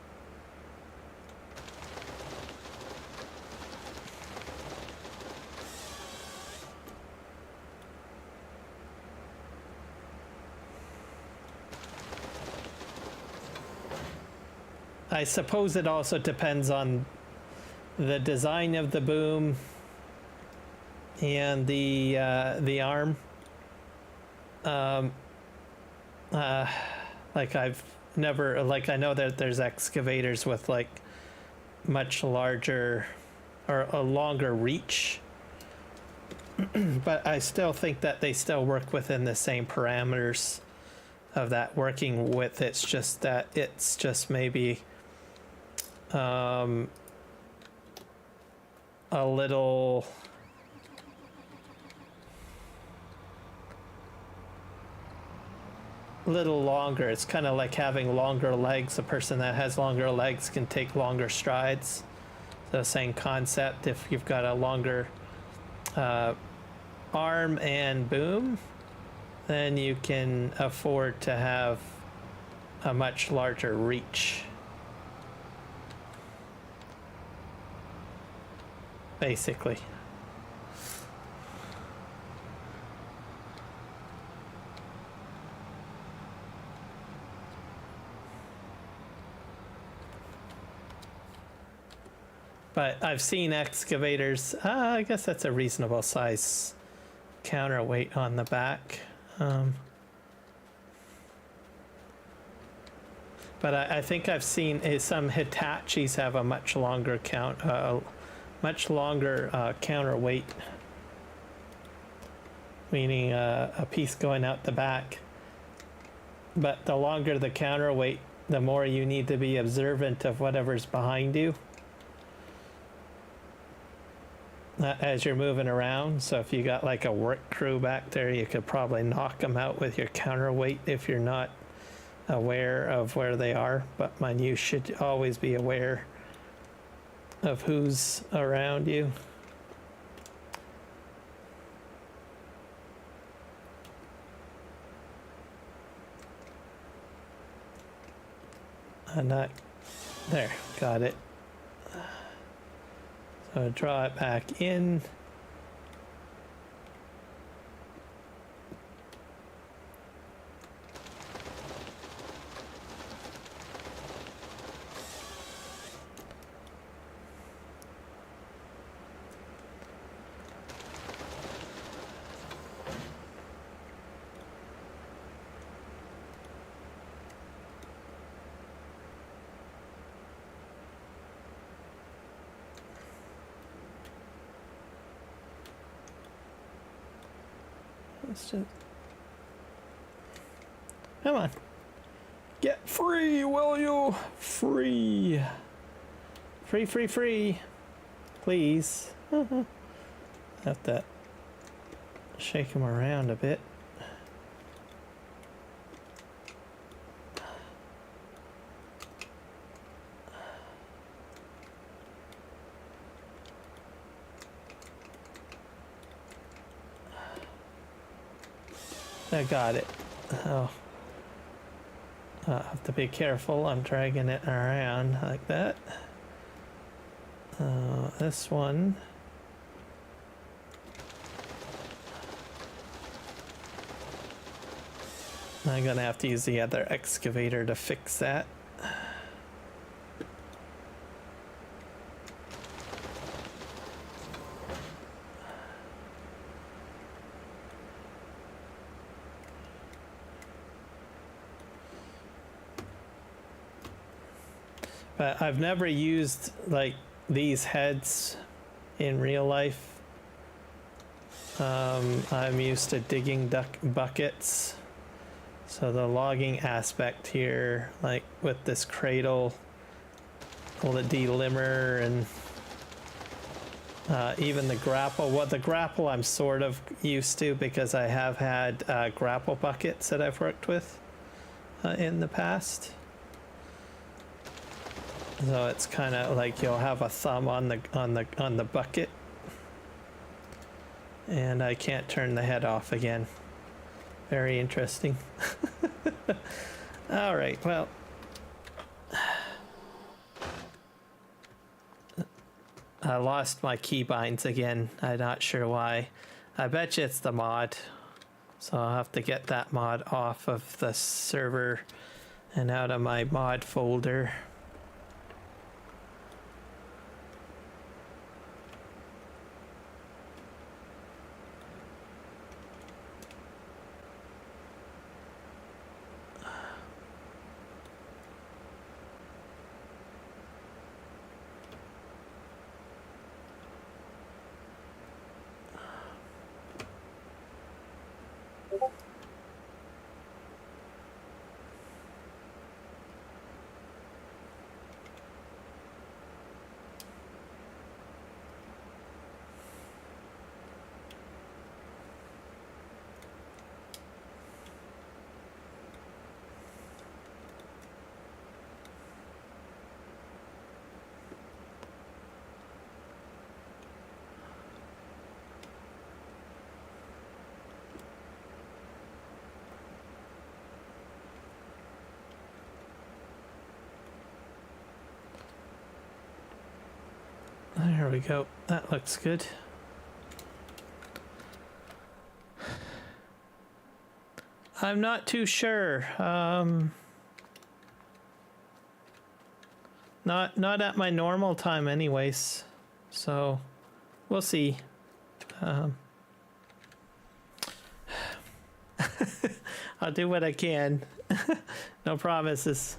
I suppose it also depends on the design of the boom and the arm. Like I've never, like, I know that there's excavators with like much larger or a longer reach, but I still think that they still work within the same parameters of that working width. It's just that it's just maybe a little longer. It's kind of like having longer legs. A person that has longer legs can take longer strides. So same concept. If you've got a longer arm and boom, then you can afford to have a much larger reach. Basically. But I've seen excavators, I guess that's a reasonable size counterweight on the back. But I think I've seen some Hitachis have a much longer counterweight, meaning a piece going out the back. But the longer the counterweight, the more you need to be observant of whatever's behind you as you're moving around. So if you got like a work crew back there, you could probably knock them out with your counterweight if you're not aware of where they are. But man, you should always be aware of who's around you. And there, got it. So draw it back in. Let's just... Come on. Get free, will you? Free. Free, free, free. Please. Have to shake him around a bit. I got it. Oh. I have to be careful. I'm dragging it around like that. This one. I'm gonna have to use the other excavator to fix that. But I've never used like these heads in real life. I'm used to digging buckets. So the logging aspect here, like with this cradle, all the delimber and even the grapple. Well, the grapple I'm sort of used to because I have had grapple buckets that I've worked with in the past. So it's kind of like you'll have a thumb on the bucket, and I can't turn the head off again. Very interesting. All right, well, I lost my keybinds again. I'm not sure why. I bet you it's the mod. So I'll have to get that mod off of the server and out of my mod folder. There we go. That looks good. I'm not too sure. Not at my normal time anyways. So we'll see. I'll do what I can. No promises.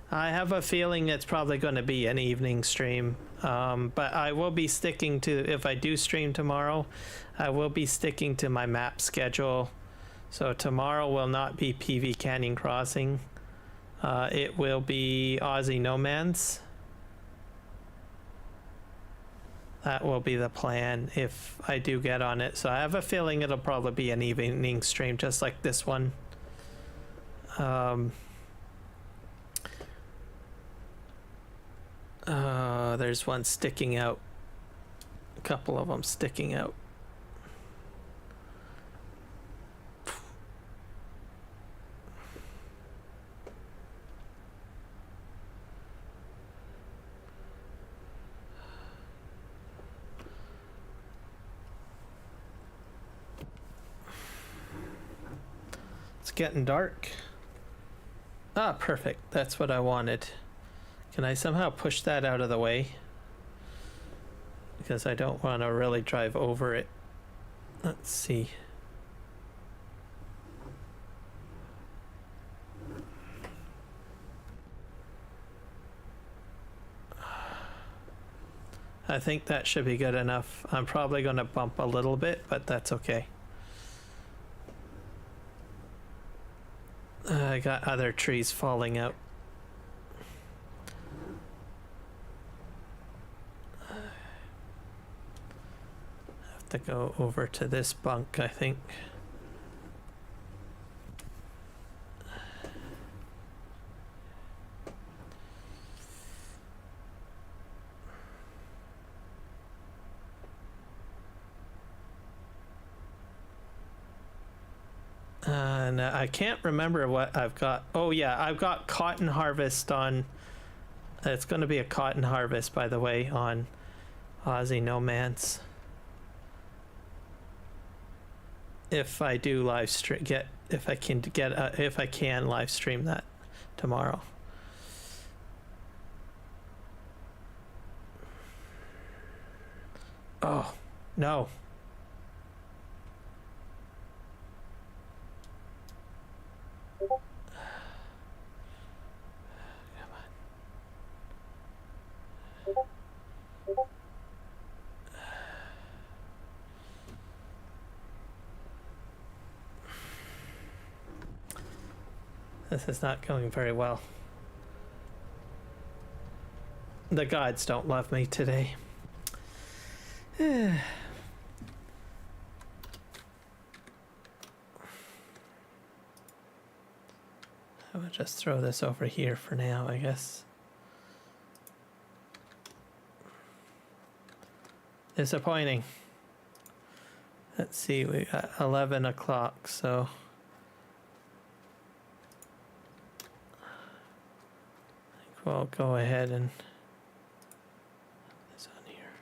I have a feeling it's probably going to be an evening stream, but I will be sticking to, if I do stream tomorrow, I will be sticking to my map schedule. So tomorrow will not be PV Canyon Crossing. It will be Aussie No Man's. That will be the plan if I do get on it. So I have a feeling it'll probably be an evening stream just like this one. There's one sticking out. A couple of them sticking out. It's getting dark. Ah, perfect. That's what I wanted. Can I somehow push that out of the way? Because I don't want to really drive over it. Let's see. I think that should be good enough. I'm probably going to bump a little bit, but that's okay. I got other trees falling out. To go over to this bunk, I think. And I can't remember what I've got. Oh yeah, I've got cotton harvest on. It's going to be a cotton harvest, by the way, on Aussie No Man's. If I do live stream, if I can live stream that tomorrow. Oh no. This is not going very well. The gods don't love me today. I will just throw this over here for now, I guess. Disappointing. Let's see, we got 11 o'clock, so... We'll go ahead and put this on here.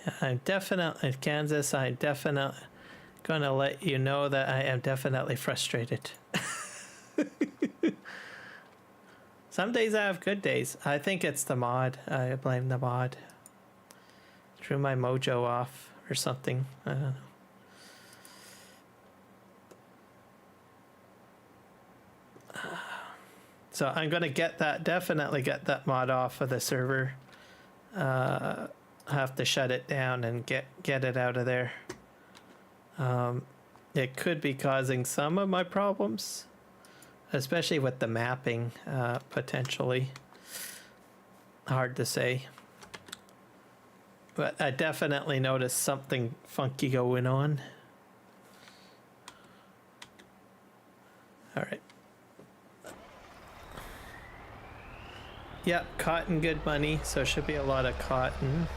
Yeah, I'm definitely, Kansas, I'm definitely gonna let you know that I am definitely frustrated. Some days I have good days. I think it's the mod. I blame the mod. Threw my mojo off or something. I don't know. So I'm gonna get that, definitely get that mod off of the server. Have to shut it down and get it out of there. It could be causing some of my problems, especially with the mapping, potentially. Hard to say. But I definitely noticed something funky going on. All right. Yep, cotton, good money, so should be a lot of cotton.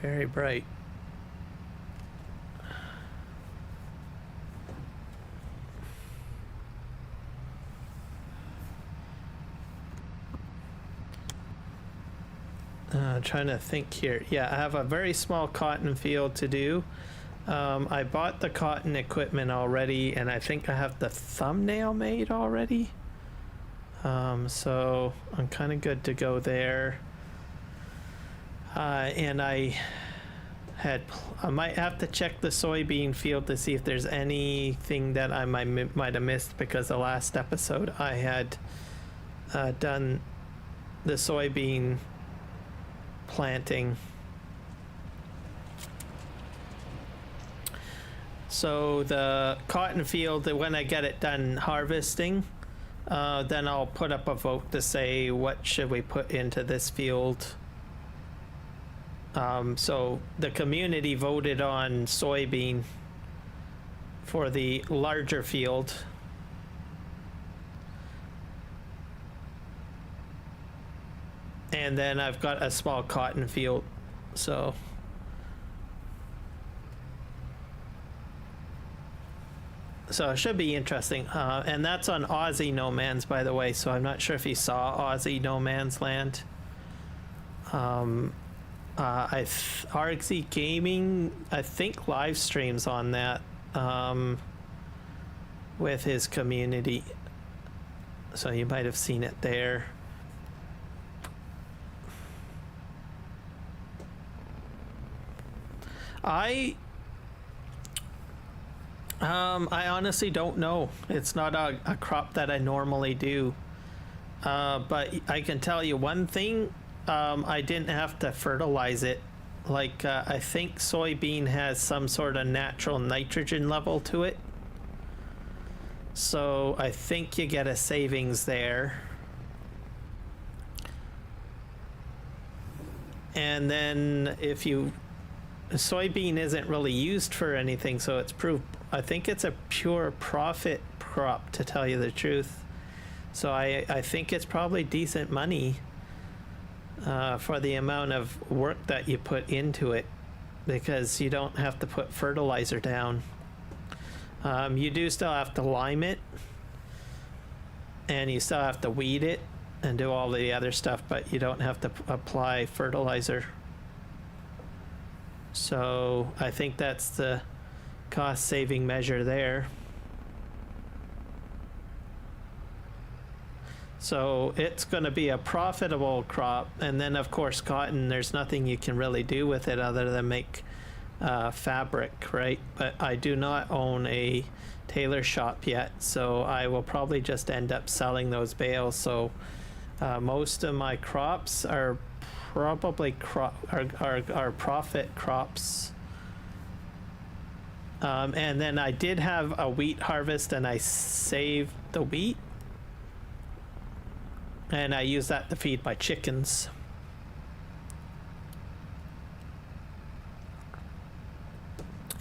very bright. Trying to think here. Yeah, I have a very small cotton field to do. I bought the cotton equipment already, and I think I have the thumbnail made already. So I'm kind of good to go there. And I might have to check the soybean field to see if there's anything that I might have missed, because the last episode I had done the soybean planting. So the cotton field, when I get it done harvesting, then I'll put up a vote to say what should we put into this field. So the community voted on soybean for the larger field. And then I've got a small cotton field, so it should be interesting. And that's on Aussie No Man's, by the way, so I'm not sure if you saw Aussie No Man's Land. RXZ Gaming, I think, live streams on that with his community, so you might have seen it there. I honestly don't know. It's not a crop that I normally do. But I can tell you one thing. I didn't have to fertilize it. Like, I think soybean has some sort of natural nitrogen level to it. So I think you get a savings there. And then soybean isn't really used for anything, so I think it's a pure profit crop, to tell you the truth. So I think it's probably decent money for the amount of work that you put into it, because you don't have to put fertilizer down. You do still have to lime it, and you still have to weed it and do all the other stuff, but you don't have to apply fertilizer. So I think that's the cost-saving measure there. So it's going to be a profitable crop. And then, of course, cotton, there's nothing you can really do with it other than make fabric, right? But I do not own a tailor shop yet, so I will probably just end up selling those bales. So most of my crops are probably are profit crops. And then I did have a wheat harvest, and I saved the wheat, and I use that to feed my chickens.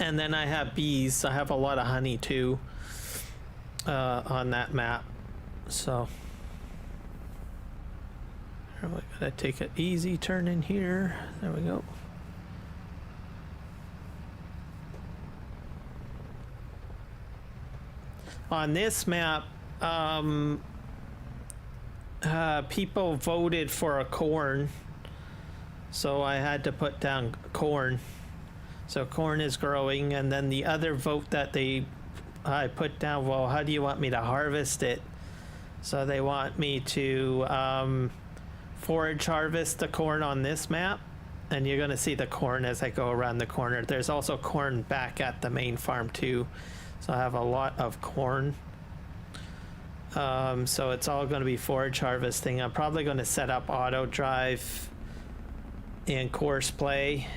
And then I have bees. I have a lot of honey too on that map. So we gotta take an easy turn in here. There we go. On this map, people voted for a corn, so I had to put down corn. So corn is growing, and then the other vote that I put down, well, how do you want me to harvest it? So they want me to forage harvest the corn on this map, and you're going to see the corn as I go around the corner. There's also corn back at the main farm too, so I have a lot of corn. So it's all going to be forage harvesting. I'm probably going to set up auto drive and course play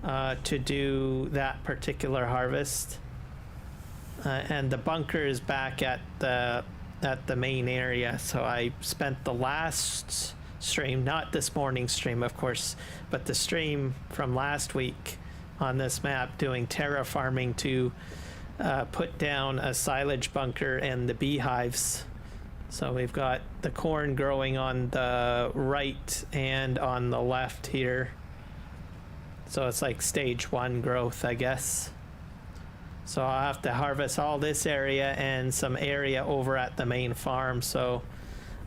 to do that particular harvest. And the bunker is back at the main area, so I spent the last stream, not this morning's stream of course, but the stream from last week on this map doing terraforming to put down a silage bunker and the beehives. So we've got the corn growing on the right and on the left here. So it's like stage 1 growth, I guess. So I'll have to harvest all this area and some area over at the main farm. So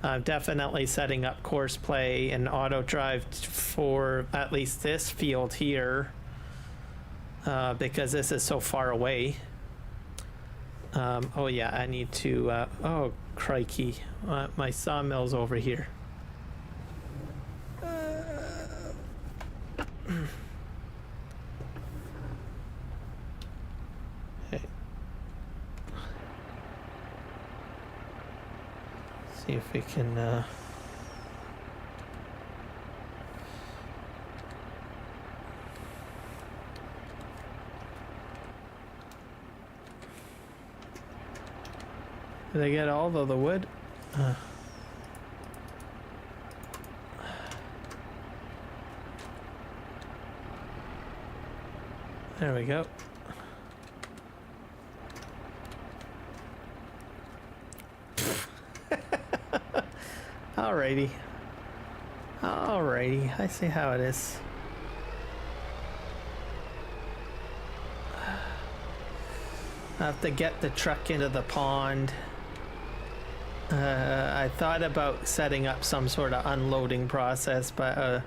I'm definitely setting up course play and auto drive for at least this field here, because this is so far away. Oh yeah, I need to, oh crikey, my sawmill's over here. See if we can did I get all of the wood? There we go. Alrighty. Alrighty, I see how it is. I have to get the truck into the pond. I thought about setting up some sort of unloading process, but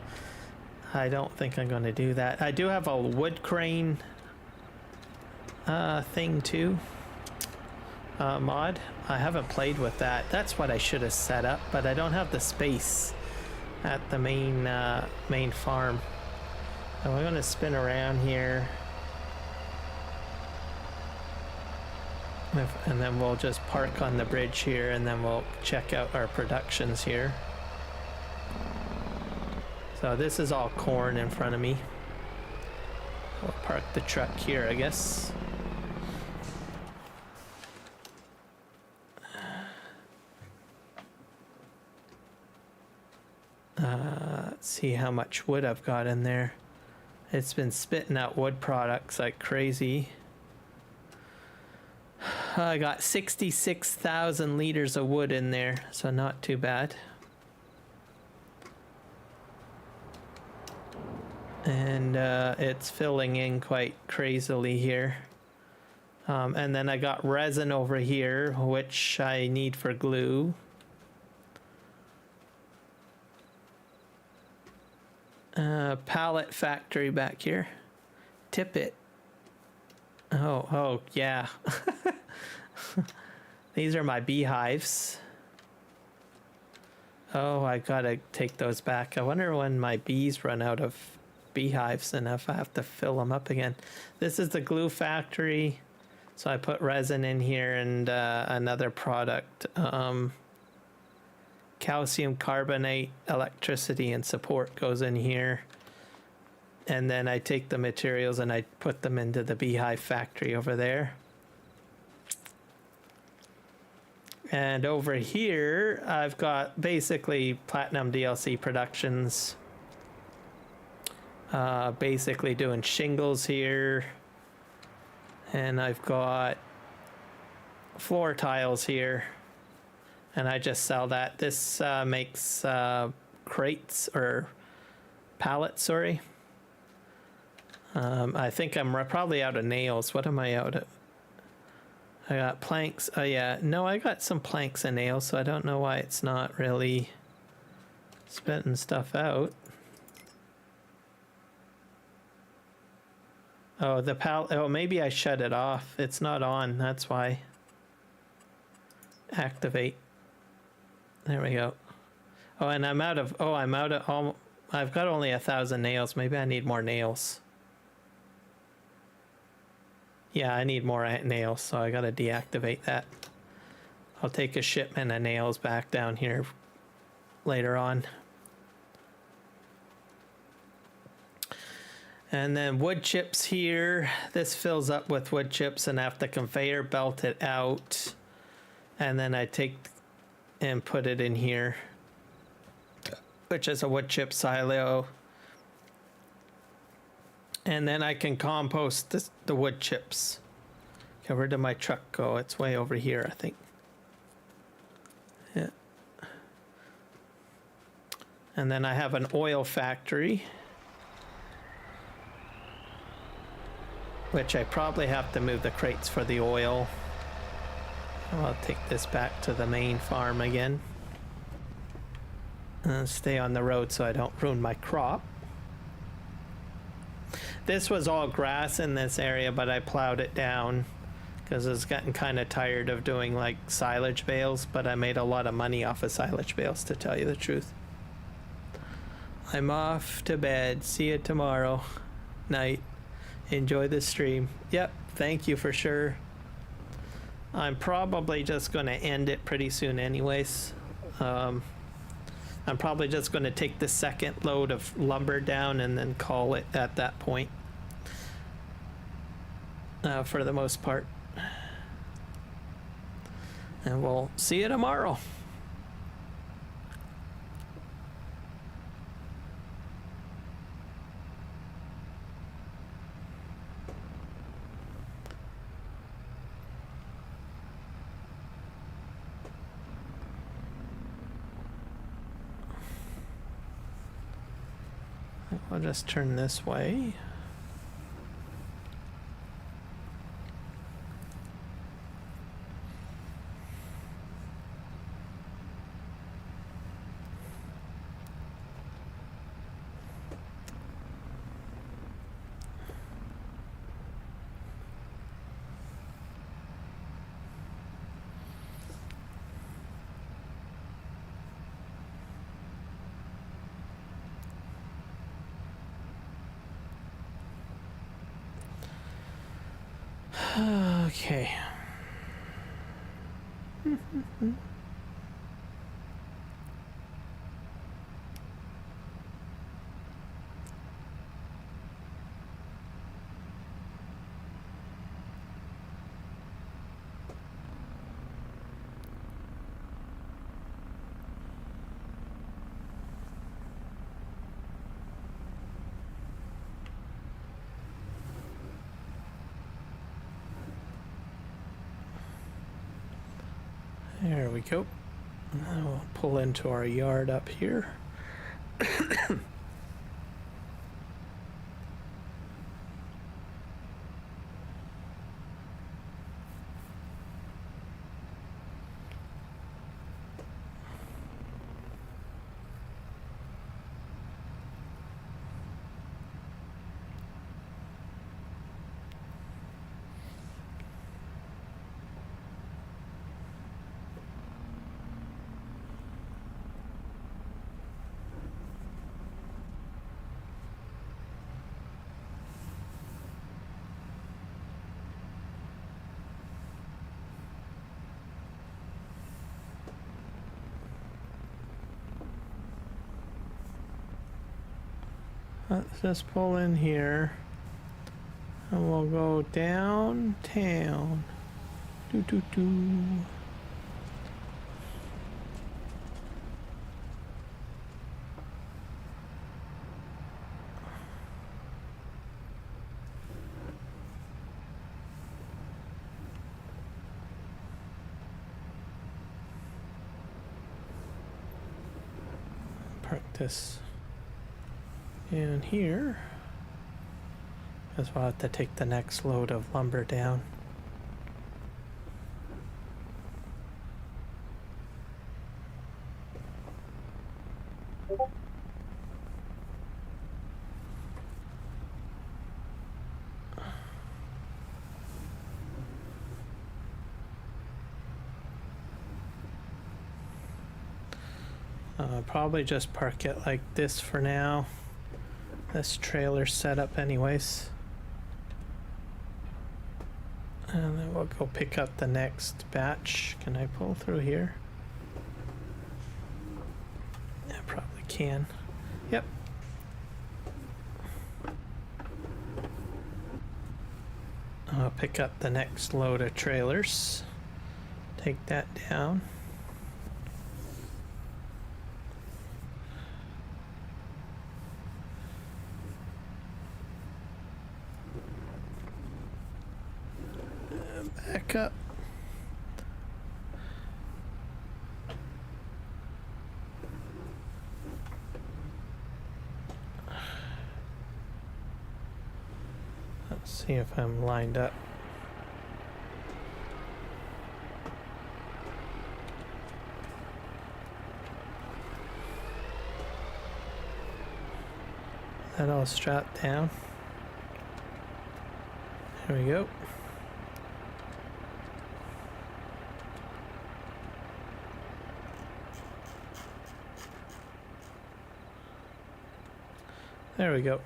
I don't think I'm going to do that. I do have a wood crane thing too. Mod. I haven't played with that. That's what I should have set up, but I don't have the space at the main farm. So we're gonna spin around here, and then we'll just park on the bridge here, and then we'll check out our productions here. So this is all corn in front of me. We'll park the truck here, I guess. Let's see how much wood I've got in there. It's been spitting out wood products like crazy. I got 66,000 liters of wood in there, so not too bad. And it's filling in quite crazily here. And then I got resin over here, which I need for glue. Pallet factory back here. Tip it. Oh, yeah. These are my beehives. Oh, I gotta take those back. I wonder when my bees run out of beehives and if I have to fill them up again. This is the glue factory. So I put resin in here and another product. Calcium carbonate, electricity, and support goes in here. And then I take the materials and I put them into the beehive factory over there. And over here, I've got basically Platinum DLC Productions. Basically doing shingles here. And I've got floor tiles here. And I just sell that. This makes crates or pallets, sorry. I think I'm probably out of nails. What am I out of? I got planks. Oh yeah, no, I got some planks and nails, so I don't know why it's not really spitting stuff out. Oh, the oh, maybe I shut it off. It's not on, that's why. Activate. There we go. Oh, and I'm out of I've got only 1,000 nails. Maybe I need more nails. Yeah, I need more nails, so I gotta deactivate that. I'll take a shipment of nails back down here later on. And then wood chips here. This fills up with wood chips and I have to conveyor belt it out. And then I take and put it in here, which is a wood chip silo. And then I can compost the wood chips. Okay, where did my truck go? It's way over here, I think. Yeah. And then I have an oil factory. which I probably have to move the crates for the oil. I'll take this back to the main farm again. And stay on the road so I don't ruin my crop. This was all grass in this area, but I plowed it down because I was getting kind of tired of doing like silage bales, but I made a lot of money off of silage bales, to tell you the truth. I'm off to bed. See you tomorrow night. Enjoy the stream. Yep, thank you for sure. I'm probably just going to end it pretty soon anyways. I'm probably just going to take the second load of lumber down and then call it at that point. For the most part. And we'll see you tomorrow. I'll just turn this way. Okay. There we go. Now we'll pull into our yard up here. Let's just pull in here and we'll go downtown. Doo doo doo. Park this in here, because we'll have to take the next load of lumber down. Probably just park it like this for now. This trailer's set up anyways. And then we'll go pick up the next batch. Can I pull through here? I probably can. Yep. I'll pick up the next load of trailers. Take that down. Back up. Let's see. See if I'm lined up. That all strapped down. There we go. There we go.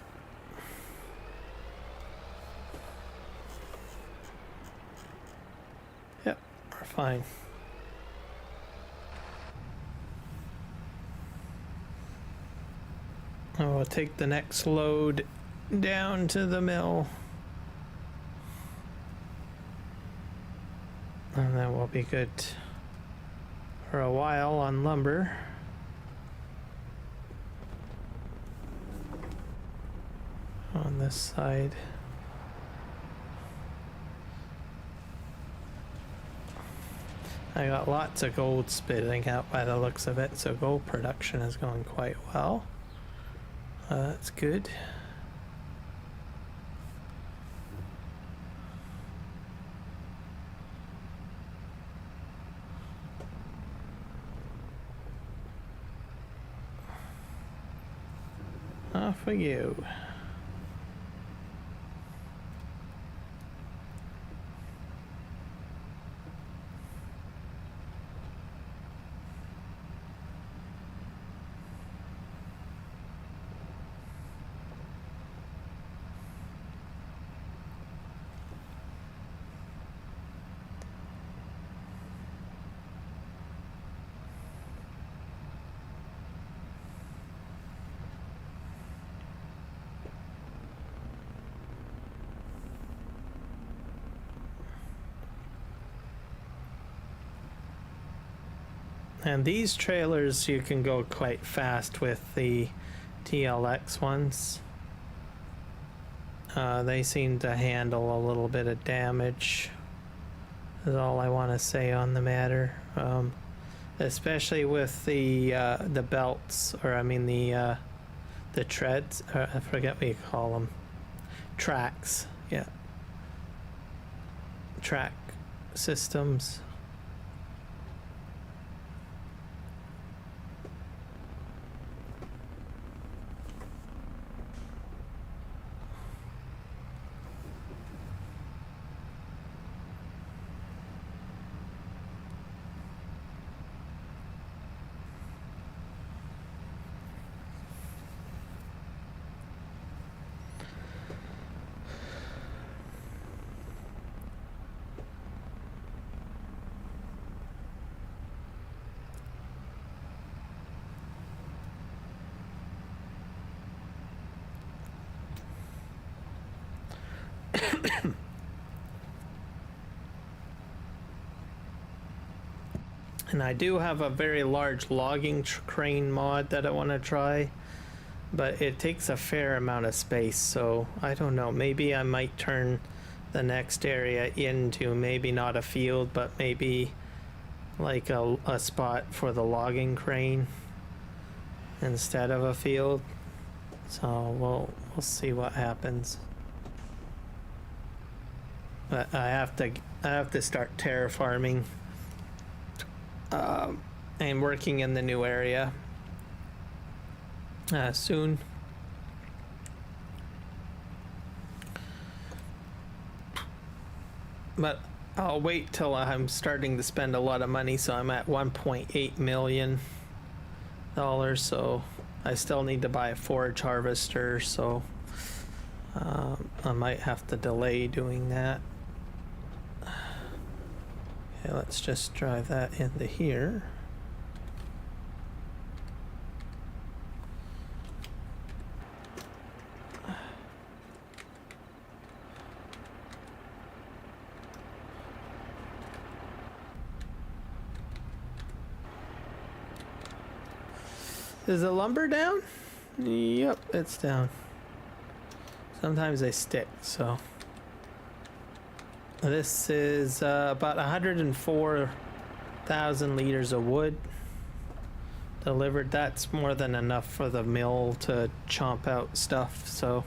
Yep, we're fine. And we'll take the next load down to the mill. And then we'll be good for a while on lumber. On this side. I got lots of gold spitting out by the looks of it, so gold production is going quite well. That's good. Off we go. And these trailers you can go quite fast with the TLX ones. They seem to handle a little bit of damage. Is all I want to say on the matter. Especially with the belts, or I mean the treads. I forget what you call them. Tracks. Yeah. Track systems. And I do have a very large logging crane mod that I want to try, but it takes a fair amount of space, so I don't know, maybe I might turn the next area into maybe not a field, but maybe like a spot for the logging crane instead of a field. So we'll see what happens. But I have to start terraforming and working in the new area soon. But I'll wait till I'm starting to spend a lot of money, so I'm at $1.8 million, so I still need to buy a forage harvester, so I might have to delay doing that. Okay, let's just drive that into here. Is the lumber down? Yep, it's down. Sometimes they stick, so. This is about 104,000 liters of wood delivered. That's more than enough for the mill to chomp out stuff, so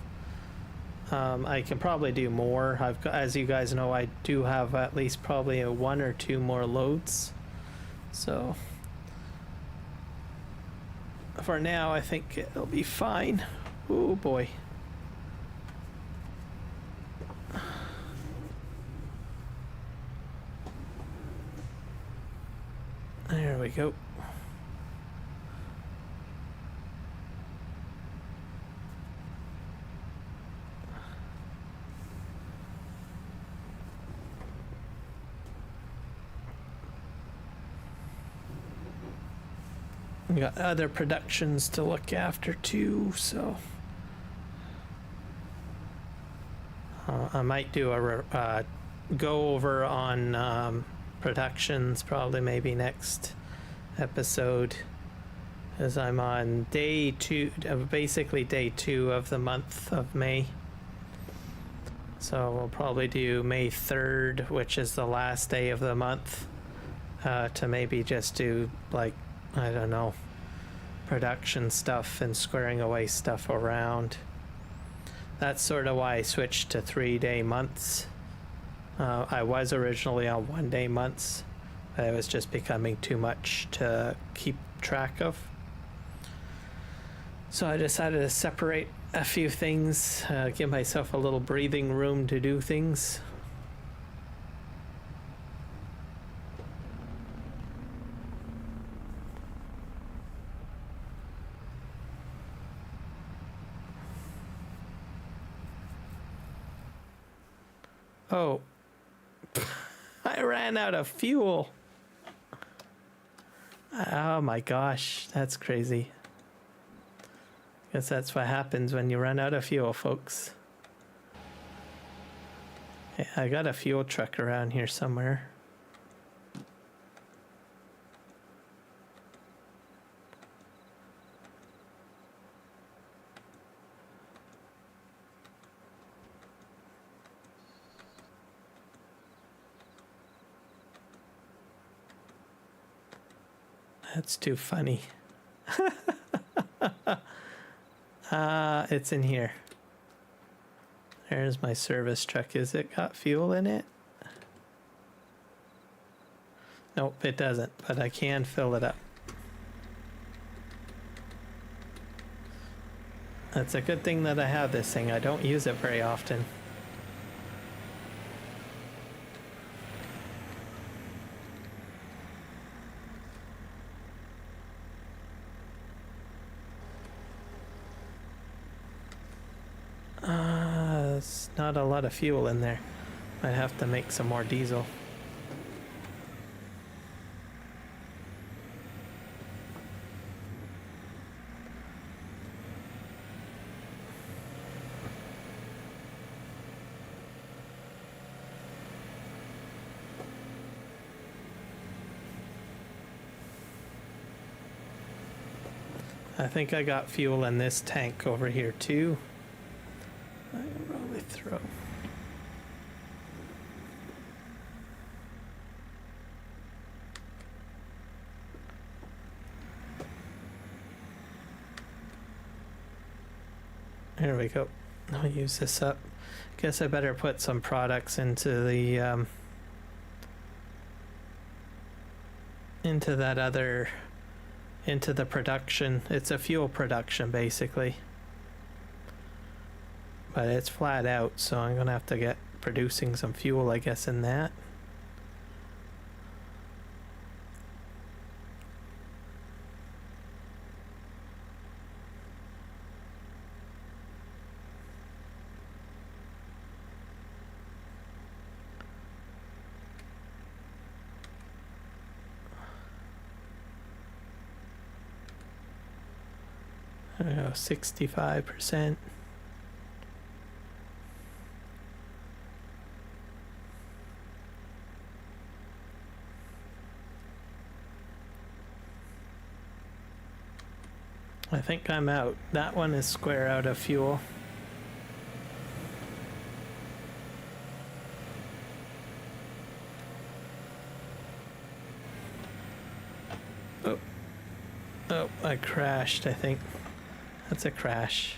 I can probably do more. As you guys know, I do have at least probably one or two more loads. So for now, I think it'll be fine. Oh boy. There we go. We got other productions to look after too, so I might do a go over on productions probably maybe next episode, as I'm on day 2, basically day 2 of the month of May. So we'll probably do May 3rd, which is the last day of the month, to maybe just do like, I don't know, production stuff and squaring away stuff around. That's sort of why I switched to 3-day months. I was originally on 1-day months, but it was just becoming too much to keep track of. So I decided to separate a few things, give myself a little breathing room to do things. Oh, I ran out of fuel. Oh my gosh, that's crazy. Guess that's what happens when you run out of fuel, folks. Hey, I got a fuel truck around here somewhere. That's too funny. It's in here. There's my service truck. Is it got fuel in it? Nope, it doesn't, but I can fill it up. That's a good thing that I have this thing. I don't use it very often. There's not a lot of fuel in there. Might have to make some more diesel. I think I got fuel in this tank over here too. I can probably throw. There we go. I'll use this up. Guess I better put some products into the into that other, into the production. It's a fuel production basically, but it's flat out, so I'm gonna have to get producing some fuel, I guess, in that. I don't know, 65%. I think I'm out. That one is square out of fuel. Oh. Oh, I crashed, I think. That's a crash.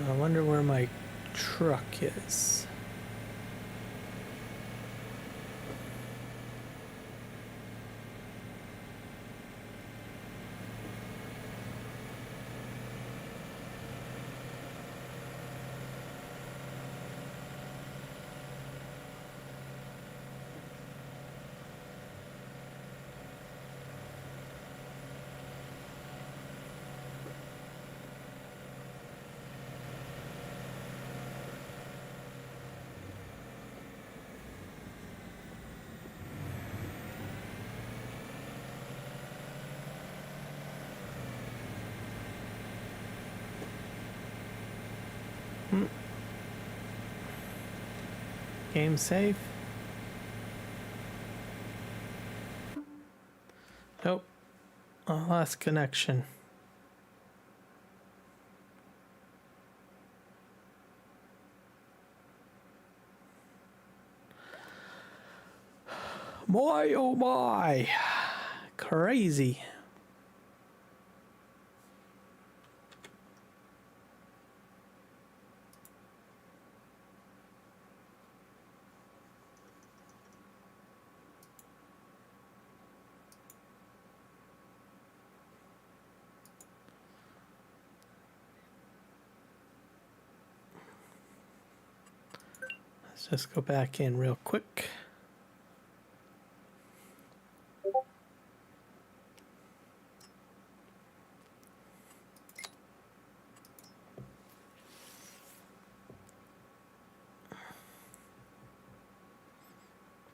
I wonder where my truck is. Game safe. Nope. I lost connection. My oh my. Crazy. Let's just go back in real quick.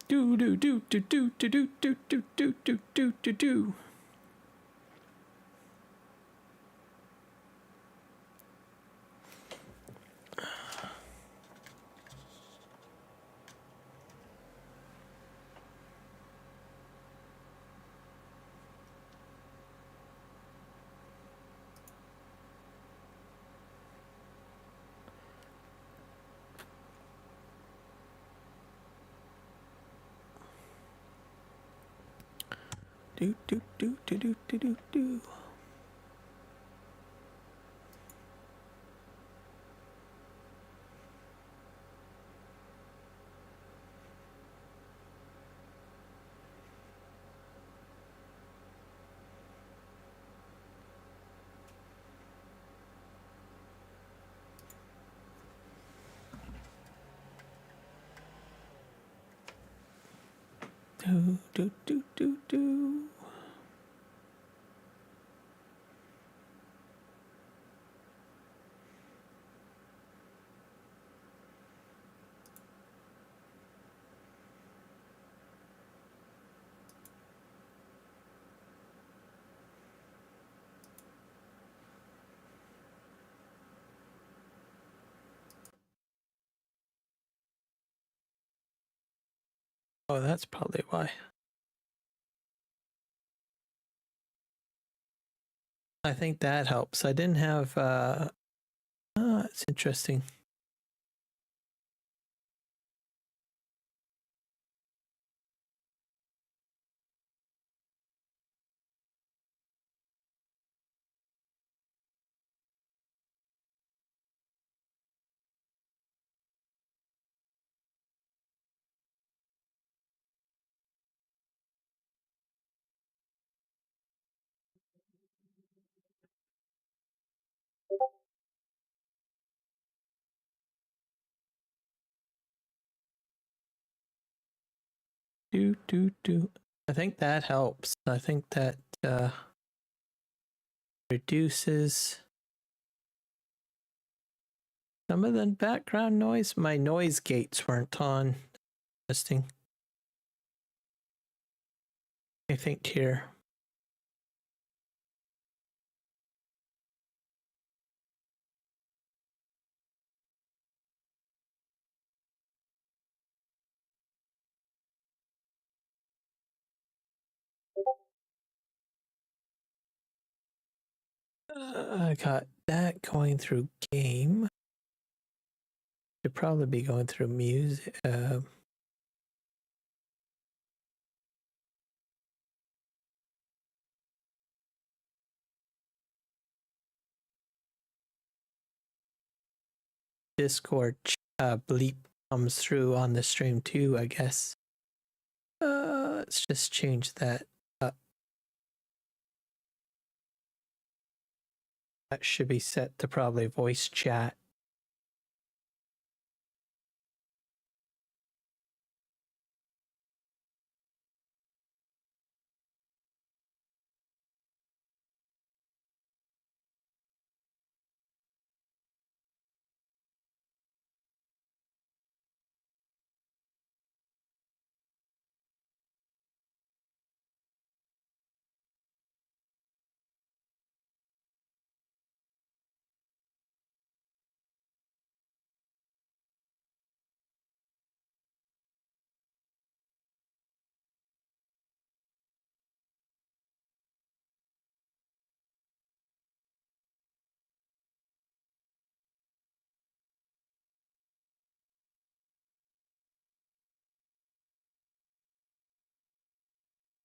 Do do do do do do do do do do do do do do. Do do do do do do do do. Do do do do do. Oh, that's probably why. I think that helps. I didn't have it's interesting. Do do do. I think that helps. I think that reduces some of the background noise. My noise gates weren't on. Interesting. I think here. I got that going through game. Should probably be going through music. Discord bleep comes through on the stream too, I guess. Let's just change that up. That should be set to probably voice chat.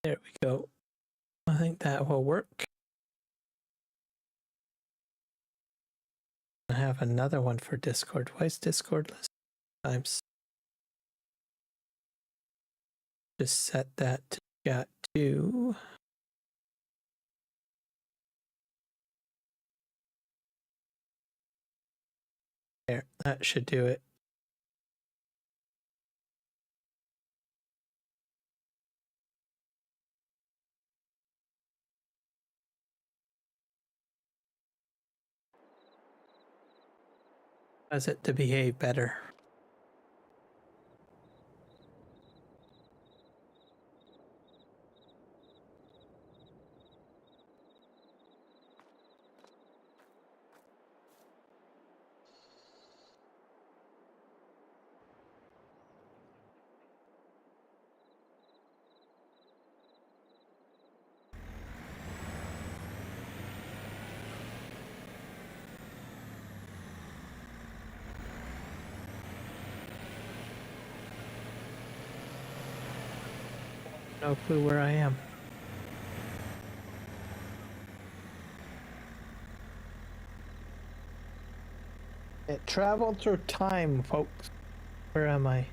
There we go. I think that will work. I have another one for Discord. Why is Discord list times? Just set that to chat 2. There, that should do it. Cause it to behave better. No clue where I am. It traveled through time, folks. Where am I?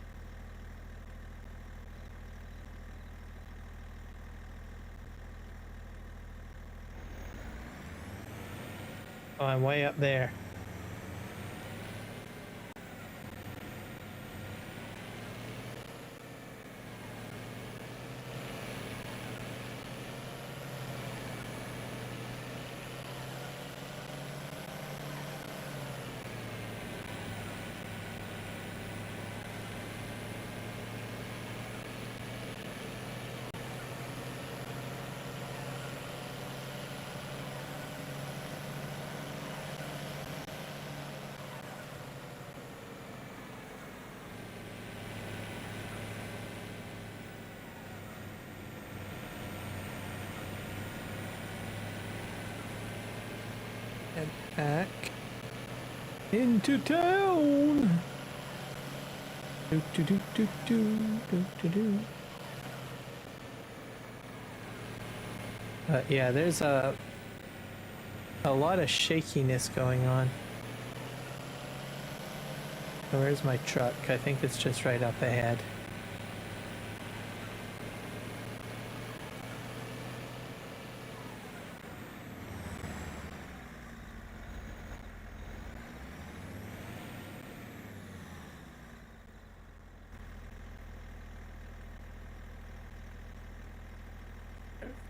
Oh, I'm way up there. Head back into town. Do do do do do do do do. Yeah, there's a lot of shakiness going on. Where's my truck? I think it's just right up ahead.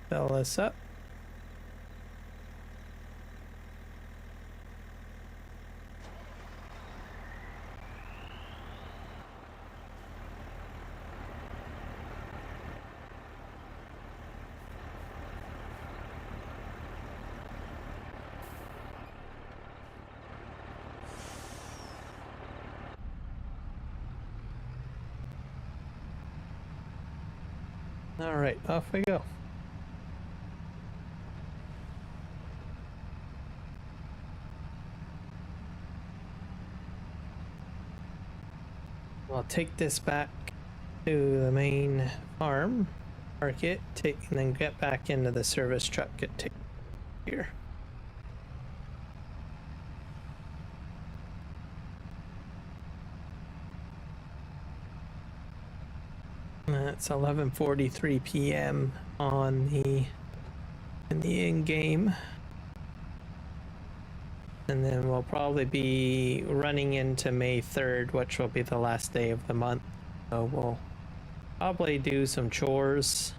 Fill this up. All right, off we go. I'll take this back to the main farm, park it, and then get back into the service truck. Get here. It's 11:43 p.m. on the in-game. And then we'll probably be running into May 3rd, which will be the last day of the month. So we'll probably do some chores.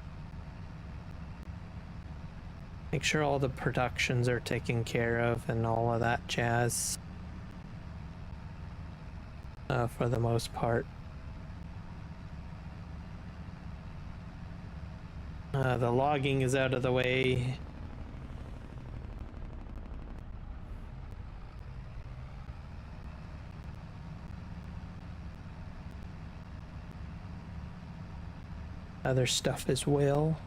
Make sure all the productions are taken care of and all of that jazz. For the most part. The logging is out of the way. Other stuff as well.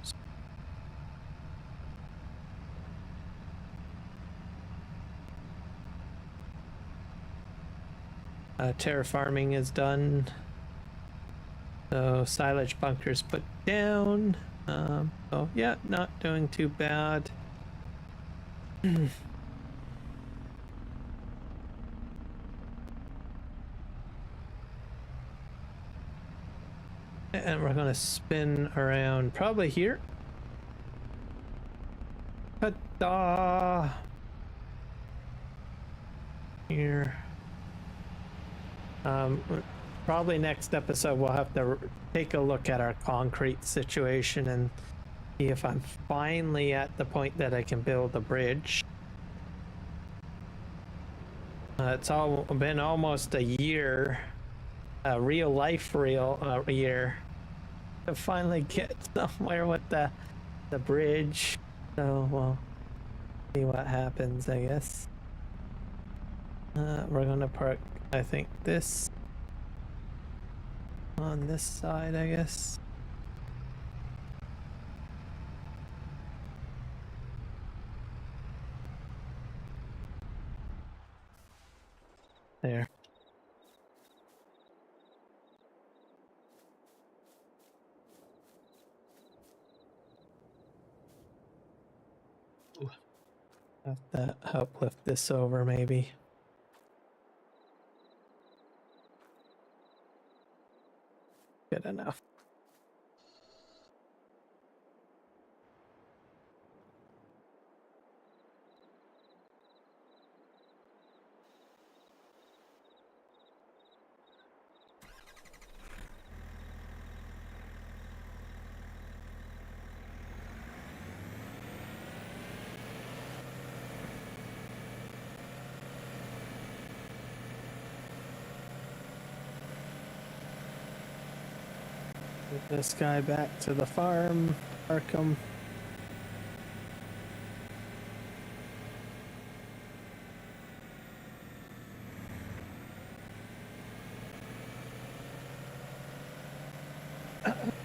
Terraforming is done. So silage bunkers put down. So yeah, not doing too bad. And we're gonna spin around probably here. Ta-da! Here. Probably next episode we'll have to take a look at our concrete situation and see if I'm finally at the point that I can build a bridge. It's been almost a year, a real life year, to finally get somewhere with the bridge. So we'll see what happens, I guess. We're gonna park, I think, this on this side, I guess. There. Ooh. Have to help lift this over, maybe. Good enough. Get this guy back to the farm, park him.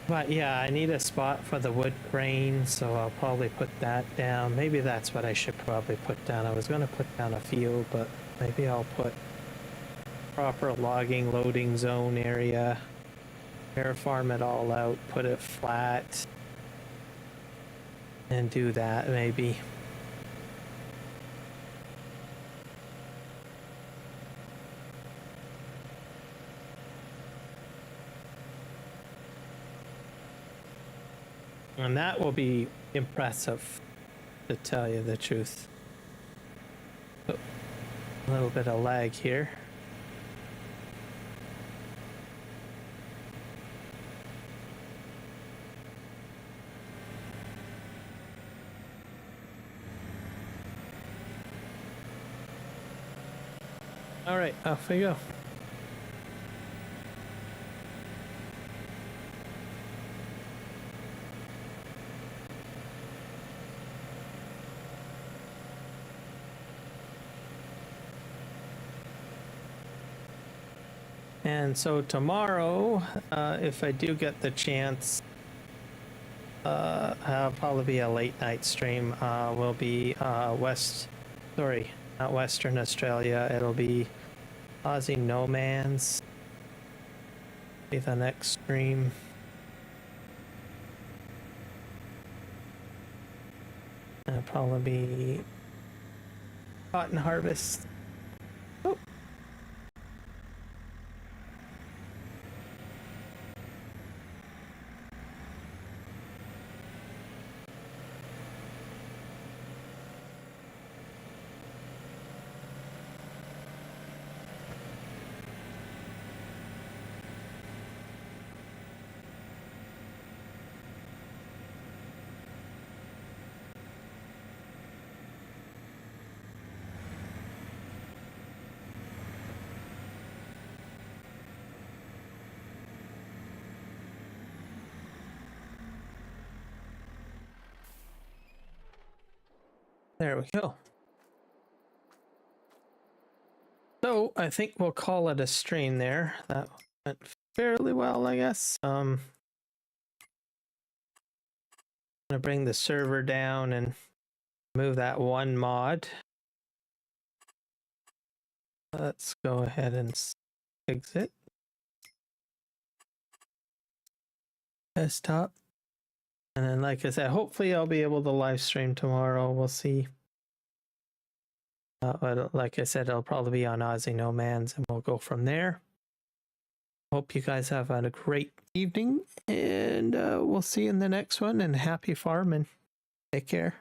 But yeah, I need a spot for the wood crane, so I'll probably put that down. Maybe that's what I should probably put down. I was going to put down a field, but maybe I'll put proper logging loading zone area. Terraform it all out, put it flat, and do that maybe. And that will be impressive, to tell you the truth. Oh, a little bit of lag here. All right, off we go. And so tomorrow, if I do get the chance, I'll probably be a late night stream. Will be not Western Australia. It'll be Aussie No Man's. Be the next stream. It'll probably be cotton harvest. Oh. There we go. So I think we'll call it a stream there. That went fairly well, I guess. I'm gonna bring the server down and move that one mod. Let's go ahead and exit. Desktop. And then, like I said, hopefully I'll be able to live stream tomorrow. We'll see. But like I said, it'll probably be on Aussie No Man's, and we'll go from there. Hope you guys have had a great evening, and we'll see you in the next one. And happy farming. Take care.